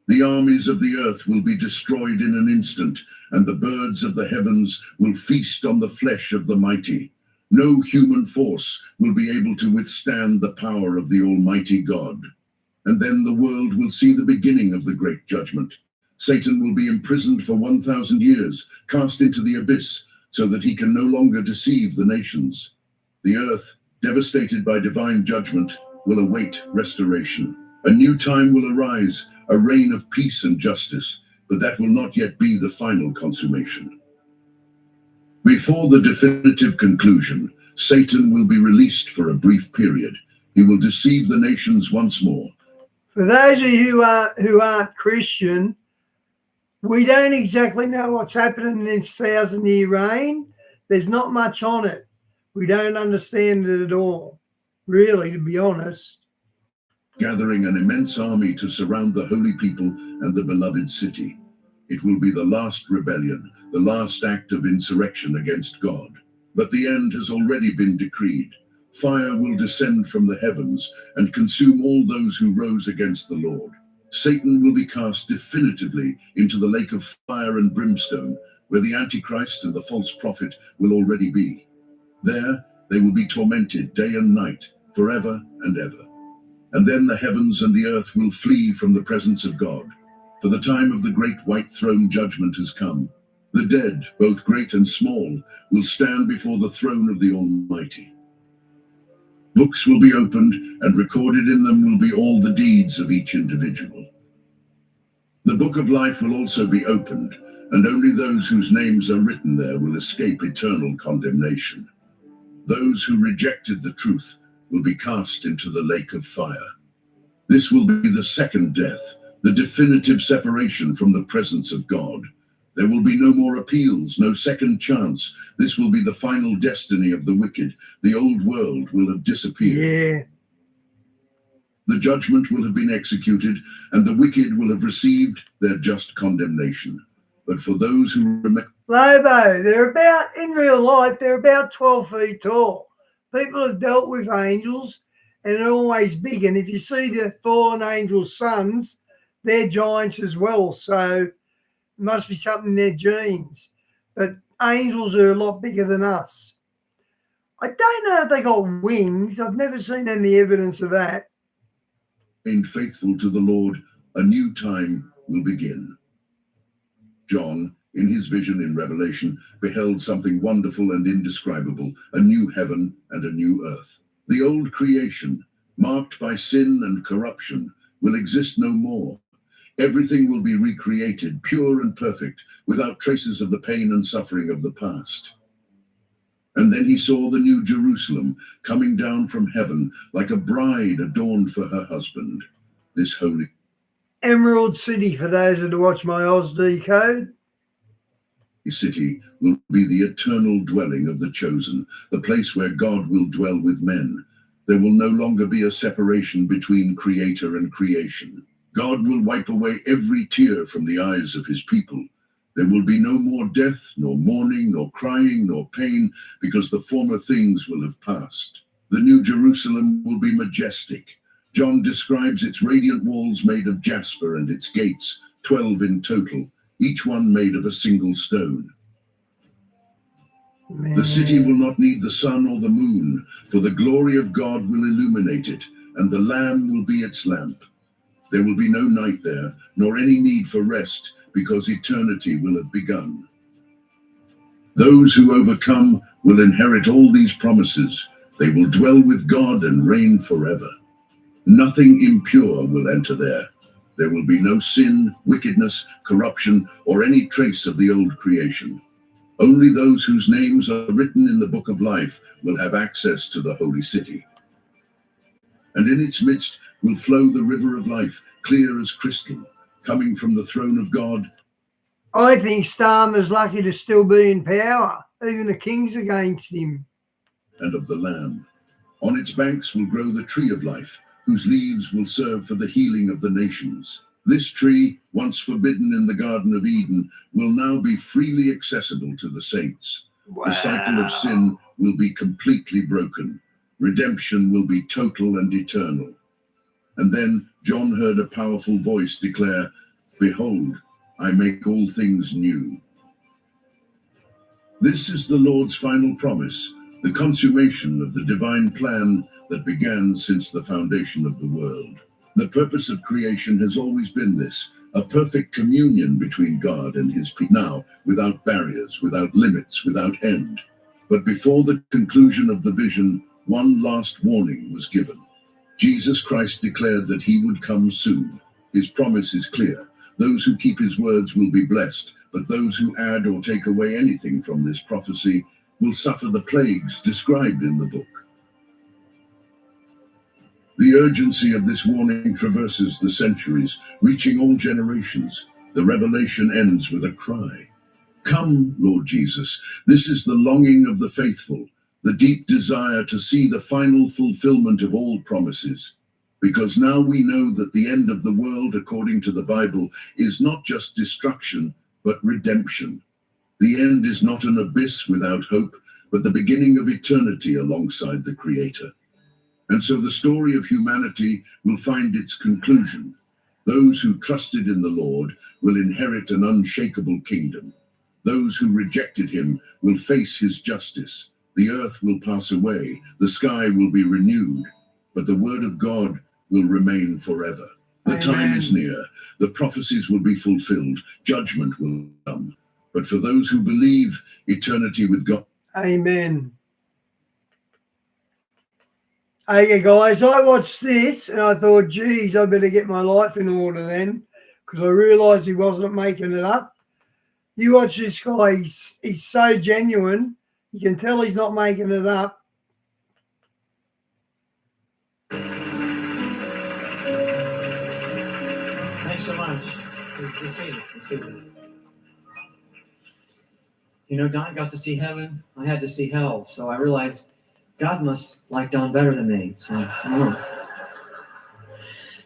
The armies of the earth will be destroyed in an instant, and the birds of the heavens will feast on the flesh of the mighty. No human force will be able to withstand the power of the Almighty God. And then the world will see the beginning of the great judgment. Satan will be imprisoned for 1,000 years, cast into the abyss, so that he can no longer deceive the nations. The earth, devastated by divine judgment, will await restoration. A new time will arise, a reign of peace and justice, but that will not yet be the final consummation. Before the definitive conclusion, Satan will be released for a brief period. He will deceive the nations once more. For those of you who aren't Christian, we don't exactly know what's happening in this 1,000-year reign. There's not much on it. We don't understand it at all, really, to be honest. Gathering an immense army to surround the holy people and the beloved city. It will be the last rebellion, the last act of insurrection against God. But the end has already been decreed. Fire will descend from the heavens and consume all those who rose against the Lord. Satan will be cast definitively into the lake of fire and brimstone, where the Antichrist and the false prophet will already be. There they will be tormented day and night, forever and ever. And then the heavens and the earth will flee from the presence of God. For the time of the great white throne judgment has come. The dead, both great and small, will stand before the throne of the Almighty. Books will be opened, and recorded in them will be all the deeds of each individual. The book of life will also be opened, and only those whose names are written there will escape eternal condemnation. Those who rejected the truth will be cast into the lake of fire. This will be the second death, the definitive separation from the presence of God. There will be no more appeals, no second chance. This will be the final destiny of the wicked. The old world will have disappeared. Yeah. The judgment will have been executed, and the wicked will have received their just condemnation. But for those who remain... Lobo, in real life, they're about 12 feet tall. People have dealt with angels, and they're always big. And if you see the fallen angels' sons, they're giants as well. So it must be something in their genes. But angels are a lot bigger than us. I don't know if they got wings. I've never seen any evidence of that. Faithful to the Lord, a new time will begin. John, in his vision in Revelation, beheld something wonderful and indescribable, a new heaven and a new earth. The old creation, marked by sin and corruption, will exist no more. Everything will be recreated, pure and perfect, without traces of the pain and suffering of the past. And then he saw the new Jerusalem coming down from heaven like a bride adorned for her husband. This holy Emerald City, for those that watch my Ausd code. City will be the eternal dwelling of the chosen, the place where God will dwell with men. There will no longer be a separation between creator and creation. God will wipe away every tear from the eyes of his people. There will be no more death, nor mourning, nor crying, nor pain, because the former things will have passed. The new Jerusalem will be majestic. John describes its radiant walls made of jasper and its gates, 12 in total, each one made of a single stone. The city will not need the sun or the moon, for the glory of God will illuminate it, and the Lamb will be its lamp. There will be no night there, nor any need for rest, because eternity will have begun. Those who overcome will inherit all these promises. They will dwell with God and reign forever. Nothing impure will enter there. There will be no sin, wickedness, corruption, or any trace of the old creation. Only those whose names are written in the book of life will have access to the holy city. And in its midst will flow the river of life, clear as crystal, coming from the throne of God. I think Starmer's lucky to still be in power. Even the king's against him. And of the Lamb. On its banks will grow the tree of life, whose leaves will serve for the healing of the nations. This tree, once forbidden in the Garden of Eden, will now be freely accessible to the saints. The cycle of sin will be completely broken. Redemption will be total and eternal. And then John heard a powerful voice declare, "Behold, I make all things new." This is the Lord's final promise, the consummation of the divine plan that began since the foundation of the world. The purpose of creation has always been this, a perfect communion between God and his people, now without barriers, without limits, without end. But before the conclusion of the vision, one last warning was given. Jesus Christ declared that he would come soon. His promise is clear. Those who keep his words will be blessed, but those who add or take away anything from this prophecy will suffer the plagues described in the book. The urgency of this warning traverses the centuries, reaching all generations. The revelation ends with a cry. Come, Lord Jesus. This is the longing of the faithful, the deep desire to see the final fulfillment of all promises. Because now we know that the end of the world, according to the Bible, is not just destruction, but redemption. The end is not an abyss without hope, but the beginning of eternity alongside the Creator. And so the story of humanity will find its conclusion. Those who trusted in the Lord will inherit an unshakable kingdom. Those who rejected him will face his justice. The earth will pass away, the sky will be renewed, but the word of God will remain forever. The time is near. The prophecies will be fulfilled. Judgment will come. But for those who believe, eternity with God. Amen. Hey guys, I watched this and I thought, geez, I better get my life in order then, because I realised he wasn't making it up. You watch this guy, he's so genuine. You can tell he's not making it up. Thanks so much. Good to see you. Good to see you. You know, Don got to see heaven. I had to see hell. So I realized God must like Don better than me. So I don't know.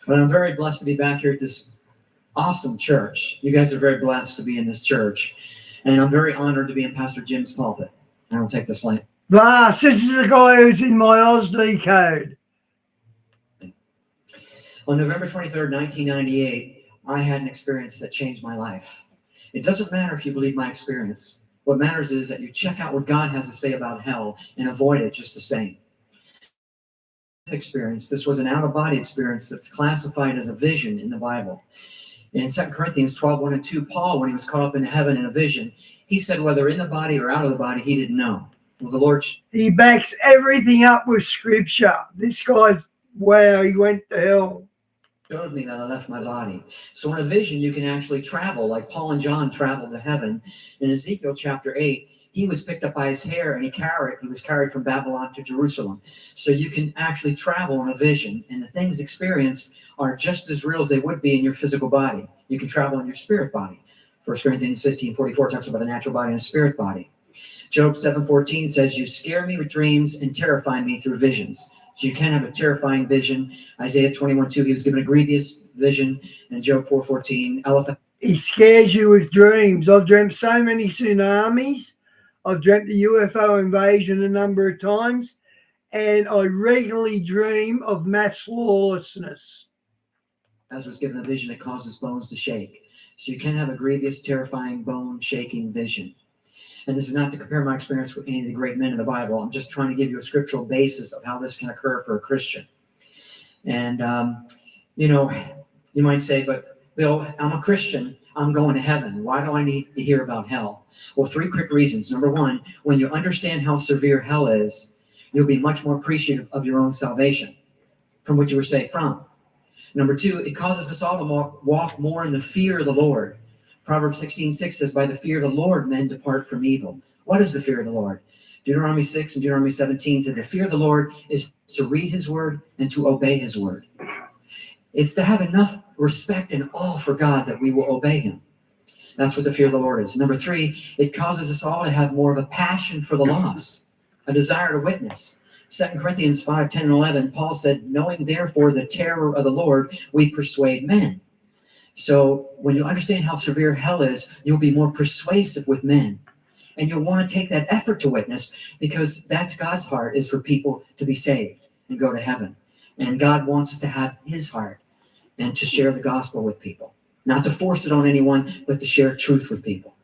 But I'm very blessed to be back here at this awesome church. You guys are very blessed to be in this church. And I'm very honored to be in Pastor Jim's pulpit. I don't take this lightly. BLASTS, this is the guy who's in my OSD code. On November 23rd, 1998, I had an experience that changed my life. It doesn't matter if you believe my experience. What matters is that you check out what God has to say about hell and avoid it just the same. This was an out-of-body experience that's classified as a vision in the Bible. In 2 Corinthians 12, 1 and 2, Paul, when he was caught up in heaven in a vision, he said whether in the body or out of the body, he didn't know. Well, the Lord... He backs everything up with scripture. This guy's, wow, he went to hell. Showed me that I left my body. So in a vision, you can actually travel, like Paul and John traveled to heaven. In Ezekiel chapter 8, he was picked up by his hair and he was carried from Babylon to Jerusalem. So you can actually travel in a vision, and the things experienced are just as real as they would be in your physical body. You can travel in your spirit body. 1 Corinthians 15:44 talks about a natural body and a spirit body. Job 7:14 says, you scare me with dreams and terrify me through visions. So you can have a terrifying vision. Isaiah 21:2, he was given a grievous vision. And Job 4:14, elephant. He scares you with dreams. I've dreamt so many tsunamis. I've dreamt the UFO invasion a number of times. And I regularly dream of mass lawlessness. As was given a vision that causes bones to shake. So you can have a grievous, terrifying, bone-shaking vision. And this is not to compare my experience with any of the great men in the Bible. I'm just trying to give you a scriptural basis of how this can occur for a Christian. And, you know, you might say, but Bill, I'm a Christian. I'm going to heaven. Why do I need to hear about hell? Well, 3 quick reasons. Number 1, when you understand how severe hell is, you'll be much more appreciative of your own salvation from what you were saved from. Number 2, it causes us all to walk more in the fear of the Lord. Proverbs 16:6 says, by the fear of the Lord, men depart from evil. What is the fear of the Lord? Deuteronomy 6 and Deuteronomy 17 said the fear of the Lord is to read his word and to obey his word. It's to have enough respect and awe for God that we will obey him. That's what the fear of the Lord is. Number 3, it causes us all to have more of a passion for the lost, a desire to witness. 2 Corinthians 5, 10 and 11, Paul said, knowing therefore the terror of the Lord, we persuade men. So when you understand how severe hell is, you'll be more persuasive with men. And you'll want to take that effort to witness, because that's God's heart, is for people to be saved and go to heaven. And God wants us to have his heart and to share the gospel with people. Not to force it on anyone, but to share truth with people.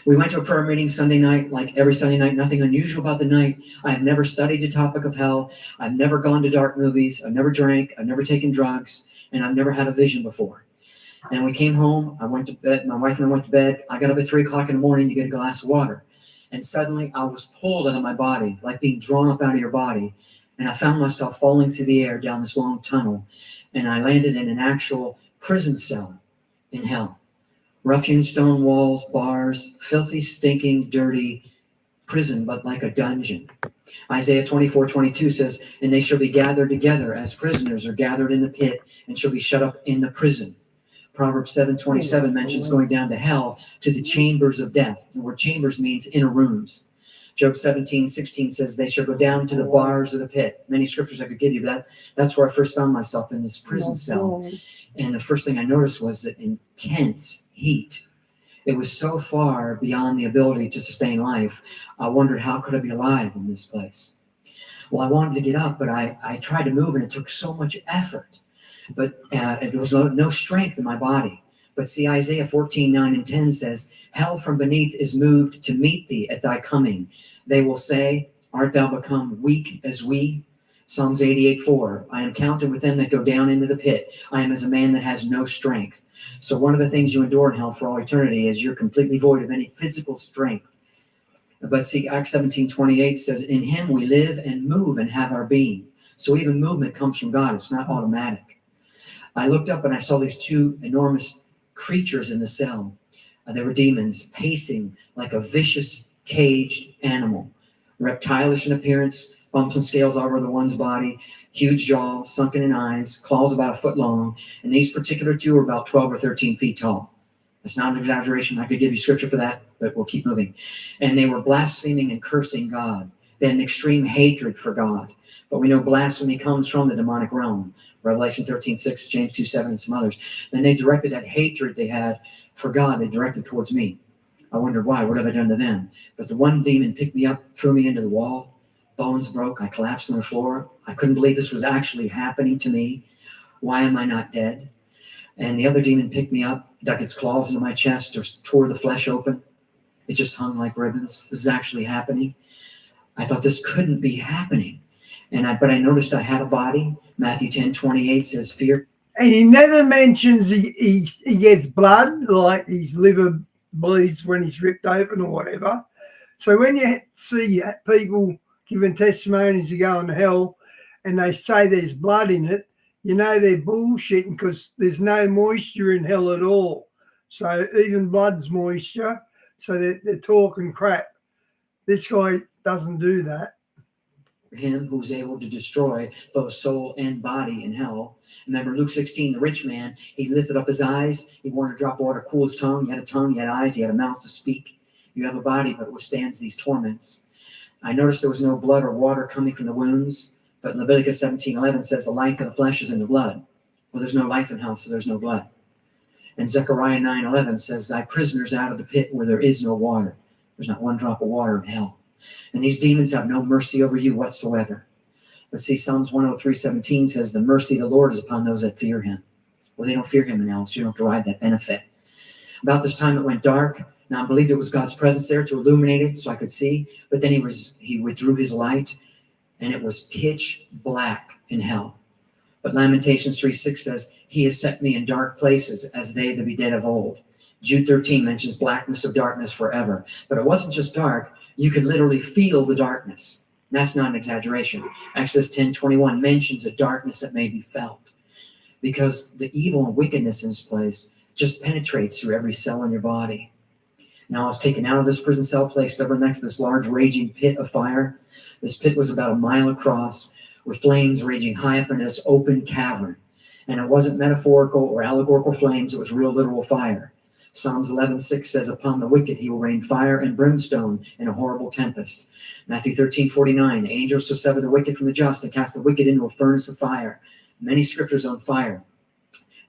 We went to a prayer meeting Sunday night, like every Sunday night, nothing unusual about the night. I have never studied the topic of hell. I've never gone to dark movies. I've never drank. I've never taken drugs. And I've never had a vision before. And we came home. I went to bed. My wife and I went to bed. I got up at 3 o'clock in the morning to get a glass of water. And suddenly I was pulled out of my body, like being drawn up out of your body. And I found myself falling through the air down this long tunnel. And I landed in an actual prison cell in hell. Rough-hewn stone walls, bars, filthy, stinking, dirty prison, but like a dungeon. Isaiah 24:22 says, and they shall be gathered together as prisoners are gathered in the pit, and shall be shut up in the prison. Proverbs 7:27 mentions going down to hell, to the chambers of death. The word chambers means inner rooms. Job 17:16 says they shall go down to the bars of the pit. Many scriptures I could give you, but that's where I first found myself, in this prison cell. And the first thing I noticed was the intense heat. It was so far beyond the ability to sustain life. I wondered, how could I be alive in this place? Well, I wanted to get up, but I tried to move, and it took so much effort. But there was no strength in my body. But see, Isaiah 14:9 and 10 says, hell from beneath is moved to meet thee at thy coming. They will say, art thou become weak as we? Psalms 88:4, I am counted with them that go down into the pit. I am as a man that has no strength. So one of the things you endure in hell for all eternity is you're completely void of any physical strength. But see, Acts 17:28 says, in him we live and move and have our being. So even movement comes from God. It's not automatic. I looked up and I saw these two enormous creatures in the cell. They were demons, pacing like a vicious, caged animal. Reptilish in appearance, bumps and scales all over the one's body, huge jaw, sunken in eyes, claws about a foot long. And these particular two are about 12 or 13 feet tall. That's not an exaggeration. I could give you scripture for that, but we'll keep moving. And they were blaspheming and cursing God. They had an extreme hatred for God. But we know blasphemy comes from the demonic realm. Revelation 13:6, James 2:7, and some others. Then they directed that hatred they had for God, they directed towards me. I wondered why. What have I done to them? But the one demon picked me up, threw me into the wall. Bones broke. I collapsed on the floor. I couldn't believe this was actually happening to me. Why am I not dead? And the other demon picked me up, dug its claws into my chest, or tore the flesh open. It just hung like ribbons. This is actually happening. I thought this couldn't be happening. But I noticed I had a body. Matthew 10:28 says, fear. And he never mentions he gets blood, like his liver bleeds when he's ripped open or whatever. So when you see people giving testimonies to go to hell and they say there's blood in it, you know they're bullshitting, because there's no moisture in hell at all. So even blood's moisture. So they're talking crap. This guy doesn't do that. Him who's able to destroy both soul and body in hell. Remember Luke 16, the rich man, he lifted up his eyes. He wanted a drop of water to cool his tongue. He had a tongue, he had eyes, he had a mouth to speak. You have a body, but it withstands these torments. I noticed there was no blood or water coming from the wounds, but Leviticus 17:11 says the life of the flesh is in the blood. Well, there's no life in hell, so there's no blood. And Zechariah 9:11 says, thy prisoners out of the pit where there is no water. There's not one drop of water in hell. And these demons have no mercy over you whatsoever. But see, Psalms 103:17 says, the mercy of the Lord is upon those that fear him. Well, they don't fear him in hell, so you don't derive that benefit. About this time it went dark. Now I believed it was God's presence there to illuminate it so I could see. But then he withdrew his light, and it was pitch black in hell. But Lamentations 3:6 says, he has set me in dark places as they that be dead of old. Jude 13 mentions blackness of darkness forever. But it wasn't just dark. You could literally feel the darkness. And that's not an exaggeration. Exodus 10:21 mentions a darkness that may be felt, because the evil and wickedness in this place just penetrates through every cell in your body. Now I was taken out of this prison cell, placed over next to this large raging pit of fire. This pit was about a mile across, with flames raging high up in this open cavern. And it wasn't metaphorical or allegorical flames, it was real literal fire. Psalms 11:6 says, upon the wicked he will rain fire and brimstone in a horrible tempest. Matthew 13:49, angels shall sever the wicked from the just and cast the wicked into a furnace of fire. Many scriptures on fire.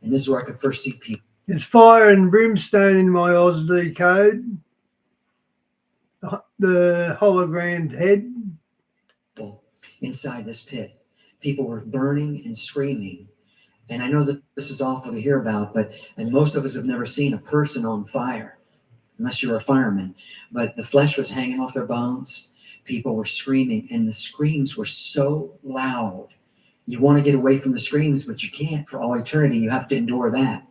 And this is where I could first see people. There's fire and brimstone in my Aussie code. The hologrammed head. Inside this pit, people were burning and screaming. And I know that this is awful to hear about, and most of us have never seen a person on fire, unless you're a fireman. But the flesh was hanging off their bones. People were screaming, and the screams were so loud. You want to get away from the screams, but you can't for all eternity. You have to endure that.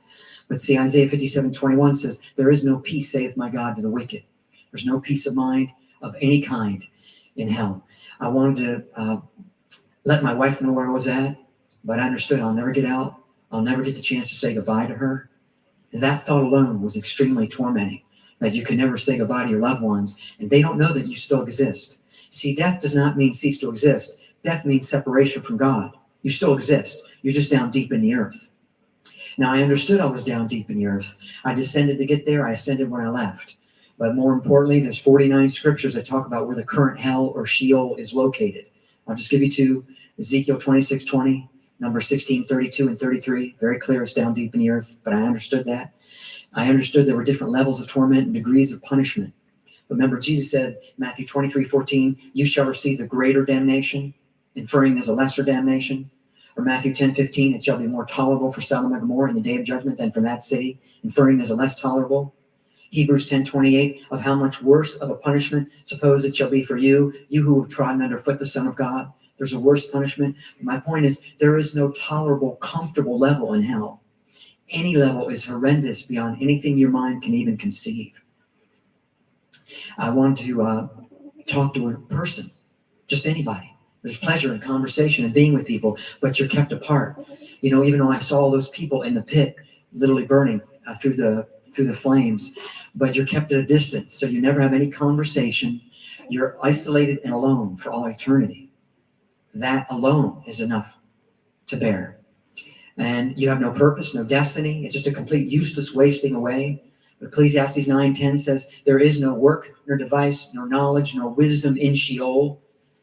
But see, Isaiah 57:21 says, there is no peace, saith my God, to the wicked. There's no peace of mind of any kind in hell. I wanted to let my wife know where I was at, but I understood I'll never get out. I'll never get the chance to say goodbye to her. And that thought alone was extremely tormenting, that you can never say goodbye to your loved ones, and they don't know that you still exist. See, death does not mean cease to exist. Death means separation from God. You still exist. You're just down deep in the earth. Now, I understood I was down deep in the earth. I descended to get there. I ascended when I left. But more importantly, there's 49 scriptures that talk about where the current hell or Sheol is located. I'll just give you two. Ezekiel 26:20, Numbers 16:32 and 33. Very clear, it's down deep in the earth, but I understood that. I understood there were different levels of torment and degrees of punishment. Remember, Jesus said, Matthew 23:14, you shall receive the greater damnation, inferring there's a lesser damnation. Or Matthew 10:15, it shall be more tolerable for Sodom and Gomorrah in the day of judgment than for that city, inferring there's a less tolerable. Hebrews 10:28, of how much worse of a punishment suppose it shall be for you, you who have trodden underfoot the Son of God. There's a worse punishment. My point is, there is no tolerable, comfortable level in hell. Any level is horrendous beyond anything your mind can even conceive. I want to talk to a person, just anybody. There's pleasure in conversation and being with people, but you're kept apart. You know, even though I saw all those people in the pit, literally burning through the flames, but you're kept at a distance, so you never have any conversation. You're isolated and alone for all eternity. That alone is enough to bear. And you have no purpose, no destiny. It's just a complete useless wasting away. Ecclesiastes 9:10 says, there is no work, nor device, nor knowledge, nor wisdom in Sheol,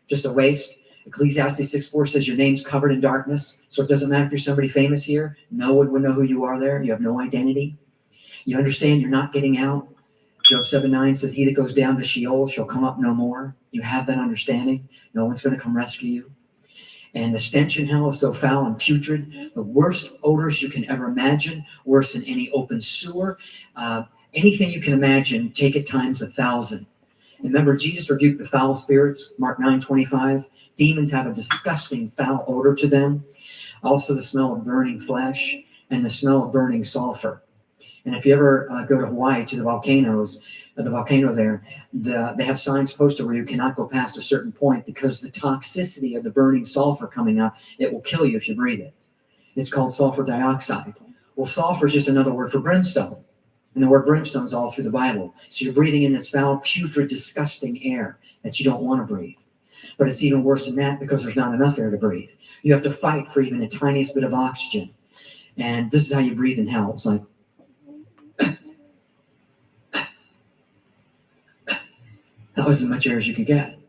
just a waste. Ecclesiastes 6:4 says your name's covered in darkness, so it doesn't matter if you're somebody famous here. No one would know who you are there. You have no identity. You understand you're not getting out. Job 7:9 says, he that goes down to Sheol shall come up no more. You have that understanding. No one's going to come rescue you. And the stench in hell is so foul and putrid, the worst odors you can ever imagine, worse than any open sewer. Anything you can imagine, take it times 1,000. Remember, Jesus rebuked the foul spirits, Mark 9:25. Demons have a disgusting foul odor to them. Also the smell of burning flesh and the smell of burning sulfur. And if you ever go to Hawaii to the volcanoes, the volcano there, they have signs posted where you cannot go past a certain point because the toxicity of the burning sulfur coming up, it will kill you if you breathe it. It's called sulfur dioxide. Well, sulfur is just another word for brimstone. And the word brimstone is all through the Bible. So you're breathing in this foul, putrid, disgusting air that you don't want to breathe. But it's even worse than that because there's not enough air to breathe. You have to fight for even the tiniest bit of oxygen. And this is how you breathe in hell. It's like, that was as much air as you could get.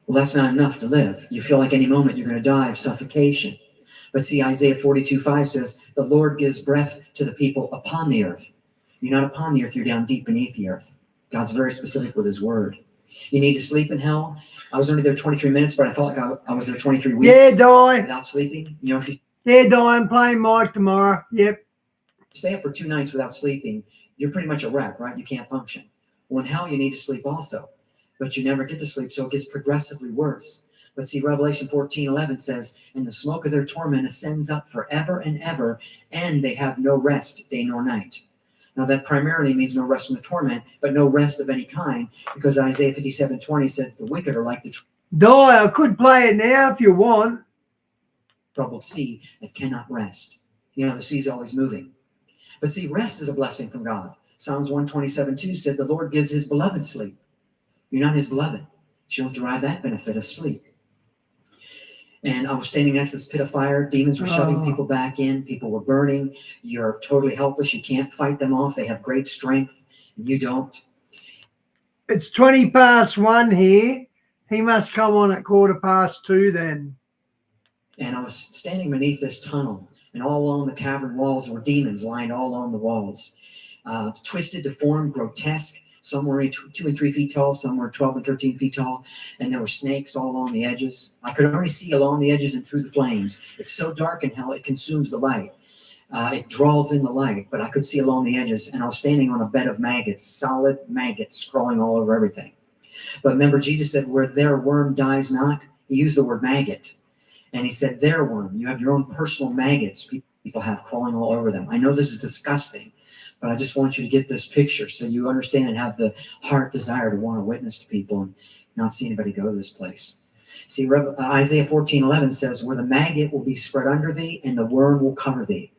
Well, that's not enough to live. You feel like any moment you're going to die of suffocation. But see, Isaiah 42:5 says, the Lord gives breath to the people upon the earth. You're not upon the earth, you're down deep beneath the earth. God's very specific with his word. You need to sleep in hell. I was only there 23 minutes, but I felt like I was there 23 weeks. Yeah, Di. Without sleeping. You know, if you Yeah, Di, I'm playing Mike tomorrow. Yep. stay up for 2 nights without sleeping, you're pretty much a wreck, right? You can't function. Well, in hell, you need to sleep also. But you never get to sleep, so it gets progressively worse. But see, Revelation 14:11 says, and the smoke of their torment ascends up forever and ever, and they have no rest day nor night. Now, that primarily means no rest from the torment, but no rest of any kind, because Isaiah 57:20 says the wicked are like the Di, I could play it now if you want. troubled sea that cannot rest. You know, the sea's always moving. But see, rest is a blessing from God. Psalms 127:2 said the Lord gives his beloved sleep. You're not his beloved, so you don't derive that benefit of sleep. And I was standing next to this pit of fire. Demons were shoving people back in. People were burning. You're totally helpless. You can't fight them off. They have great strength, and you don't. It's 1:20 here. He must come on at 2:15 then. And I was standing beneath this tunnel, And all along the cavern walls were demons lined all along the walls. Twisted, deformed, grotesque. Some were 2 and 3 feet tall, some were 12 and 13 feet tall, and there were snakes all along the edges. I could only see along the edges and through the flames. It's so dark in hell, it consumes the light. It draws in the light, but I could see along the edges, and I was standing on a bed of maggots, solid maggots crawling all over everything. But remember, Jesus said, where their worm dies not, he used the word maggot. And he said, their worm, you have your own personal maggots people have crawling all over them. I know this is disgusting, but I just want you to get this picture so you understand and have the heart desire to want to witness to people and not see anybody go to this place. See, Isaiah 14:11 says, where the maggot will be spread under thee and the worm will cover thee.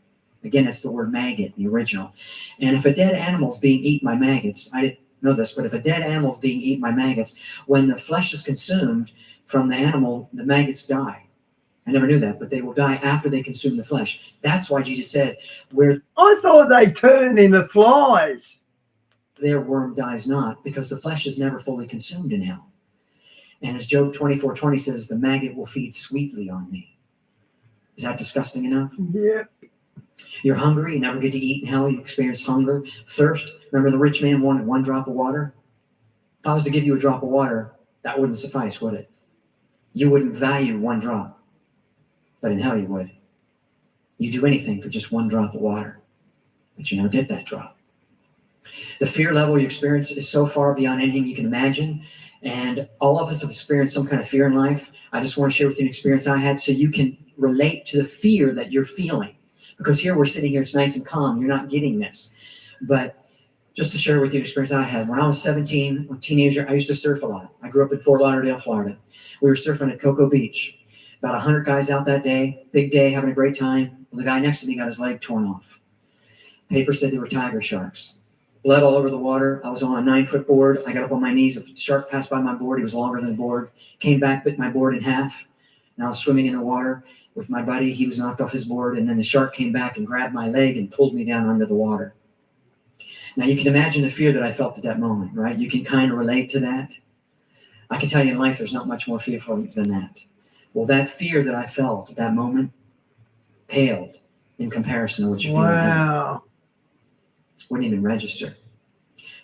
Again, it's the word maggot, the original. And if a dead animal's being eaten by maggots, I didn't know this, but if a dead animal's being eaten by maggots, when the flesh is consumed from the animal, the maggots die. I never knew that, but they will die after they consume the flesh. That's why Jesus said, where I thought they turned into flies. Their worm dies not, because the flesh is never fully consumed in hell. And as Job 24:20 says, the maggot will feed sweetly on thee. Is that disgusting enough? Yeah. You're hungry, you never get to eat in hell, you experience hunger, thirst. Remember the rich man wanted 1 drop of water? If I was to give you a drop of water, that wouldn't suffice, would it? You wouldn't value 1 drop. But in hell you would. You do anything for just 1 drop of water, but you never get that drop. The fear level you experience is so far beyond anything you can imagine, and all of us have experienced some kind of fear in life. I just want to share with you an experience I had so you can relate to the fear that you're feeling. Because here we're sitting here, it's nice and calm, you're not getting this. But just to share with you an experience I had. When I was 17, a teenager, I used to surf a lot. I grew up in Fort Lauderdale, Florida. We were surfing at Cocoa Beach. About 100 guys out that day, big day, having a great time. Well, the guy next to me got his leg torn off. Paper said they were tiger sharks. Blood all over the water. I was on a 9-foot board. I got up on my knees. A shark passed by my board. He was longer than the board. Came back, bit my board in half. And I was swimming in the water with my buddy. He was knocked off his board. And then the shark came back and grabbed my leg and pulled me down under the water. Now, you can imagine the fear that I felt at that moment, right? You can kind of relate to that. I can tell you in life, there's not much more fearful than that. Well, that fear that I felt at that moment paled in comparison to what you feel now. Wouldn't even register.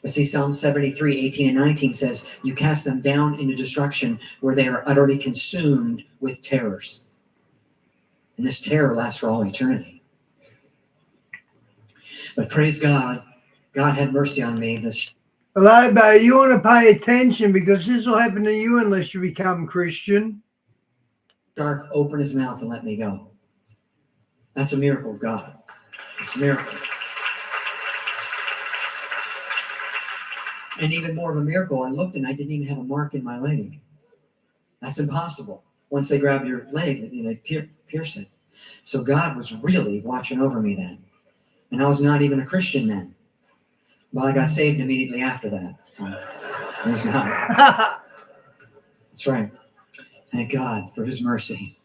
But see, Psalm 73:18-19 says, you cast them down into destruction where they are utterly consumed with terrors. And this terror lasts for all eternity. But praise God, God had mercy on me. Lobo, you want to pay attention because this will happen to you unless you become Christian. Shark opened his mouth and let me go. That's a miracle of God. It's a miracle. And even more of a miracle, I looked and I didn't even have a mark in my leg. That's impossible. Once they grab your leg, they pierce it. So God was really watching over me then. And I was not even a Christian then. But I got saved immediately after that. So, praise God. That's right. Thank God for his mercy.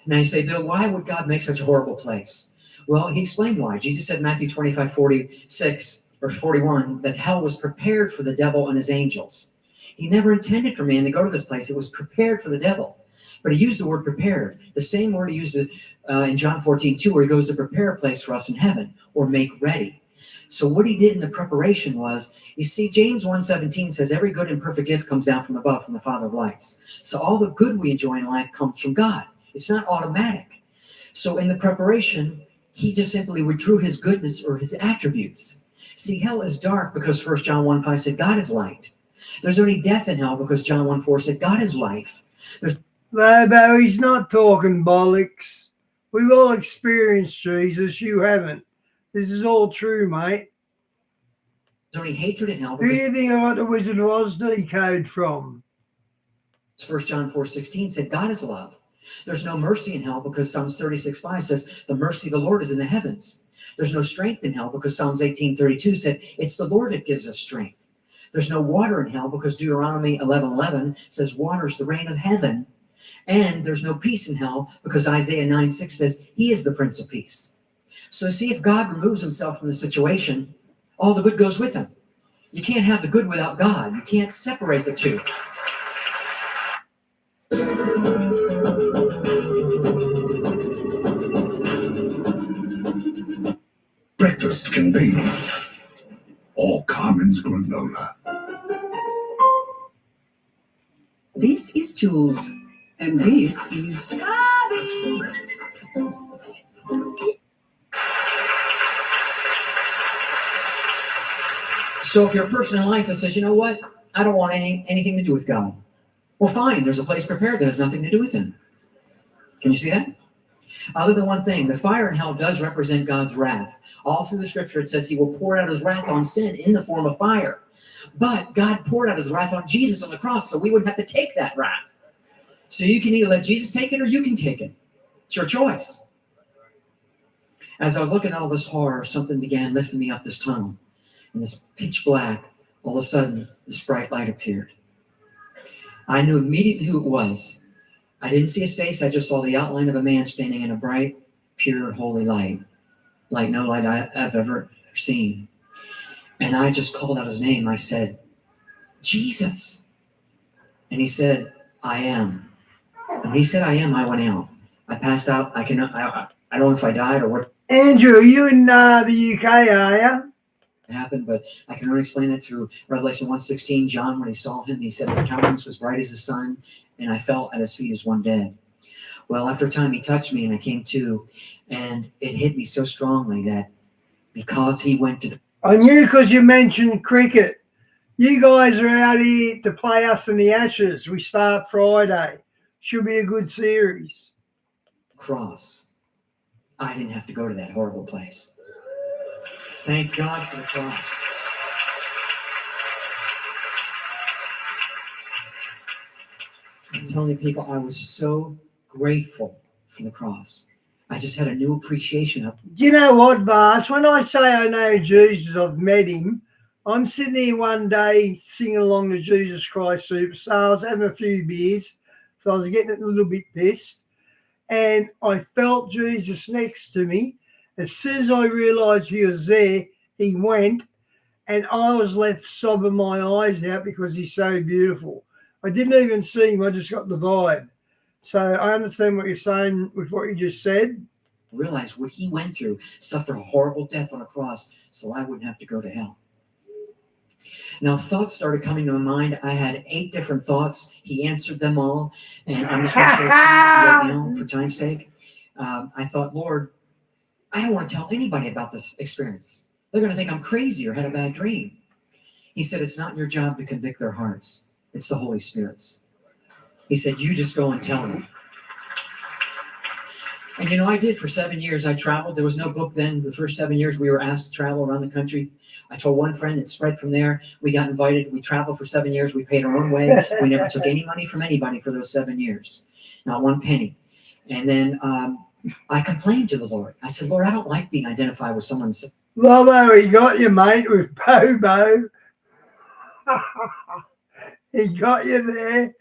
Now you say, Bill, why would God make such a horrible place? Well, he explained why. Jesus said in Matthew 25:46 or 41 that hell was prepared for the devil and his angels. He never intended for man to go to this place. It was prepared for the devil. But he used the word prepared, the same word he used in John 14:2, where he goes to prepare a place for us in heaven or make ready. So what he did in the preparation was, you see, James 1:17 says, every good and perfect gift comes down from above, from the Father of lights. So all the good we enjoy in life comes from God. It's not automatic. So in the preparation, he just simply withdrew his goodness or his attributes. See, hell is dark because 1 John 1:5 said God is light. There's only death in hell because John 1:4 said God is life. No, he's not talking bollocks. We've all experienced Jesus. You haven't. This is all true, mate. There's only hatred in hell. Who do you think I got the Wizard of Oz decode from? 1 John 4:16 said God is love. There's no mercy in hell because Psalms 36:5 says the mercy of the Lord is in the heavens. There's no strength in hell because Psalms 18:32 said it's the Lord that gives us strength. There's no water in hell because Deuteronomy 11:11 says water is the rain of heaven. And there's no peace in hell because Isaiah 9:6 says he is the Prince of Peace. So see, if God removes himself from the situation, all the good goes with him. You can't have the good without God. You can't separate the two. just convenient. Or Carmen's granola. This is Jules, and this is... So if you're a person in life that says, you know what, I don't want anything to do with God, well, fine, there's a place prepared that has nothing to do with him. Can you see that? Other than one thing, the fire in hell does represent God's wrath. All through the scripture, it says he will pour out his wrath on sin in the form of fire. But God poured out his wrath on Jesus on the cross, so we wouldn't have to take that wrath. So you can either let Jesus take it or you can take it. It's your choice. As I was looking at all this horror, something began lifting me up this tunnel. And this pitch black, all of a sudden, this bright light appeared. I knew immediately who it was. I didn't see his face. I just saw the outline of a man standing in a bright, pure, holy light. Like no light I've ever seen. And I just called out his name. I said, Jesus. And he said, I am. And when he said, I am, I went out. I passed out. I don't know if I died or what. Andrew, are you in the UK, are you? Happened, but I can only explain it through Revelation 1:16. John, when he saw him, he said his countenance was bright as the sun, and I fell at his feet as one dead. Well, after a time, he touched me, and I came to, and it hit me so strongly that because he went to the... I knew because you mentioned cricket. You guys are out here to play us in the Ashes. We start Friday. Should be a good series. cross, I didn't have to go to that horrible place. Thank God for the cross. I'm telling you, people, I was so grateful for the cross. I just had a new appreciation of it. Do you know what, Vars? When I say I know Jesus, I've met him. I'm sitting here one day singing along to Jesus Christ Superstar. I was having a few beers, so I was getting a little bit pissed. And I felt Jesus next to me. As soon as I realised he was there, he went, and I was left sobbing my eyes out because he's so beautiful. I didn't even see him. I just got the vibe. So I understand what you're saying with what you just said. Realize what he went through, suffered a horrible death on a cross, so I wouldn't have to go to hell. Now, thoughts started coming to my mind. I had 8 different thoughts. He answered them all. And I'm just going to share it right now for time's sake. I thought, Lord, I don't want to tell anybody about this experience. They're going to think I'm crazy or had a bad dream. He said, it's not your job to convict their hearts. It's the Holy Spirit's. He said, you just go and tell them. And, you know, I did for 7 years. I traveled. There was no book then. The first 7 years we were asked to travel around the country. I told one friend, it spread from there. We got invited. We traveled for 7 years. We paid our own way. We never took any money from anybody for those 7 years. Not one penny. And then I complained to the Lord. I said, Lord, I don't like being identified with someone. Lobo, he got you, mate, with Bobo. He got you there.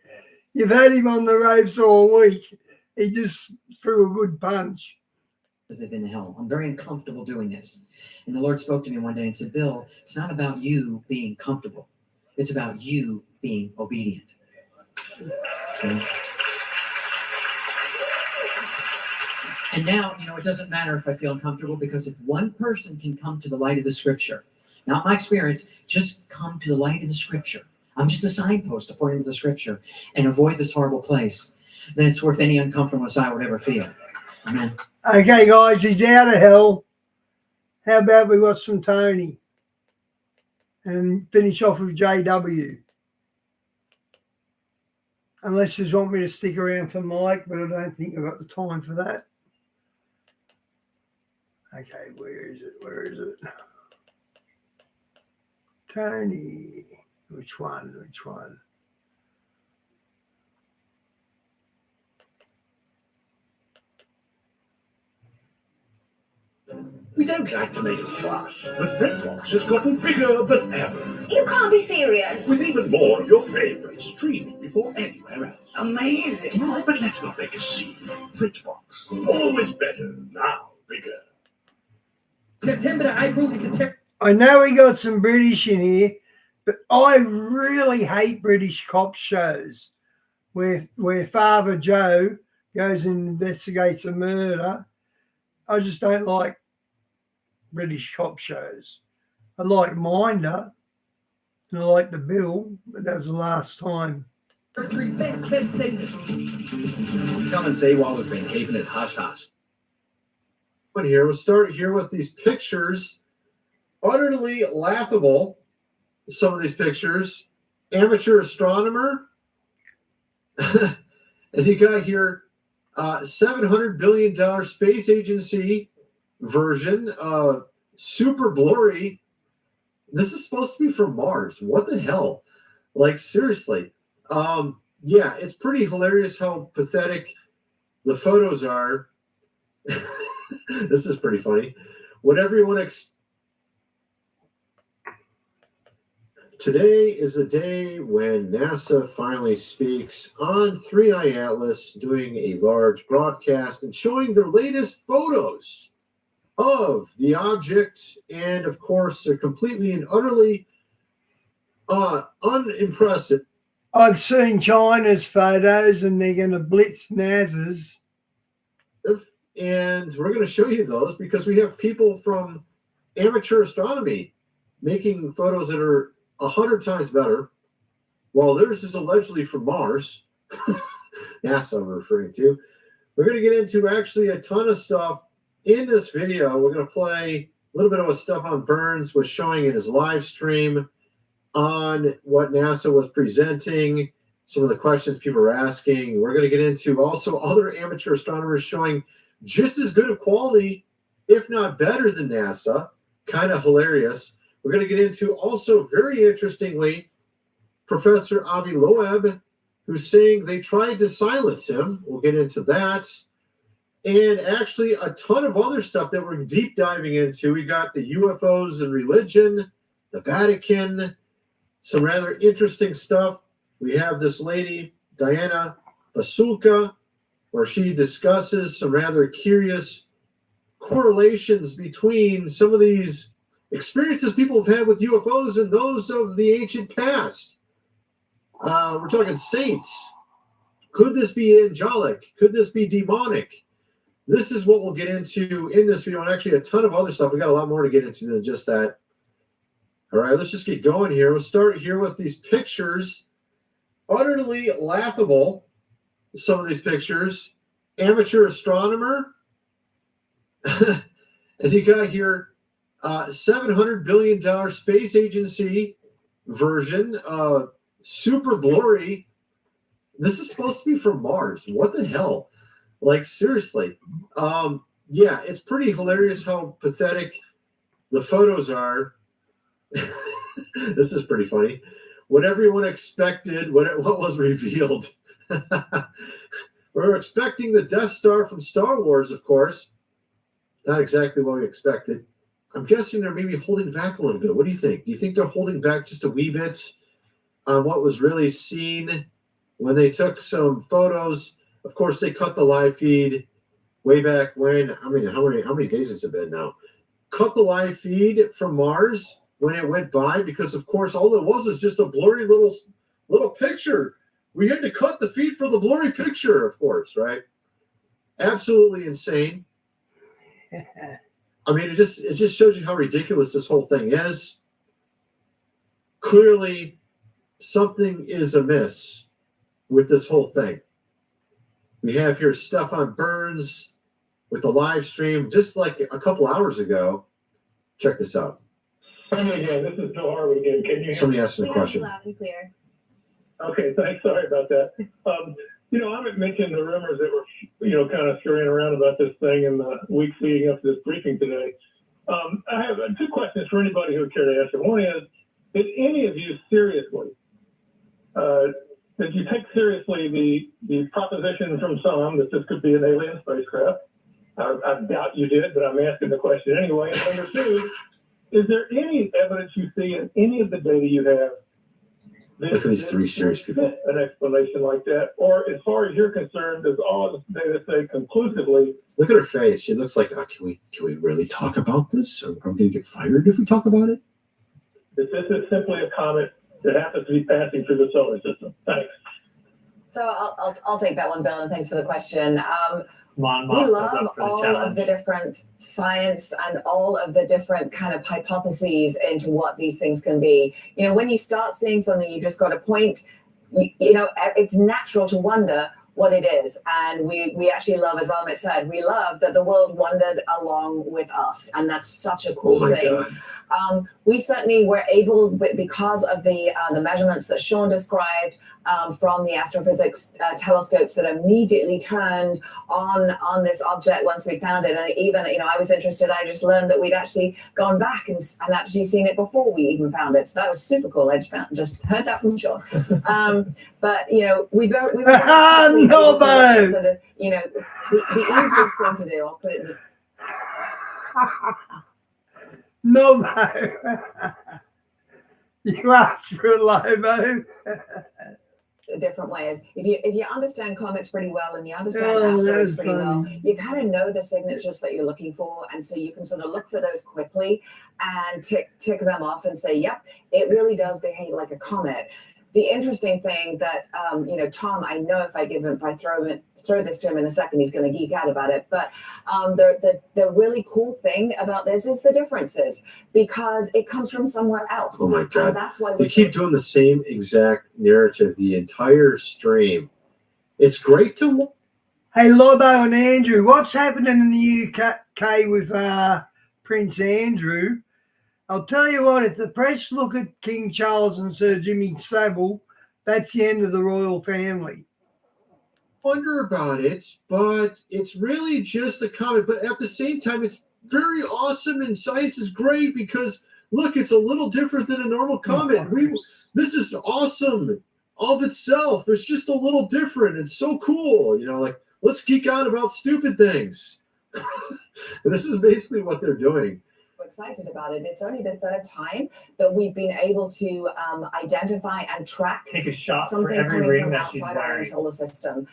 You've had him on the ropes all week. He just threw a good punch. Because they've been to hell. I'm very uncomfortable doing this. And the Lord spoke to me one day and said, Bill, it's not about you being comfortable. It's about you being obedient. Okay? And now, you know, it doesn't matter if I feel uncomfortable, because if one person can come to the light of the scripture, not my experience, just come to the light of the scripture. I'm just a signpost according to the scripture, and avoid this horrible place, then it's worth any uncomfortableness I would ever feel. Amen. Okay, guys, he's out of hell. How about we got some Tony and finish off with JW? Unless you want me to stick around for Mike, but I don't think I've got the time for that. Okay, where is it? Where is it? Tony. Which one? Which one? We don't like to make a fuss, but Redbox has gotten bigger than ever. You can't be serious. With even more of your favourites streaming before anywhere else. Amazing. All right, but let's not make a scene. Redbox, always better, now bigger. September to April is the... I know we got some British in here, but I really hate British cop shows where Father Joe goes and investigates a murder. I just don't like British cop shows. I like Minder, and I like The Bill, but that was the last time. Come and see why we've been keeping it hush hush. Here, we'll start here with these pictures. Utterly laughable, some of these pictures. Amateur astronomer. And you got here $700 billion space agency version, super blurry. This is supposed to be from Mars. What the hell? Like, seriously. Yeah, it's pretty hilarious how pathetic the photos are. This is pretty funny. What everyone Today is the day when NASA finally speaks on 3i Atlas, doing a large broadcast and showing their latest photos of the object. And of course, they're completely and utterly unimpressive. I've seen China's photos and they're going to blitz NASA's. And we're going to show you those because we have people from amateur astronomy making photos that are 100 times better, while theirs is allegedly from Mars. NASA I'm referring to. We're going to get into actually a ton of stuff in this video. We're going to play a little bit of what Stefan Burns was showing in his live stream on what NASA was presenting, some of the questions people are asking. We're going to get into also other amateur astronomers showing just as good of quality, if not better than NASA. Kind of hilarious. We're going to get into also, very interestingly, Professor Avi Loeb, who's saying they tried to silence him. We'll get into that. And actually a ton of other stuff that we're deep diving into. We got the UFOs and religion, the Vatican, some rather interesting stuff. We have this lady, Diana Basulka, where she discusses some rather curious correlations between some of these experiences people have had with UFOs and those of the ancient past. We're talking saints. Could this be angelic? Could this be demonic? This is what we'll get into in this video, and actually a ton of other stuff. We got a lot more to get into than just that. All right, let's just get going here. We'll start here with these pictures. Utterly laughable, some of these pictures. Amateur astronomer. And you got here $700 billion space agency version, super blurry. This is supposed to be from Mars. What the hell? Like, seriously. Yeah, it's pretty hilarious how pathetic the photos are. This is pretty funny. What everyone expected, what was revealed. We're expecting the Death Star from Star Wars, of course. Not exactly what we expected. I'm guessing they're maybe holding back a little bit. What do you think? Do you think they're holding back just a wee bit on what was really seen when they took some photos? Of course, they cut the live feed way back when. I mean, how many days has it been now? Cut the live feed from Mars when it went by because, of course, all it was just a blurry little picture. We had to cut the feed for the blurry picture, of course, right? Absolutely insane. I mean, it just shows you how ridiculous this whole thing is. Clearly, something is amiss with this whole thing. We have here Stefan Burns with the live stream just like a couple hours ago. Check this out. Again, this is Bill Harwood again. Can you hear Somebody me? asked me a question. Loud and clear. Okay, thanks. Sorry about that. I haven't mentioned the rumors that were, kind of scurrying around about this thing in the weeks leading up to this briefing today. I have two questions for anybody who would care to answer. One is, did any of you seriously, did you take seriously the proposition from some that this could be an alien spacecraft? I doubt you did, but I'm asking the question anyway. And number two, is there any evidence you see in any of the data you have Look at these three serious people. an explanation like that? Or as far as you're concerned, does all of the data say conclusively? Look at her face. She looks like, can we really talk about this? Are we going to get fired if we talk about it? That this is simply a comet that happens to be passing through the solar system. Thanks. So I'll take that one, Bill, and thanks for the question. Mon We Moth was love up for the all challenge. of the different science and all of the different kind of hypotheses into what these things can be. You know, when you start seeing something, you just got to point, you know, it's natural to wonder what it is. And we actually love, as Amit said, we love that the world wandered along with us. And that's such a cool thing. We certainly were able, because of the measurements that Sean described from the astrophysics telescopes that immediately turned on this object once we found it. And even, you know, I was interested. I just learned that we'd actually gone back and actually seen it before we even found it. So that was super cool. I just heard that from Sean. But you know, we were able to sort of, you know, the easiest thing to do. I'll put it in the No, you asked for a Lobo. different ways. If you understand comics pretty well and you understand asteroids pretty well, you kind of know the signatures that you're looking for, and so you can sort of look for those quickly and tick them off and say, yep, it really does behave like a comet. The interesting thing that you know, Tom, I know if I throw this to him in a second, he's going to geek out about it. But the really cool thing about this is the differences, because it comes from somewhere else. Oh my God! And that's why they keep doing the same exact narrative the entire stream. It's great to. Hey, Lobo and Andrew, what's happening in the UK with Prince Andrew? I'll tell you what, if the press look at King Charles and Sir Jimmy Savile, that's the end of the royal family. Wonder about it, but it's really just a comic. But at the same time, it's very awesome, and science is great because, look, it's a little different than a normal comic. This is awesome of itself. It's just a little different. It's so cool. You know, like, let's geek out about stupid things. And this is basically what they're doing. Excited about it. It's only the third time that we've been able to identify and track Take a shot something for every coming ring from that she's outside our own wearing. solar system.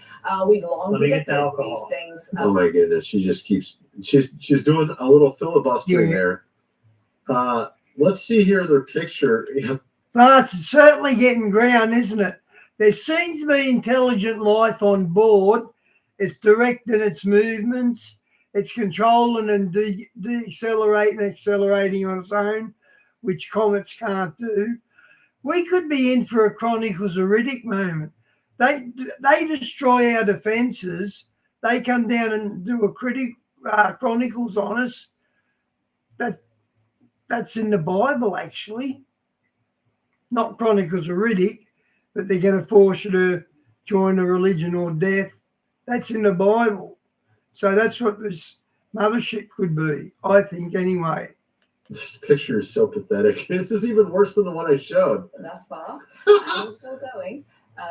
We've long Let me get the predicted alcohol. these things. Oh my goodness, she just keeps she's doing a little filibustering there. Let's see here their picture. But it's certainly getting ground, isn't it? There seems to be intelligent life on board. It's directing its movements. It's controlling and decelerating, accelerating on its own, which comets can't do. We could be in for a Chronicles of Riddick moment. They destroy our defences. They come down and do a Chronicles on us. That's in the Bible, actually. Not Chronicles of Riddick, but they're going to force you to join a religion or death. That's in the Bible. So that's what this mothership could be, I think, anyway. This picture is so pathetic. This is even worse than the one I showed. Thus far, and we're still going.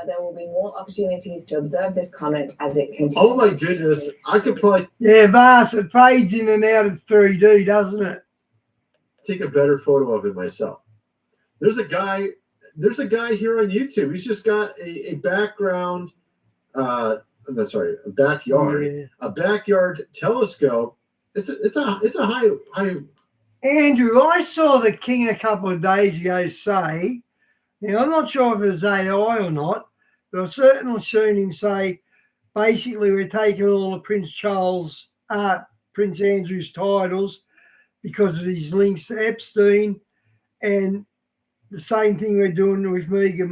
There will be more opportunities to observe this comet as it continues. Oh my goodness. I could probably Vast, it fades in and out of 3D, doesn't it? take a better photo of it myself. There's a guy here on YouTube. He's just got a background a backyard, a backyard telescope. It's a high. Andrew, I saw the king a couple of days ago say, now I'm not sure if it was AI or not, but I've certainly seen him say, basically we're taking all of Prince Charles, Prince Andrew's titles because of his links to Epstein, and the same thing we're doing with Meghan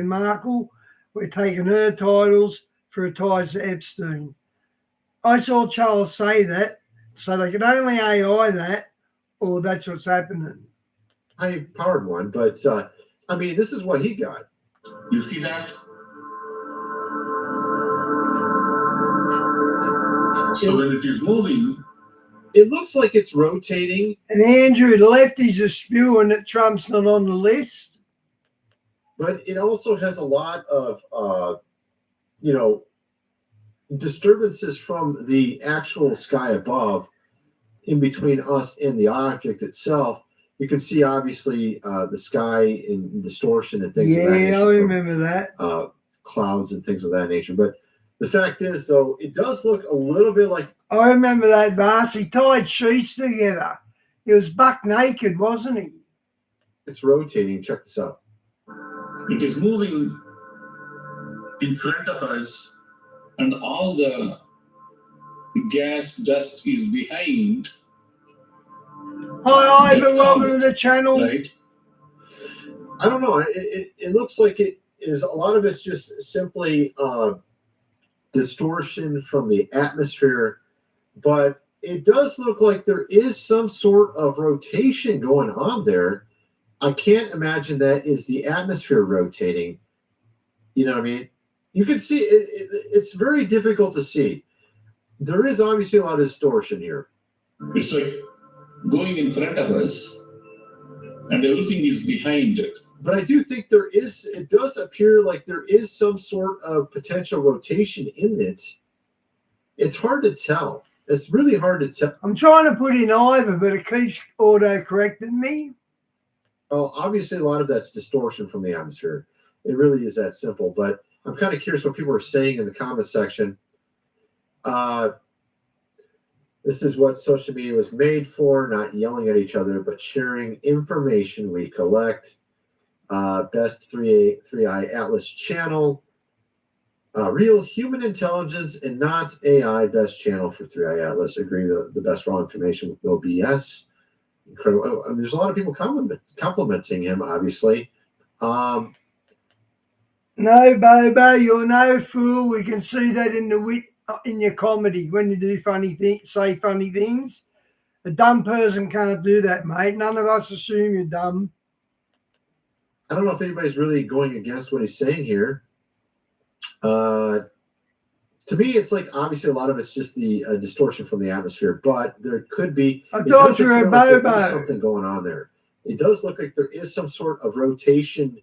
Markle. We're taking her titles for her ties to Epstein. I saw Charles say that, so they can only AI that, or that's what's happening. High powered one, but I mean, this is what he got. You see that? So when it is moving, it looks like it's rotating. And Andrew, the lefties are spewing that Trump's not on the list. But it also has a lot of, disturbances from the actual sky above in between us and the object itself. You can see, obviously, the sky in distortion and things of that nature. Yeah, I remember that. Clouds and things of that nature. But the fact is, though, it does look a little bit like... I remember that, Vars. He tied sheets together. He was buck naked, wasn't he? It's rotating. Check this out. it is moving in front of us, and all the gas dust is behind. Hi, Ivan. Welcome to the channel. Right. I don't know. It looks like it is. A lot of it's just simply distortion from the atmosphere, but it does look like there is some sort of rotation going on there. I can't imagine that is the atmosphere rotating. You know what I mean? You can see it's very difficult to see. There is obviously a lot of distortion here. It's like going in front of us, and everything is behind it. But I do think it does appear like there is some sort of potential rotation in it. It's hard to tell. It's really hard to tell. I'm trying to put in either, but it keeps auto-correcting me. Oh, obviously a lot of that's distortion from the atmosphere. It really is that simple. But I'm kind of curious what people are saying in the comment section. This is what social media was made for, not yelling at each other, but sharing information we collect. Best 3i Atlas channel. Real human intelligence and not AI. Best channel for 3i Atlas. Agree, the best raw information with no BS. Incredible. I mean, there's a lot of people complimenting him, obviously. No, Bobo, you're no fool. We can see that in your comedy when you do funny things, say funny things. A dumb person can't do that, mate. None of us assume you're dumb. I don't know if anybody's really going against what he's saying here. To me, it's like obviously a lot of it's just the distortion from the atmosphere, but there could be. I thought you were a Bobo. There's something going on there. It does look like there is some sort of rotation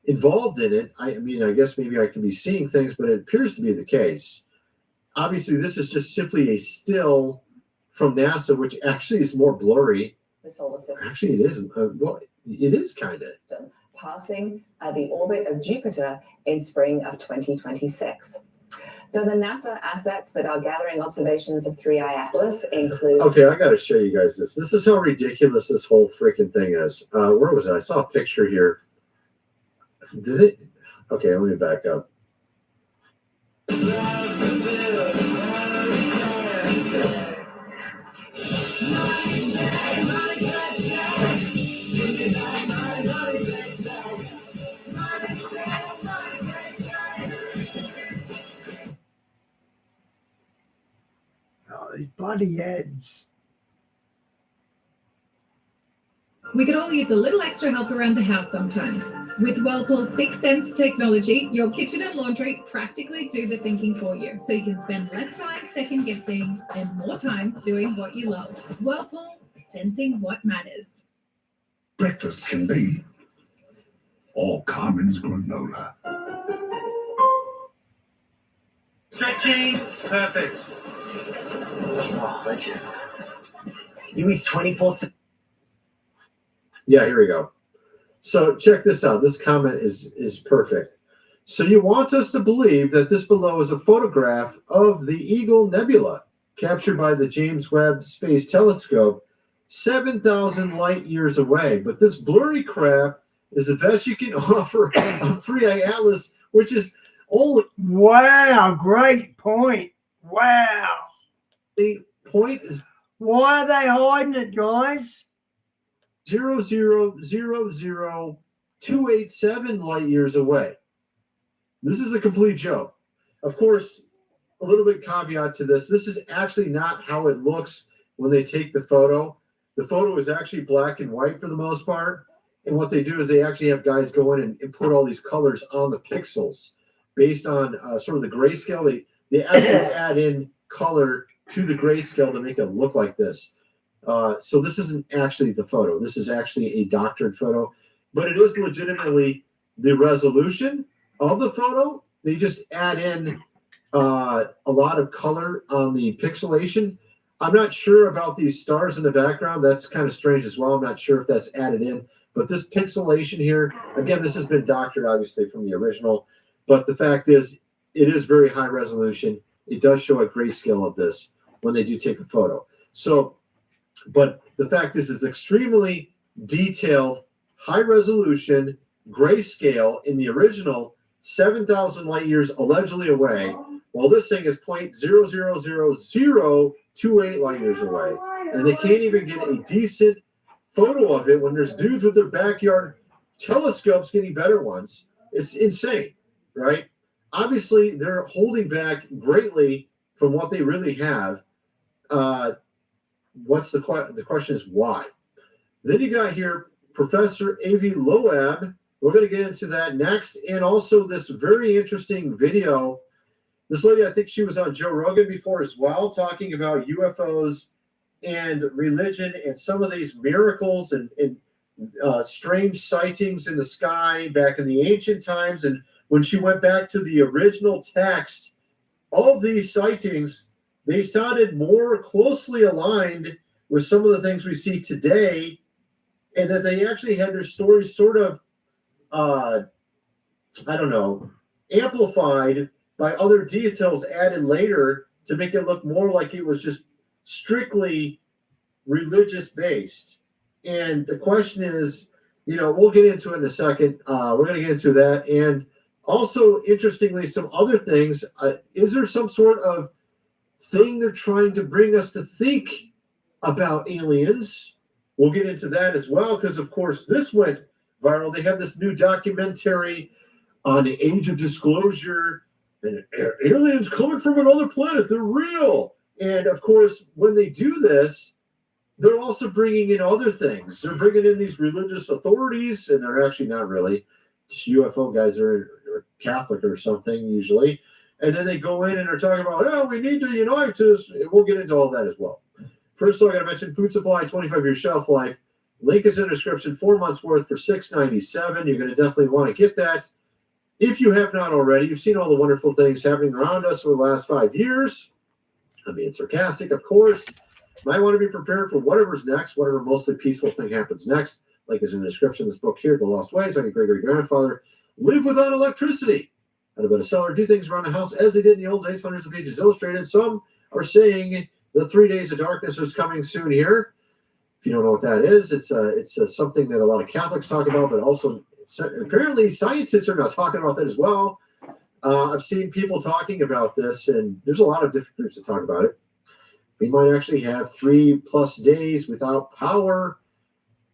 involved in it. I mean, I guess maybe I could be seeing things, but it appears to be the case. Obviously, this is just simply a still from NASA, which actually is more blurry. The solar system. Actually, it isn't. Well, it is kind of. Passing the orbit of Jupiter in spring of 2026. So the NASA assets that are gathering observations of 3i Atlas include... Okay, I got to show you guys this. This is how ridiculous this whole freaking thing is. Where was it? I saw a picture here. Did it? Okay, let me back up. Oh, these bloody ads. We could all use a little extra help around the house sometimes. With Whirlpool's 6 Sense technology, your kitchen and laundry practically do the thinking for you, so you can spend less time second guessing and more time doing what you love. Whirlpool, sensing what matters. Breakfast can be all Carmen's granola. Stretching, perfect. Oh, legend. You eat 24/7. Yeah, here we go. So check this out. This comment is perfect. So you want us to believe that this below is a photograph of the Eagle Nebula captured by the James Webb Space Telescope 7,000 light years away. But this blurry crap is the best you can offer of 3i Atlas, which is only... Wow, great point. Wow. The point is... Why are they hiding it, guys? 0.0000287 light years away. This is a complete joke. Of course, a little bit caveat to this. This is actually not how it looks when they take the photo. The photo is actually black and white for the most part. And what they do is they actually have guys go in and put all these colors on the pixels based on sort of the grayscale. They actually add in color to the grayscale to make it look like this. So this isn't actually the photo. This is actually a doctored photo, but it is legitimately the resolution of the photo. They just add in a lot of color on the pixelation. I'm not sure about these stars in the background. That's kind of strange as well. I'm not sure if that's added in, but this pixelation here, again, this has been doctored obviously from the original, but the fact is it is very high resolution. It does show a grayscale of this when they do take a photo. So, but the fact is it's extremely detailed, high resolution, grayscale in the original 7,000 light years allegedly away, Well, this thing is 0.00028 light years away, and they can't even get a decent photo of it when there's dudes with their backyard telescopes getting better ones. It's insane, right? Obviously, they're holding back greatly from what they really have. What's the question is why? Then you got here Professor Avi Loeb. We're going to get into that next, and also this very interesting video. This lady, I think she was on Joe Rogan before as well, talking about UFOs and religion and some of these miracles and strange sightings in the sky back in the ancient times. And when she went back to the original text of these sightings, they sounded more closely aligned with some of the things we see today, and that they actually had their stories sort of, amplified by other details added later to make it look more like it was just strictly religious based. And the question is, we'll get into it in a second. We're going to get into that. And also, interestingly, some other things. Is there some sort of thing they're trying to bring us to think about aliens? We'll get into that as well, because, of course, this went viral. They have this new documentary on the age of disclosure, and aliens coming from another planet. They're real. And, of course, when they do this, they're also bringing in other things. They're bringing in these religious authorities, and they're actually not really. Just UFO guys are Catholic or something usually. And then they go in and are talking about, we need to unite to. We'll get into all that as well. First, I got to mention food supply, 25-year shelf life. Link is in the description. 4 months worth for $6.97. You're going to definitely want to get that. If you have not already, you've seen all the wonderful things happening around us for the last 5 years. I'm being sarcastic, of course. Might want to be prepared for whatever's next, whatever mostly peaceful thing happens next. Link is in the description of this book here, The Lost Ways. Like a great-great-grandfather. Live without electricity. How to build a cellar, do things around the house as they did in the old days. Hundreds of pages illustrated. Some are saying the 3 days of darkness is coming soon here. If you don't know what that is, it's something that a lot of Catholics talk about, but also apparently scientists are not talking about that as well. I've seen people talking about this, and there's a lot of different groups that talk about it. We might actually have 3+ days without power.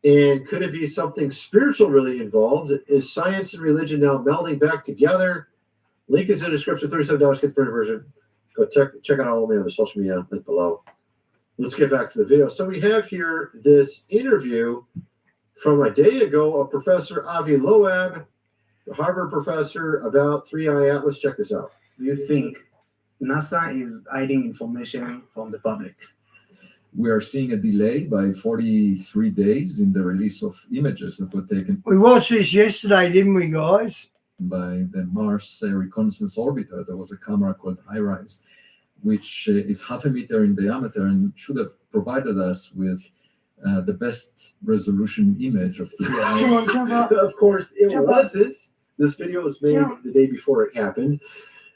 And could it be something spiritual really involved? Is science and religion now melding back together? Link is in the description, $37, get the printed version. Go check out all of me on the social media link below. Let's get back to the video. So we have here this interview from a day ago of Professor Avi Loeb, the Harvard professor, about 3I Atlas. Check this out. Do you think NASA is hiding information from the public? We are seeing a delay by 43 days in the release of images that were taken. We watched this yesterday, didn't we, guys? By the Mars Reconnaissance Orbiter. There was a camera called HiRISE, which is 0.5 meter in diameter and should have provided us with the best resolution image of the Of course, it wasn't. This video was made the day before it happened.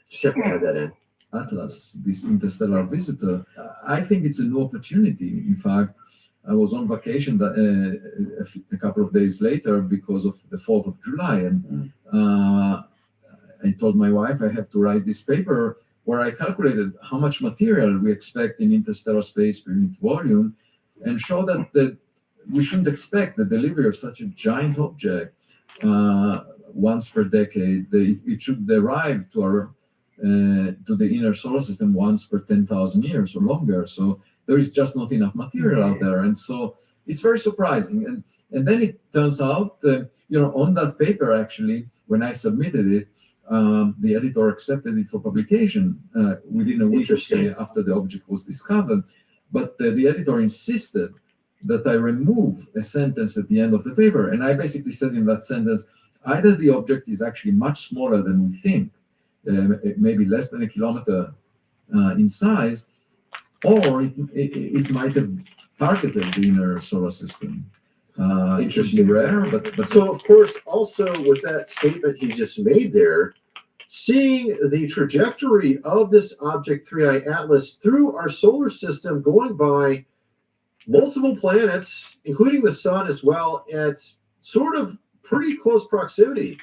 Just have to add that in. Atlas, this interstellar visitor. I think it's a new opportunity. In fact, I was on vacation a couple of days later because of the 4th of July. And I told my wife I have to write this paper where I calculated how much material we expect in interstellar space per unit volume and show that we shouldn't expect the delivery of such a giant object once per decade. It should arrive to the inner solar system once per 10,000 years or longer. So there is just not enough material out there. And so it's very surprising. And then it turns out, on that paper, actually, when I submitted it, the editor accepted it for publication within a week after the object was discovered. But the editor insisted that I remove a sentence at the end of the paper. And I basically said in that sentence, either the object is actually much smaller than we think, maybe less than 1 kilometer in size, or it might have targeted the inner solar system. It should be rare, but so of course, also with that statement he just made there, seeing the trajectory of this object 3I Atlas through our solar system, going by multiple planets, including the sun as well, at sort of pretty close proximity.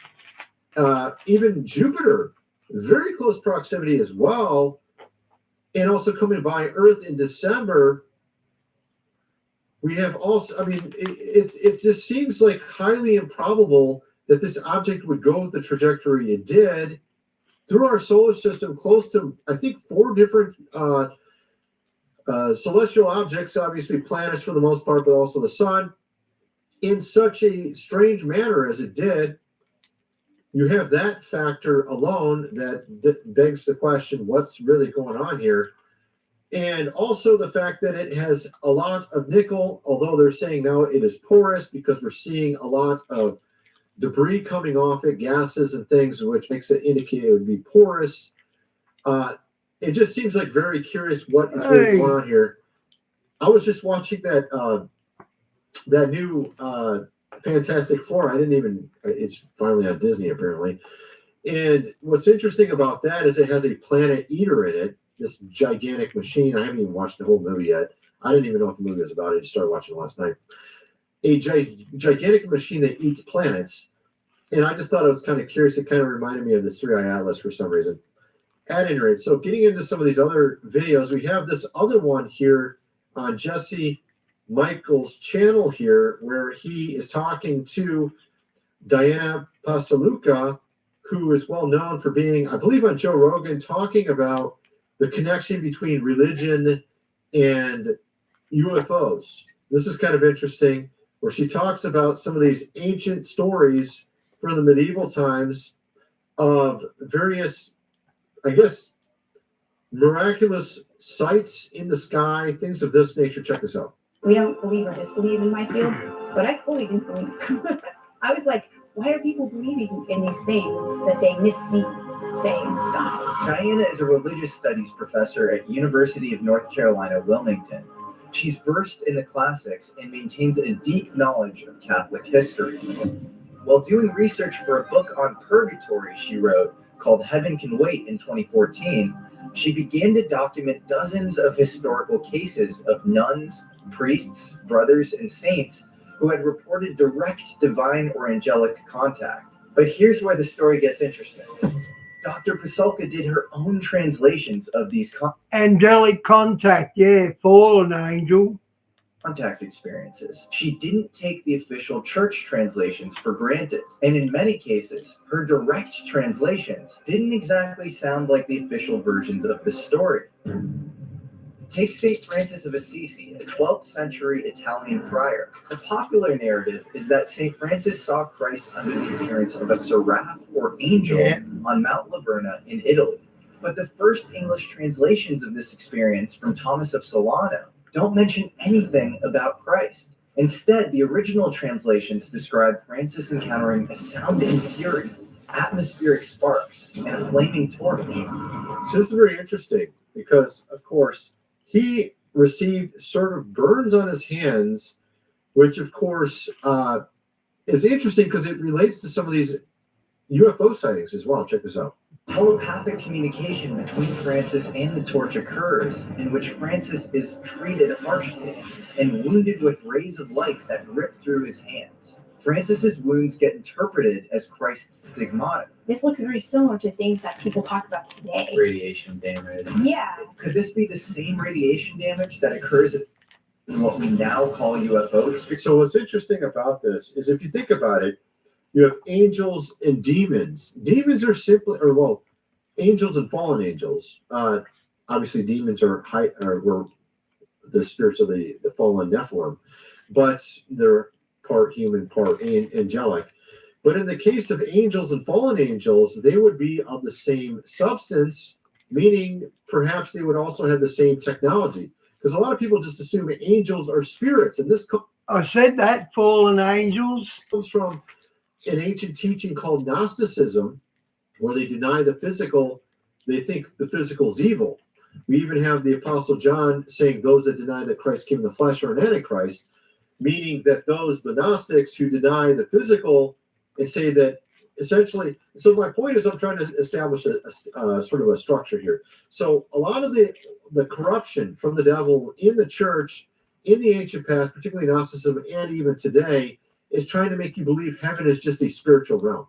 Even Jupiter very close proximity as well, and also coming by Earth in December. We have also, I mean, it just seems like highly improbable that this object would go the trajectory it did through our solar system, close to, I think, 4 different celestial objects, obviously planets for the most part, but also the sun, in such a strange manner as it did. You have that factor alone that begs the question, what's really going on here? And also the fact that it has a lot of nickel, although they're saying now it is porous because we're seeing a lot of debris coming off it, gases and things, which makes it indicate it would be porous. It just seems like very curious what is really going on here. I was just watching that that new Fantastic Four. It's finally on Disney apparently. And what's interesting about that is it has a planet eater in it, this gigantic machine. I haven't even watched the whole movie yet. I didn't even know what the movie was about. I just started watching it last night. A gigantic machine that eats planets. And I just thought it was kind of curious. It kind of reminded me of this 3i Atlas for some reason. At any rate, so getting into some of these other videos, we have this other one here on Jesse Michael's channel here, where he is talking to Diana Pasaluka, who is well known for being, I believe, on Joe Rogan, talking about the connection between religion and UFOs. This is kind of interesting, where she talks about some of these ancient stories from the medieval times of various, I guess, miraculous sights in the sky, things of this nature. Check this out. We don't believe or disbelieve in my field, but I fully didn't believe. I was like, why are people believing in these things that they missee saying in the sky? Diana is a religious studies professor at University of North Carolina, Wilmington. She's versed in the classics and maintains a deep knowledge of Catholic history. While doing research for a book on purgatory she wrote called Heaven Can Wait in 2014, she began to document dozens of historical cases of nuns, priests, brothers, and saints who had reported direct divine or angelic contact. But here's where the story gets interesting. Dr. Pasulka did her own translations of these angelic contact, yeah, fallen angel contact experiences. She didn't take the official church translations for granted, and in many cases, her direct translations didn't exactly sound like the official versions of the story. Take St. Francis of Assisi, a 12th century Italian friar. The popular narrative is that St. Francis saw Christ under the appearance of a seraph or angel on Mount Laverna in Italy. But the first English translations of this experience from Thomas of Solano don't mention anything about Christ. Instead, the original translations describe Francis encountering a sound and fury, atmospheric sparks, and a flaming torch. So this is very interesting because, of course, he received sort of burns on his hands, which, of course, is interesting because it relates to some of these UFO sightings as well. Check this out. Telepathic communication between Francis and the torch occurs, in which Francis is treated harshly and wounded with rays of light that rip through his hands. Francis's wounds get interpreted as Christ's stigmata. This looks very similar to things that people talk about today. Radiation damage. Yeah. Could this be the same radiation damage that occurs in what we now call UFO experience? So what's interesting about this is if you think about it, you have angels and demons. Demons are simply, angels and fallen angels. Obviously, demons were the spirits of the fallen Nephilim, but they're part human, part angelic. But in the case of angels and fallen angels, they would be of the same substance, meaning perhaps they would also have the same technology. Because a lot of people just assume angels are spirits, and this I said that fallen angels comes from an ancient teaching called Gnosticism, where they deny the physical. They think the physical is evil. We even have the Apostle John saying those that deny that Christ came in the flesh are an antichrist, meaning that the Gnostics who deny the physical and say that essentially. So my point is I'm trying to establish a sort of a structure here. So a lot of the corruption from the devil in the church in the ancient past, particularly Gnosticism and even today, is trying to make you believe heaven is just a spiritual realm.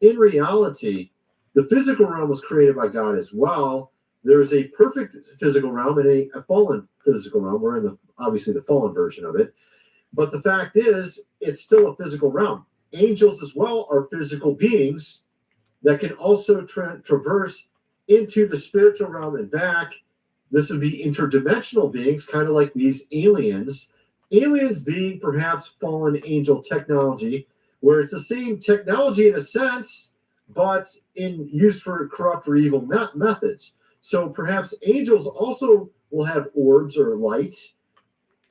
In reality, The physical realm was created by God as well. There is a perfect physical realm and a fallen physical realm. We're in obviously the fallen version of it. But the fact is, it's still a physical realm. Angels as well are physical beings that can also traverse into the spiritual realm and back. This would be interdimensional beings, kind of like these aliens. Aliens being perhaps fallen angel technology, where it's the same technology in a sense, but used for corrupt or evil methods. So perhaps angels also will have orbs or lights.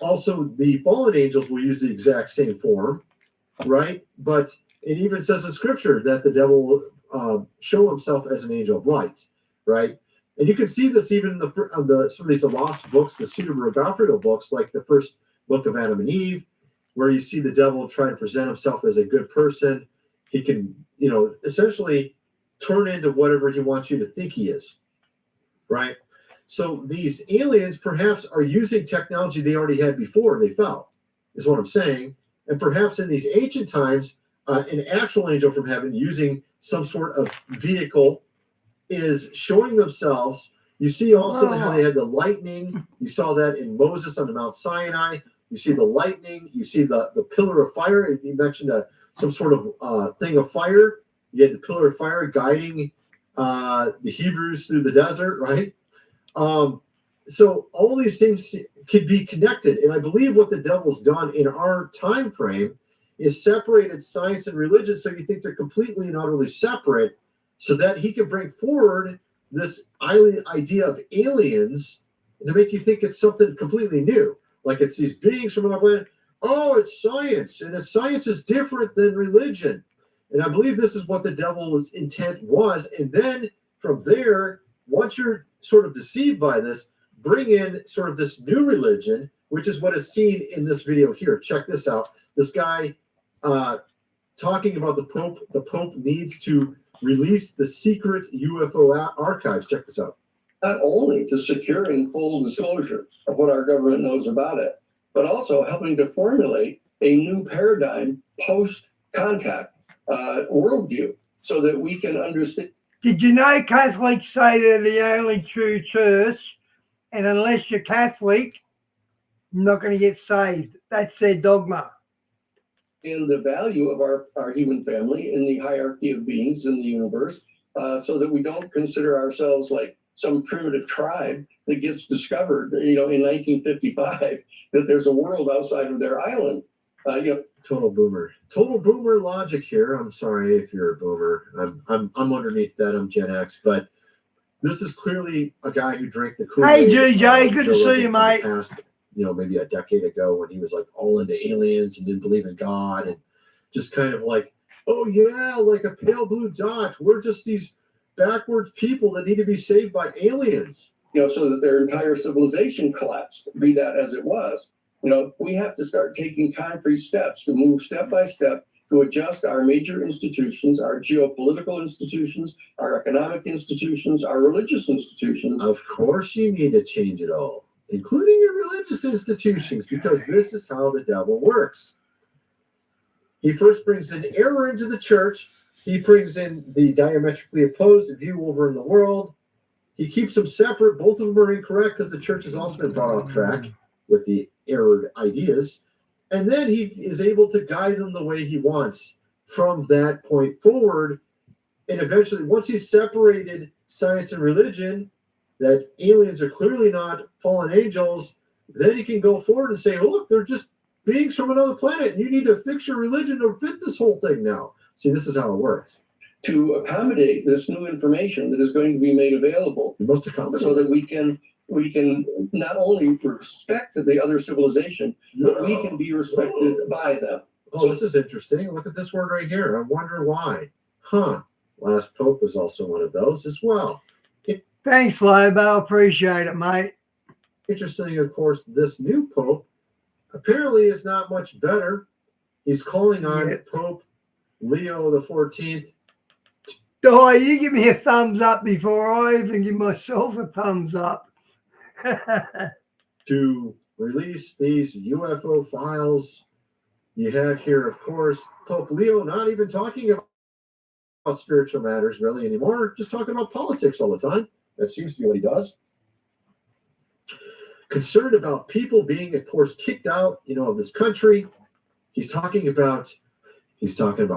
Also, the fallen angels will use the exact same form, right? But it even says in Scripture that the devil will show himself as an angel of light, right? And you can see this even in some of these lost books, the pseudo-Rodolfo books, like the first book of Adam and Eve, where you see the devil try to present himself as a good person. He can, essentially turn into whatever he wants you to think he is, right? So these aliens perhaps are using technology they already had before they fell, is what I'm saying. And perhaps in these ancient times, an actual angel from heaven using some sort of vehicle is showing themselves. You see also how they had the lightning. You saw that in Moses on the Mount Sinai. You see the lightning. You see the pillar of fire. You mentioned some sort of thing of fire. You had the pillar of fire guiding the Hebrews through the desert, right? So all these things could be connected. And I believe what the devil's done in our time frame is separated science and religion, so you think they're completely and utterly separate, so that he could bring forward this idea of aliens to make you think it's something completely new. Like it's these beings from another planet. Oh, it's science, and science is different than religion. And I believe this is what the devil's intent was. And then from there, once you're sort of deceived by this, bring in sort of this new religion, which is what is seen in this video here. Check this out. This guy talking about the Pope. The Pope needs to release the secret UFO archives. Check this out. Not only to securing full disclosure of what our government knows about it, but also helping to formulate a new paradigm post-contact worldview so that we can understand. Did you know Catholics say they're the only true church, and unless you're Catholic, you're not going to get saved? That's their dogma. And the value of our human family in the hierarchy of beings in the universe, so that we don't consider ourselves like some primitive tribe that gets discovered, in 1955, that there's a world outside of their island. Total boomer logic here. I'm sorry if you're a boomer. I'm underneath that. I'm Gen X, but this is clearly a guy who drank the Kool-Aid. Hey, GJ, good to see you, mate. Past, maybe a decade ago, when he was like all into aliens and didn't believe in God, and just kind of like, oh yeah, like a pale blue dot. We're just these backwards people that need to be saved by aliens. So that their entire civilization collapsed, be that as it was. We have to start taking concrete steps to move step by step to adjust our major institutions, our geopolitical institutions, our economic institutions, our religious institutions. Of course you need to change it all, including your religious institutions, because this is how the devil works. He first brings an error into the church. He brings in the diametrically opposed view over in the world. He keeps them separate. Both of them are incorrect because the church has also been brought off track with the errored ideas. And then he is able to guide them the way he wants from that point forward. And eventually, once he's separated science and religion, that aliens are clearly not fallen angels, then he can go forward and say, oh, look, they're just beings from another planet. And you need to fix your religion to fit this whole thing now. See, this is how it works. To accommodate this new information that is going to be made available, so that we can not only respect the other civilization, but we can be respected by them. Oh, this is interesting. Look at this word right here. I wonder why. Last Pope was also one of those as well. Thanks, Lobo. Appreciate it, mate. Interesting, of course, this new Pope apparently is not much better. He's calling on Pope Leo the 14th. Oh, you give me a thumbs up before I even give myself a thumbs up. To release these UFO files. You have here, of course, Pope Leo not even talking about spiritual matters really anymore, just talking about politics all the time. That seems to be what he does. Concerned about people being, of course, kicked out, of this country. He's talking about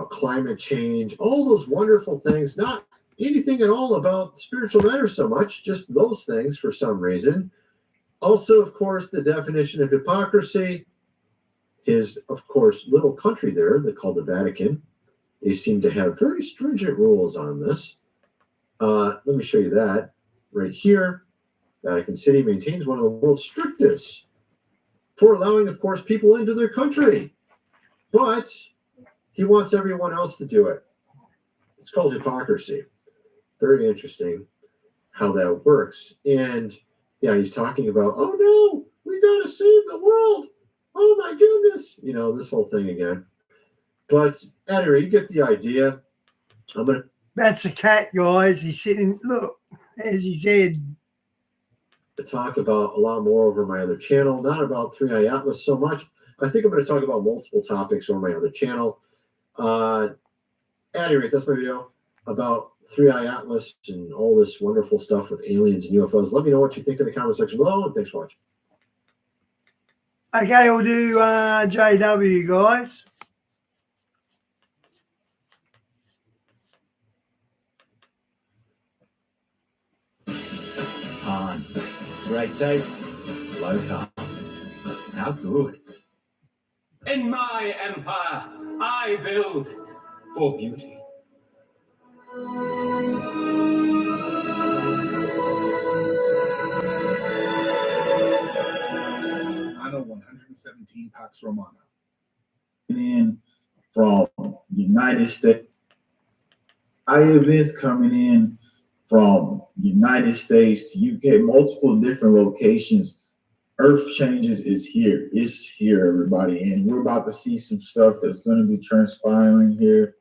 climate change, all those wonderful things, not anything at all about spiritual matters so much, just those things for some reason. Also, of course, the definition of hypocrisy. His, of course, little country there, they call the Vatican. They seem to have very stringent rules on this. Let me show you that right here. Vatican City maintains one of the world's strictest for allowing, of course, people into their country. But he wants everyone else to do it. It's called hypocrisy. Very interesting how that works. And yeah, he's talking about, oh no, we got to save the world. Oh my goodness. This whole thing again. But anyway, you get the idea. That's the cat, guys. He's sitting, look, as he said. To talk about a lot more over my other channel, not about 3i Atlas so much. I think I'm going to talk about multiple topics over my other channel. At any rate, that's my video about 3i Atlas and all this wonderful stuff with aliens and UFOs. Let me know what you think in the comment section below, and thanks for watching. Okay, we'll do JW, guys. Han. Great taste, low carb. How good. In my empire, I build for beauty. I know 117 Pax Romana. In from United States. events coming in from United States to UK, multiple different locations. Earth changes is here. It's here, everybody. And we're about to see some stuff that's going to be transpiring here.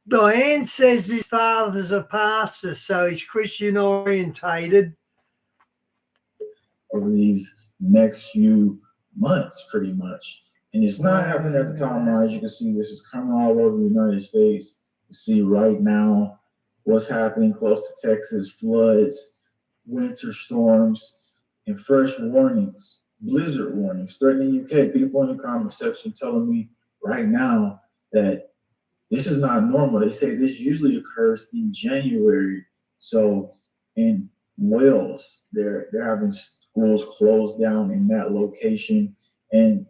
Diane says his father's a pastor, so he's Christian orientated. Over these next few months, pretty much. And it's not happening at the timeline. As you can see, this is coming all over the United States. You see right now what's happening close to Texas, floods, winter storms, and fresh warnings, blizzard warnings threatening UK. People in the comment section telling me right now that this is not normal. They say this usually occurs in January. So in Wales, they're having schools closed down in that location. And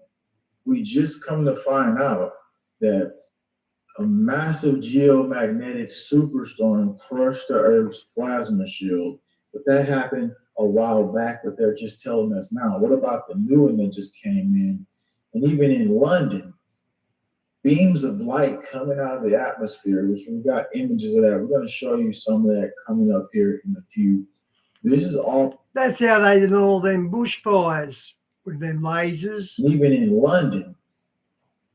we just come to find out that a massive geomagnetic superstorm crushed the Earth's plasma shield. But that happened a while back, but they're just telling us now. What about the new one that just came in? And even in London, beams of light coming out of the atmosphere, which we've got images of that. We're going to show you some of that coming up here in a few. This is all. That's how they did all them bushfires with them lasers. Even in London,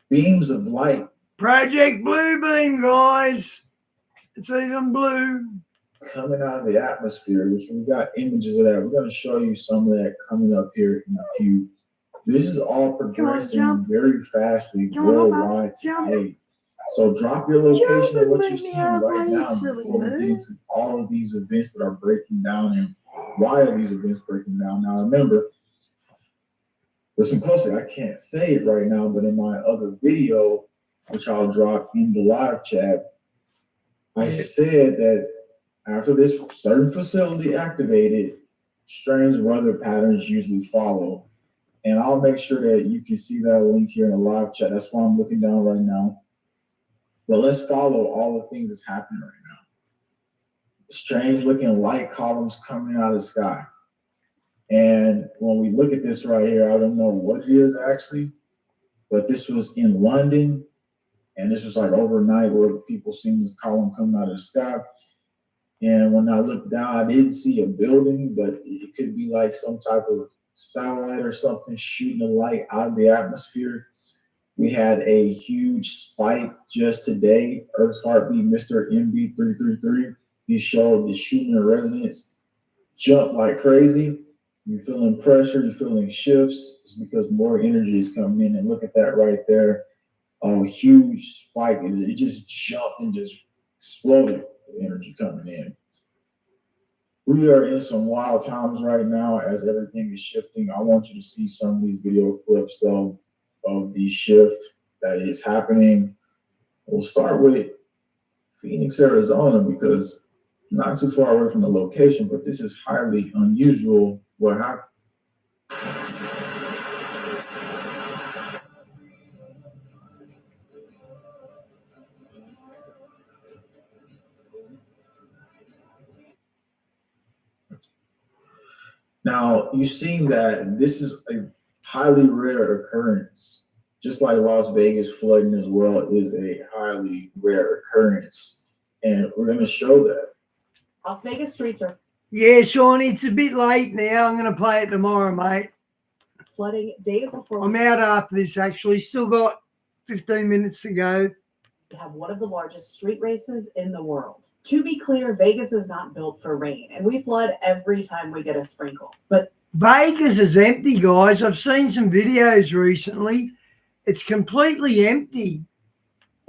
beams of light. Project Bluebeam, guys. It's even blue. Coming out of the atmosphere, which we've got images of that. We're going to show you some of that coming up here in a few. This is all progressing very fastly worldwide today. So drop your location of what you're seeing right now before we get into all of these events that are breaking down and why are these events breaking down. Now remember, listen closely, I can't say it right now, but in my other video, which I'll drop in the live chat, I said that after this certain facility activated, strange weather patterns usually follow. And I'll make sure that you can see that link here in the live chat. That's why I'm looking down right now. But let's follow all the things that's happening right now. Strange looking light columns coming out of the sky. And when we look at this right here, I don't know what it is actually, but this was in London. And this was like overnight where people seen this column coming out of the sky. And when I looked down, I didn't see a building, but it could be like some type of satellite or something shooting a light out of the atmosphere. We had a huge spike just today. Earth's heartbeat, Mr. MB333. He showed the Schumann resonance jump like crazy. You're feeling pressure, you're feeling shifts. It's because more energy is coming in. And look at that right there. A huge spike. It just jumped and just exploded. the energy coming in. We are in some wild times right now as everything is shifting. I want you to see some of these video clips, though, of the shift that is happening. We'll start with Phoenix, Arizona, because not too far away from the location, but this is highly unusual what happened. Now, you've seen that this is a highly rare occurrence. Just like Las Vegas flooding as well is a highly rare occurrence. And we're going to show that. Las Vegas streets are Yeah, Sean, it's a bit late now. I'm going to play it tomorrow, mate. flooding days before I'm out after this, actually. Still got 15 minutes to go. we have one of the largest street races in the world. To be clear, Vegas is not built for rain, and we flood every time we get a sprinkle. But Vegas is empty, guys. I've seen some videos recently. It's completely empty.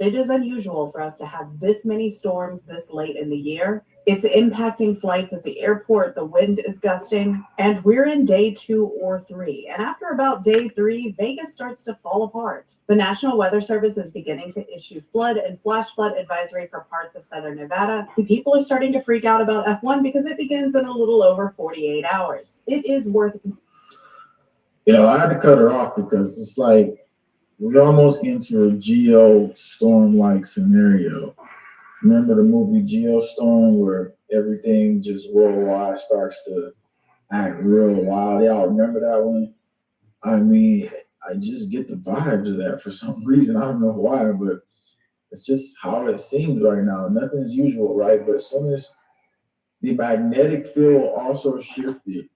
it is unusual for us to have this many storms this late in the year. It's impacting flights at the airport. The wind is gusting, and we're in day 2 or 3. And after about day 3, Vegas starts to fall apart. The National Weather Service is beginning to issue flood and flash flood advisory for parts of southern Nevada. People are starting to freak out about F1 because it begins in a little over 48 hours. It is worth. You know, I had to cut her off because it's like we almost enter a geostorm-like scenario. Remember the movie Geostorm, where everything just worldwide starts to act real wild? Y'all remember that one? I mean, I just get the vibes of that for some reason. I don't know why, but it's just how it seems right now. Nothing's usual, right? But as soon as the magnetic field also shifted,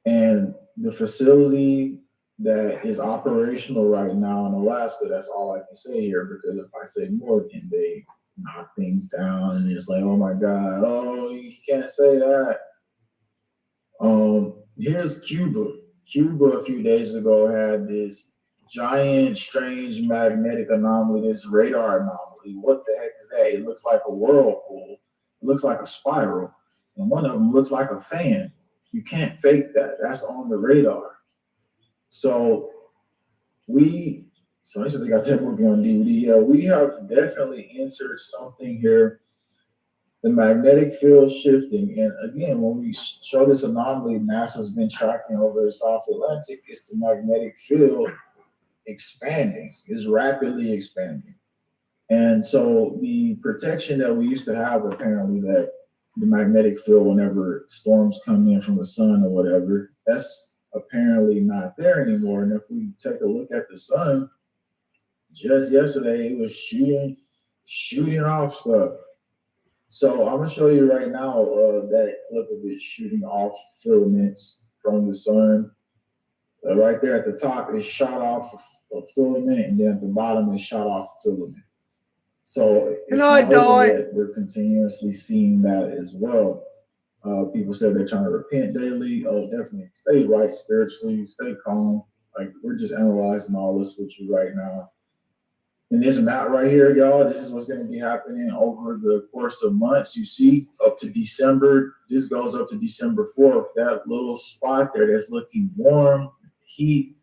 and the facility that is operational right now in Alaska, that's all I can say here, because if I say more, then they knock things down and it's like, oh my God, oh, you can't say that. Here's Cuba. Cuba a few days ago had this giant, strange magnetic anomaly, this radar anomaly. What the heck is that? It looks like a whirlpool. It looks like a spiral. And one of them looks like a fan. You can't fake that. That's on the radar. So since they got that movie on DVD, we have definitely entered something here. The magnetic field shifting. And again, when we show this anomaly NASA's been tracking over the South Atlantic, it's the magnetic field expanding, is rapidly expanding. And so the protection that we used to have, apparently, that the magnetic field, whenever storms come in from the sun or whatever, that's apparently not there anymore. And if we take a look at the sun, just yesterday it was shooting off stuff. So I'm gonna show you right now that clip of it shooting off filaments from the sun. Right there at the top, it shot off a filament, and then at the bottom, it shot off a filament. So it's not over yet. We're continuously seeing that as well. People said they're trying to repent daily. Oh, definitely stay right spiritually, stay calm. Like, we're just analyzing all this with you right now. And this map right here, y'all, this is what's going to be happening over the course of months. You see, up to December, this goes up to December 4th. That little spot there that's looking warm, heat,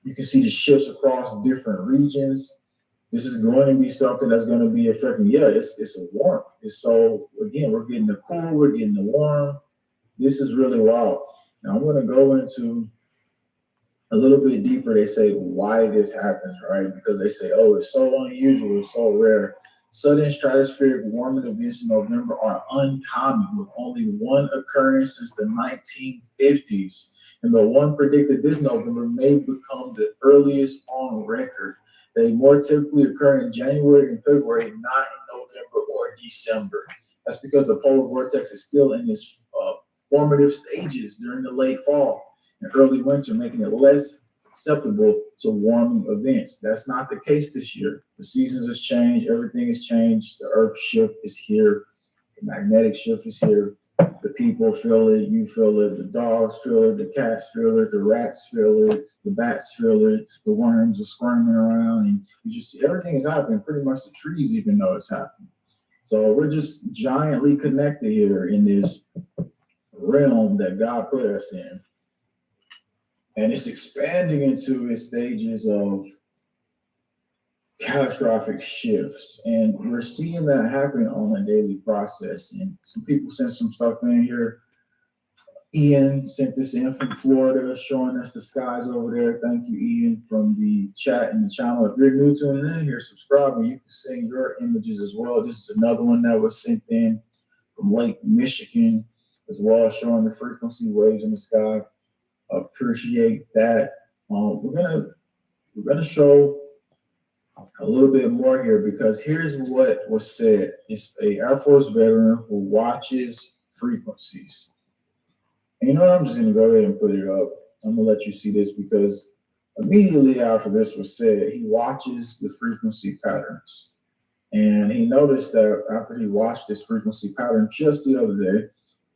you can see the shifts across different regions. This is going to be something that's going to be affecting. Yeah, it's a warmth. It's so, again, we're getting the cool, we're getting the warm. This is really wild. Now I'm going to go into a little bit deeper. They say why this happens, right? Because they say, oh, it's so unusual, it's so rare. Sudden stratospheric warming events in November are uncommon, with only one occurrence since the 1950s. And the one predicted this November may become the earliest on record. They more typically occur in January and February, not in November or December. That's because the polar vortex is still in its formative stages during the late fall and early winter, making it less susceptible to warming events. That's not the case this year. The seasons has changed, everything has changed. The earth shift is here, the magnetic shift is here. The people feel it, you feel it, the dogs feel it, the cats feel it, the rats feel it, the bats feel it, the worms are squirming around, and you just see everything is happening. Pretty much the trees even know it's happening. So we're just giantly connected here in this realm that God put us in. And it's expanding into its stages of catastrophic shifts. And we're seeing that happen on a daily process. And some people sent some stuff in here. Ian sent this in from Florida, showing us the skies over there. Thank you, Ian, from the chat and the channel. If you're new tuning in here, subscribe and you can send your images as well. This is another one that was sent in from Lake Michigan as well, showing the frequency waves in the sky. Appreciate that. We're gonna show a little bit more here because here's what was said. It's a Air Force veteran who watches frequencies. And you know what? I'm just gonna go ahead and put it up. I'm gonna let you see this because immediately after this was said, he watches the frequency patterns. And he noticed that after he watched this frequency pattern just the other day, it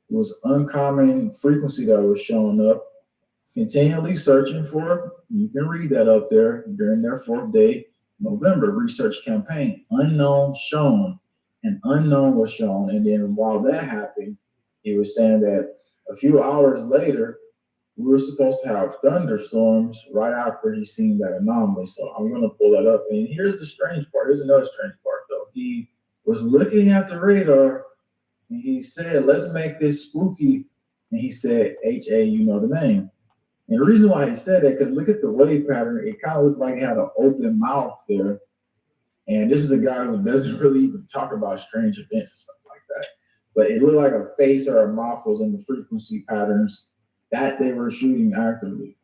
was uncommon frequency that was showing up, continually searching for. You can read that up there during their 4th day November research campaign. Unknown shown, and unknown was shown. And then while that happened, he was saying that a few hours later, we were supposed to have thunderstorms right after he seen that anomaly. So I'm going to pull that up. And here's the strange part. Here's another strange part, though. He was looking at the radar, and he said, let's make this spooky. And he said, H-A, you know the name. And the reason why he said that, because look at the wave pattern. It kind of looked like it had an open mouth there. And this is a guy who doesn't really even talk about strange events and stuff like that. But it looked like a face or a mouth was in the frequency patterns that they were shooting actively.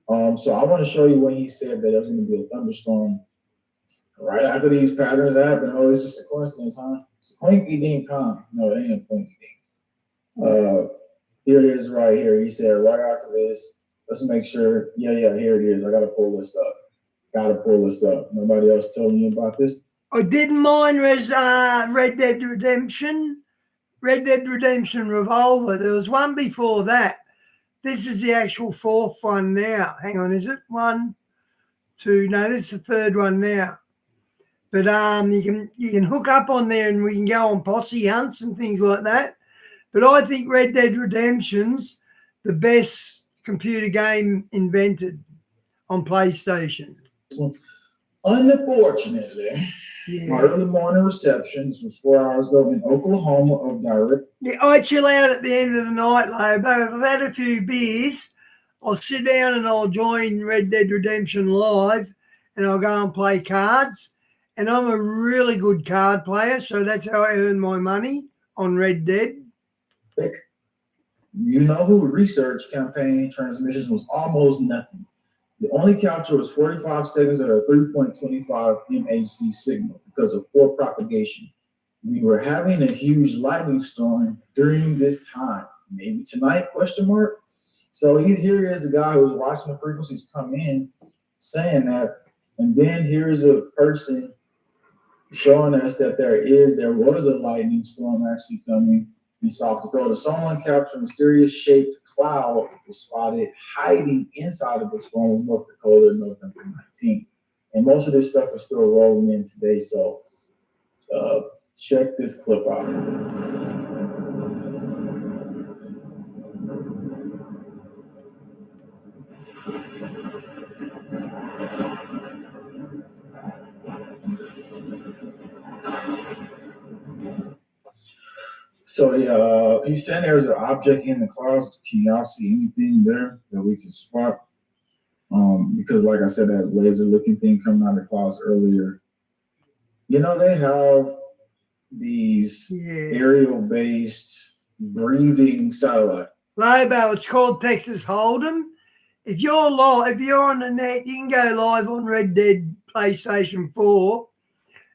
So I want to show you when he said that there was going to be a thunderstorm right after these patterns happened. Oh, it's just a coincidence, huh? It's a quinky dink, huh? No, it ain't a quinky dink. Here it is right here. He said right after this, let's make sure. Yeah, here it is. I got to pull this up. Nobody else told you about this? I didn't mind Red Dead Redemption Revolver. There was one before that. This is the actual 4th one now. Hang on, is it 1, 2? No, this is the 3rd one now. But you can hook up on there and we can go on posse hunts and things like that. But I think Red Dead Redemption's the best computer game invented on PlayStation. Unfortunately, my early morning reception, this was 4 hours ago in Oklahoma of direct. Yeah, I chill out at the end of the night, Lobo. If I've had a few beers, I'll sit down and I'll join Red Dead Redemption Live and I'll go and play cards. And I'm a really good card player, so that's how I earn my money on Red Dead. You know who research campaign transmissions was almost nothing. The only capture was 45 seconds at a 3.25 MHz signal because of poor propagation. We were having a huge lightning storm during this time. Maybe tonight, question mark? So here is the guy who was watching the frequencies come in saying that. And then here's a person showing us that there was a lightning storm actually coming in South Dakota. Someone captured a mysterious shaped cloud was spotted hiding inside of the storm of North Dakota November 19th. And most of this stuff is still rolling in today. So check this clip out. So yeah, he's saying there's an object in the clouds. Can y'all see anything there that we can spot? Because like I said, that laser looking thing coming out of the clouds earlier. You know, they have these aerial based breathing satellite. Lobo, it's called Texas Hold'em. If you're on the net, you can go live on Red Dead PlayStation 4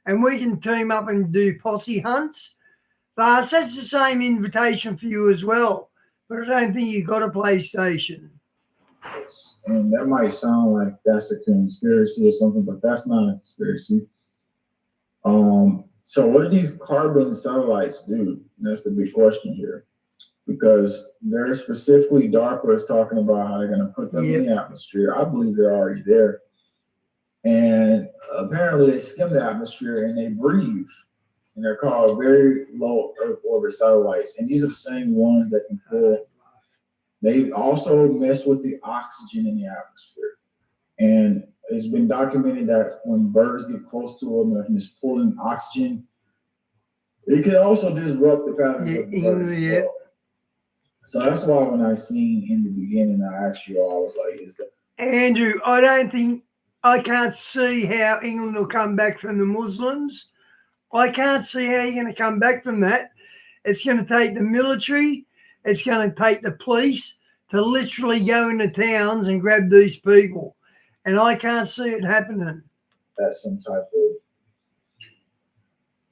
and we can team up and do posse hunts. That's the same invitation for you as well, but I don't think you've got a PlayStation. And that might sound like that's a conspiracy or something, but that's not a conspiracy. So what do these carbon satellites do? That's the big question here, because they're specifically DARPA is talking about how they're going to put them in the atmosphere. I believe they're already there, and apparently they skim the atmosphere and they breathe. and they're called very low Earth orbit satellites. And these are the same ones that can pull. They also mess with the oxygen in the atmosphere. And it's been documented that when birds get close to them and it's pulling oxygen, it can also disrupt the patterns of the birds as well. So that's why when I seen in the beginning, I asked you all, I was like, is that Andrew, I can't see how England will come back from the Muslims. I can't see how you're going to come back from that. It's going to take the military, it's going to take the police to literally go into towns and grab these people. And I can't see it happening. that's some type of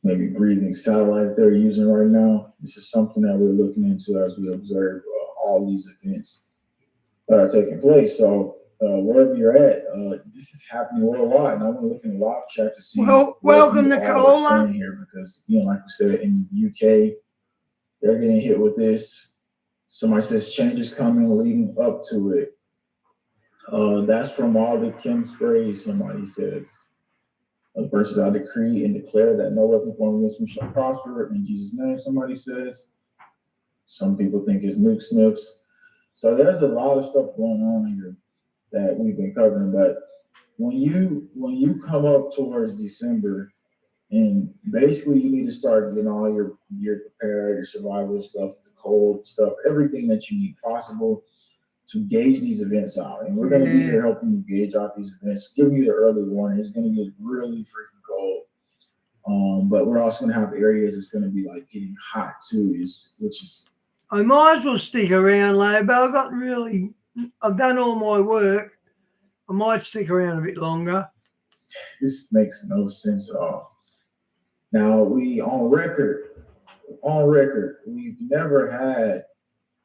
maybe breathing satellite they're using right now? This is something that we're looking into as we observe all these events that are taking place. So wherever you're at, this is happening worldwide, and I want to look in the live chat to see. Well, welcome, Nicola. Here, because again, like we said, in UK, they're getting hit with this. Somebody says changes coming leading up to it. That's from all the Kim sprays. Somebody says. Verses I decree and declare that no weapon formed against me shall prosper in Jesus' name. Somebody says. Some people think it's nuke sniffs. So there's a lot of stuff going on here that we've been covering. But when you come up towards December, and basically you need to start getting all your gear prepared, your survival stuff, the cold stuff, everything that you need possible to gauge these events out. And we're going to be here helping you gauge out these events, giving you the early warning. It's going to get really freaking cold. But we're also going to have areas that's going to be like getting hot too, which is. I might as well stick around, Labo. I've done all my work. I might stick around a bit longer. This makes no sense at all. Now we on record, we've never had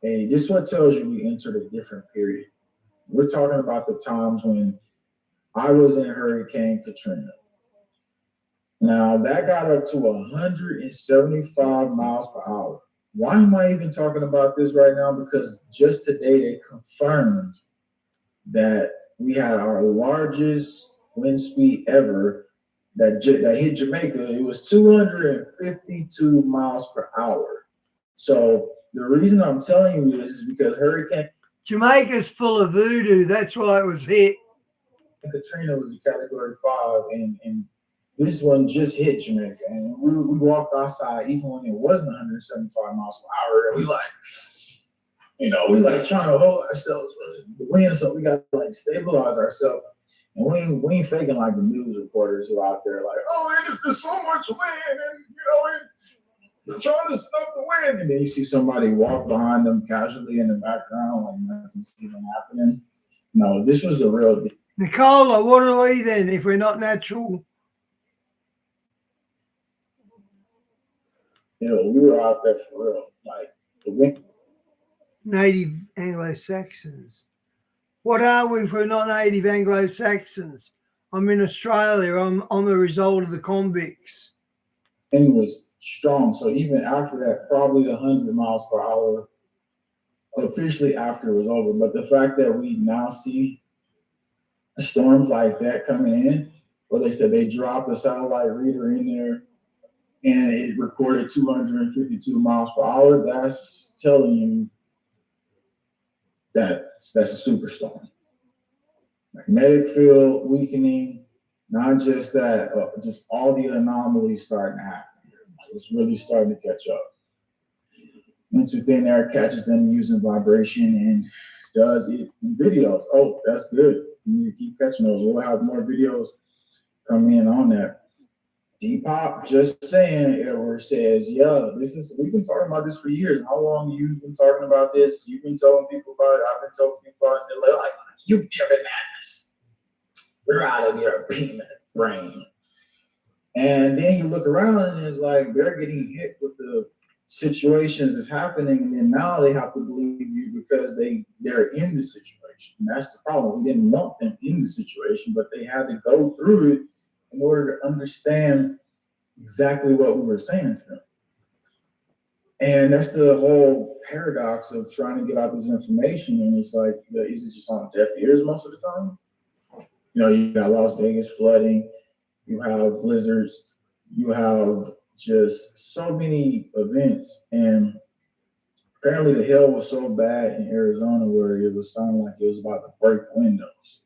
this is what tells you we entered a different period. We're talking about the times when I was in Hurricane Katrina. Now that got up to 175 miles per hour. Why am I even talking about this right now? Because just today they confirmed that we had our largest wind speed ever that hit Jamaica. It was 252 miles per hour. So the reason I'm telling you this is because Hurricane Jamaica's full of voodoo. That's why it was hit. Katrina was a Category 5, and this one just hit Jamaica. And we walked outside even when it wasn't 175 miles per hour. And we trying to hold ourselves with the wind, so we got to stabilize ourselves. And we ain't faking like the news reporters who are out there like, oh, there's so much wind, and they're trying to stop the wind. And then you see somebody walk behind them casually in the background, like nothing's even happening. No, this was the real deal. Nicola, what are we then if we're not natural? We were out there for real. Like the wind. Native Anglo-Saxons. What are we if we're not native Anglo-Saxons? I'm in Australia. I'm a result of the convicts. And was strong. So even after that, probably 100 miles per hour officially after it was over. But the fact that we now see storms like that coming in, where they said they dropped a satellite reader in there and it recorded 252 miles per hour, that's telling you that's a superstorm. Magnetic field weakening, not just that, just all the anomalies starting to happen here. It's really starting to catch up. Into thin air, catches them using vibration and does it in videos. Oh, that's good. You need to keep catching those. We'll have more videos come in on that. Depop just saying, Edward says, yeah, we've been talking about this for years. How long have you been talking about this? You've been telling people about it. I've been telling people about it. They're like, you're bananas. We're out of your peanut brain. And then you look around and it's like they're getting hit with the situations that's happening, and then now they have to believe you because they're in the situation. And that's the problem. We didn't want them in the situation, but they had to go through it in order to understand exactly what we were saying to them. And that's the whole paradox of trying to get out this information. And it's like, is it just on deaf ears most of the time? You got Las Vegas flooding, you have blizzards, you have just so many events. And apparently the hail was so bad in Arizona where it was sounding like it was about to break windows.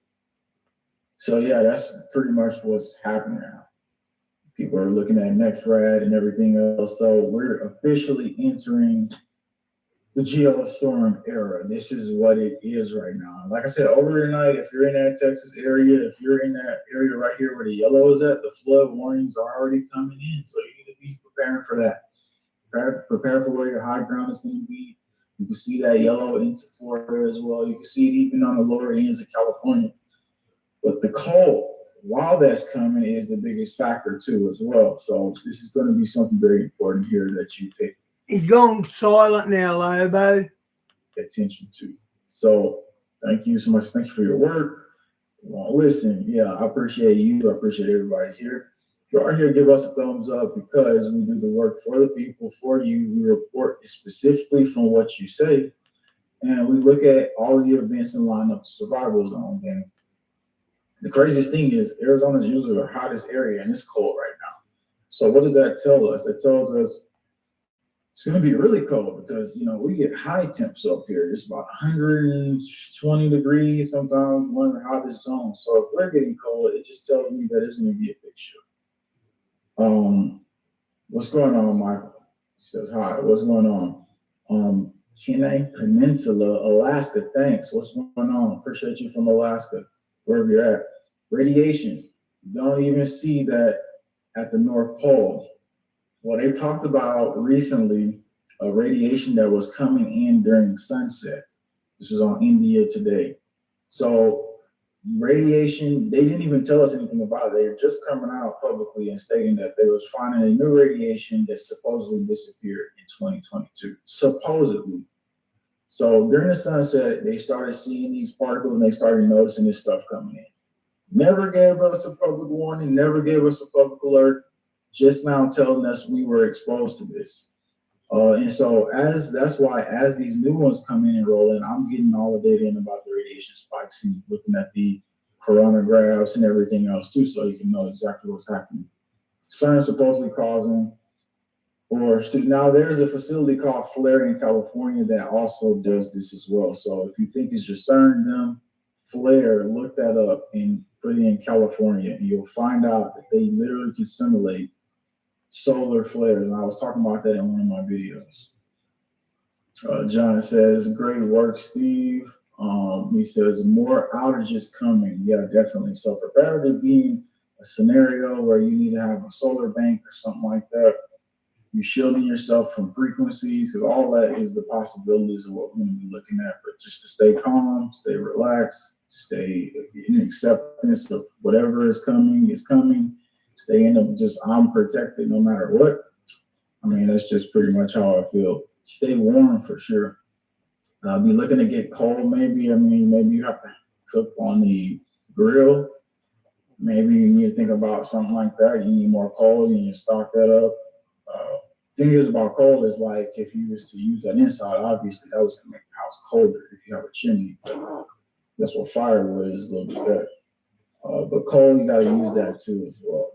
So yeah, that's pretty much what's happening now. People are looking at NextRad and everything else. So we're officially entering the geostorm era. This is what it is right now. Like I said, overnight, if you're in that Texas area, if you're in that area right here where the yellow is at, the flood warnings are already coming in. So you need to be preparing for that. Prepare for where your high ground is going to be. You can see that yellow into Florida as well. You can see it even on the lower ends of California. But the cold, while that's coming, is the biggest factor too as well. So this is going to be something very important here that you pick. He's gone silent now, Lobo. Attention to. So thank you so much. Thank you for your work. Well, listen, yeah, I appreciate you. I appreciate everybody here. If you are here, give us a thumbs up because we do the work for the people, for you. We report specifically from what you say. And we look at all of the events and line up survival zones. And the craziest thing is Arizona is usually the hottest area and it's cold right now. So what does that tell us? That tells us it's going to be really cold because, you know, we get high temps up here. It's about 120 degrees, sometimes one of the hottest zones. So if we're getting cold, it just tells me that it's going to be a big shift. What's going on, Michael? He says, hi, what's going on? Kenai Peninsula, Alaska, thanks. What's going on? Appreciate you from Alaska, wherever you're at. Radiation, you don't even see that at the North Pole. Well, they talked about recently a radiation that was coming in during sunset. This was on India Today. So radiation, they didn't even tell us anything about it. They were just coming out publicly and stating that they was finding a new radiation that supposedly disappeared in 2022, supposedly. So during the sunset, they started seeing these particles and they started noticing this stuff coming in. Never gave us a public warning, never gave us a public alert, just now telling us we were exposed to this. And so that's why as these new ones come in and roll in, I'm getting all the data in about the radiation spikes and looking at the coronagraphs and everything else too, so you can know exactly what's happening. CERN supposedly causing, now there's a facility called Flare in California that also does this as well. So if you think it's your CERN, them, Flare, look that up and put it in California and you'll find out that they literally can simulate solar flares, and I was talking about that in one of my videos. John says, great work, Steve. He says, more outages coming. Yeah, definitely. So prepare to be in a scenario where you need to have a solar bank or something like that. You're shielding yourself from frequencies, because all that is the possibilities of what we're going to be looking at. But just to stay calm, stay relaxed, stay in acceptance of whatever is coming is coming. Stay in them, just I'm protected no matter what. I mean, that's just pretty much how I feel. Stay warm for sure. Be looking to get cold maybe. I mean, maybe you have to cook on the grill. Maybe you need to think about something like that. You need more coal, you need to stock that up. Thing is about coal is like if you was to use that inside, obviously that was gonna make the house colder if you have a chimney. That's what firewood is a little bit better. But coal, you gotta use that too as well.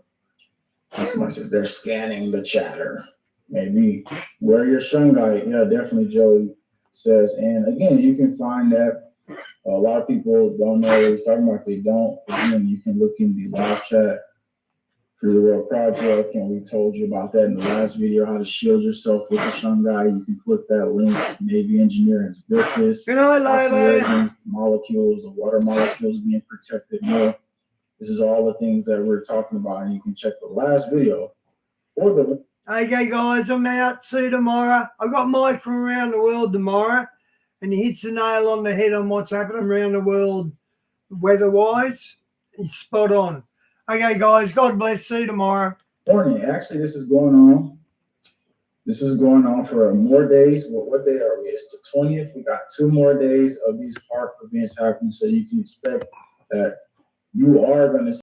Somebody says they're scanning the chatter. Maybe wear your shungite. Yeah, definitely, Joey says. And again, you can find that a lot of people don't know what he's talking about. If they don't, again, you can look in the live chat for the World Project. And we told you about that in the last video, how to shield yourself with the shungite. You can click that link. Navy engineer has built this. Good night, Lobo. Molecules, the water molecules being protected more. This is all the things that we're talking about, and you can check the last video or the. Okay, guys, I'm out. See you tomorrow. I got Mike from around the world tomorrow, and he hits the nail on the head on what's happening around the world weather-wise. He's spot on. Okay, guys, God bless. See you tomorrow. Morning. Actually, this is going on. This is going on for more days. What day are we? It's the 20th. We got 2 more days of these park events happening, so you can expect that you are going to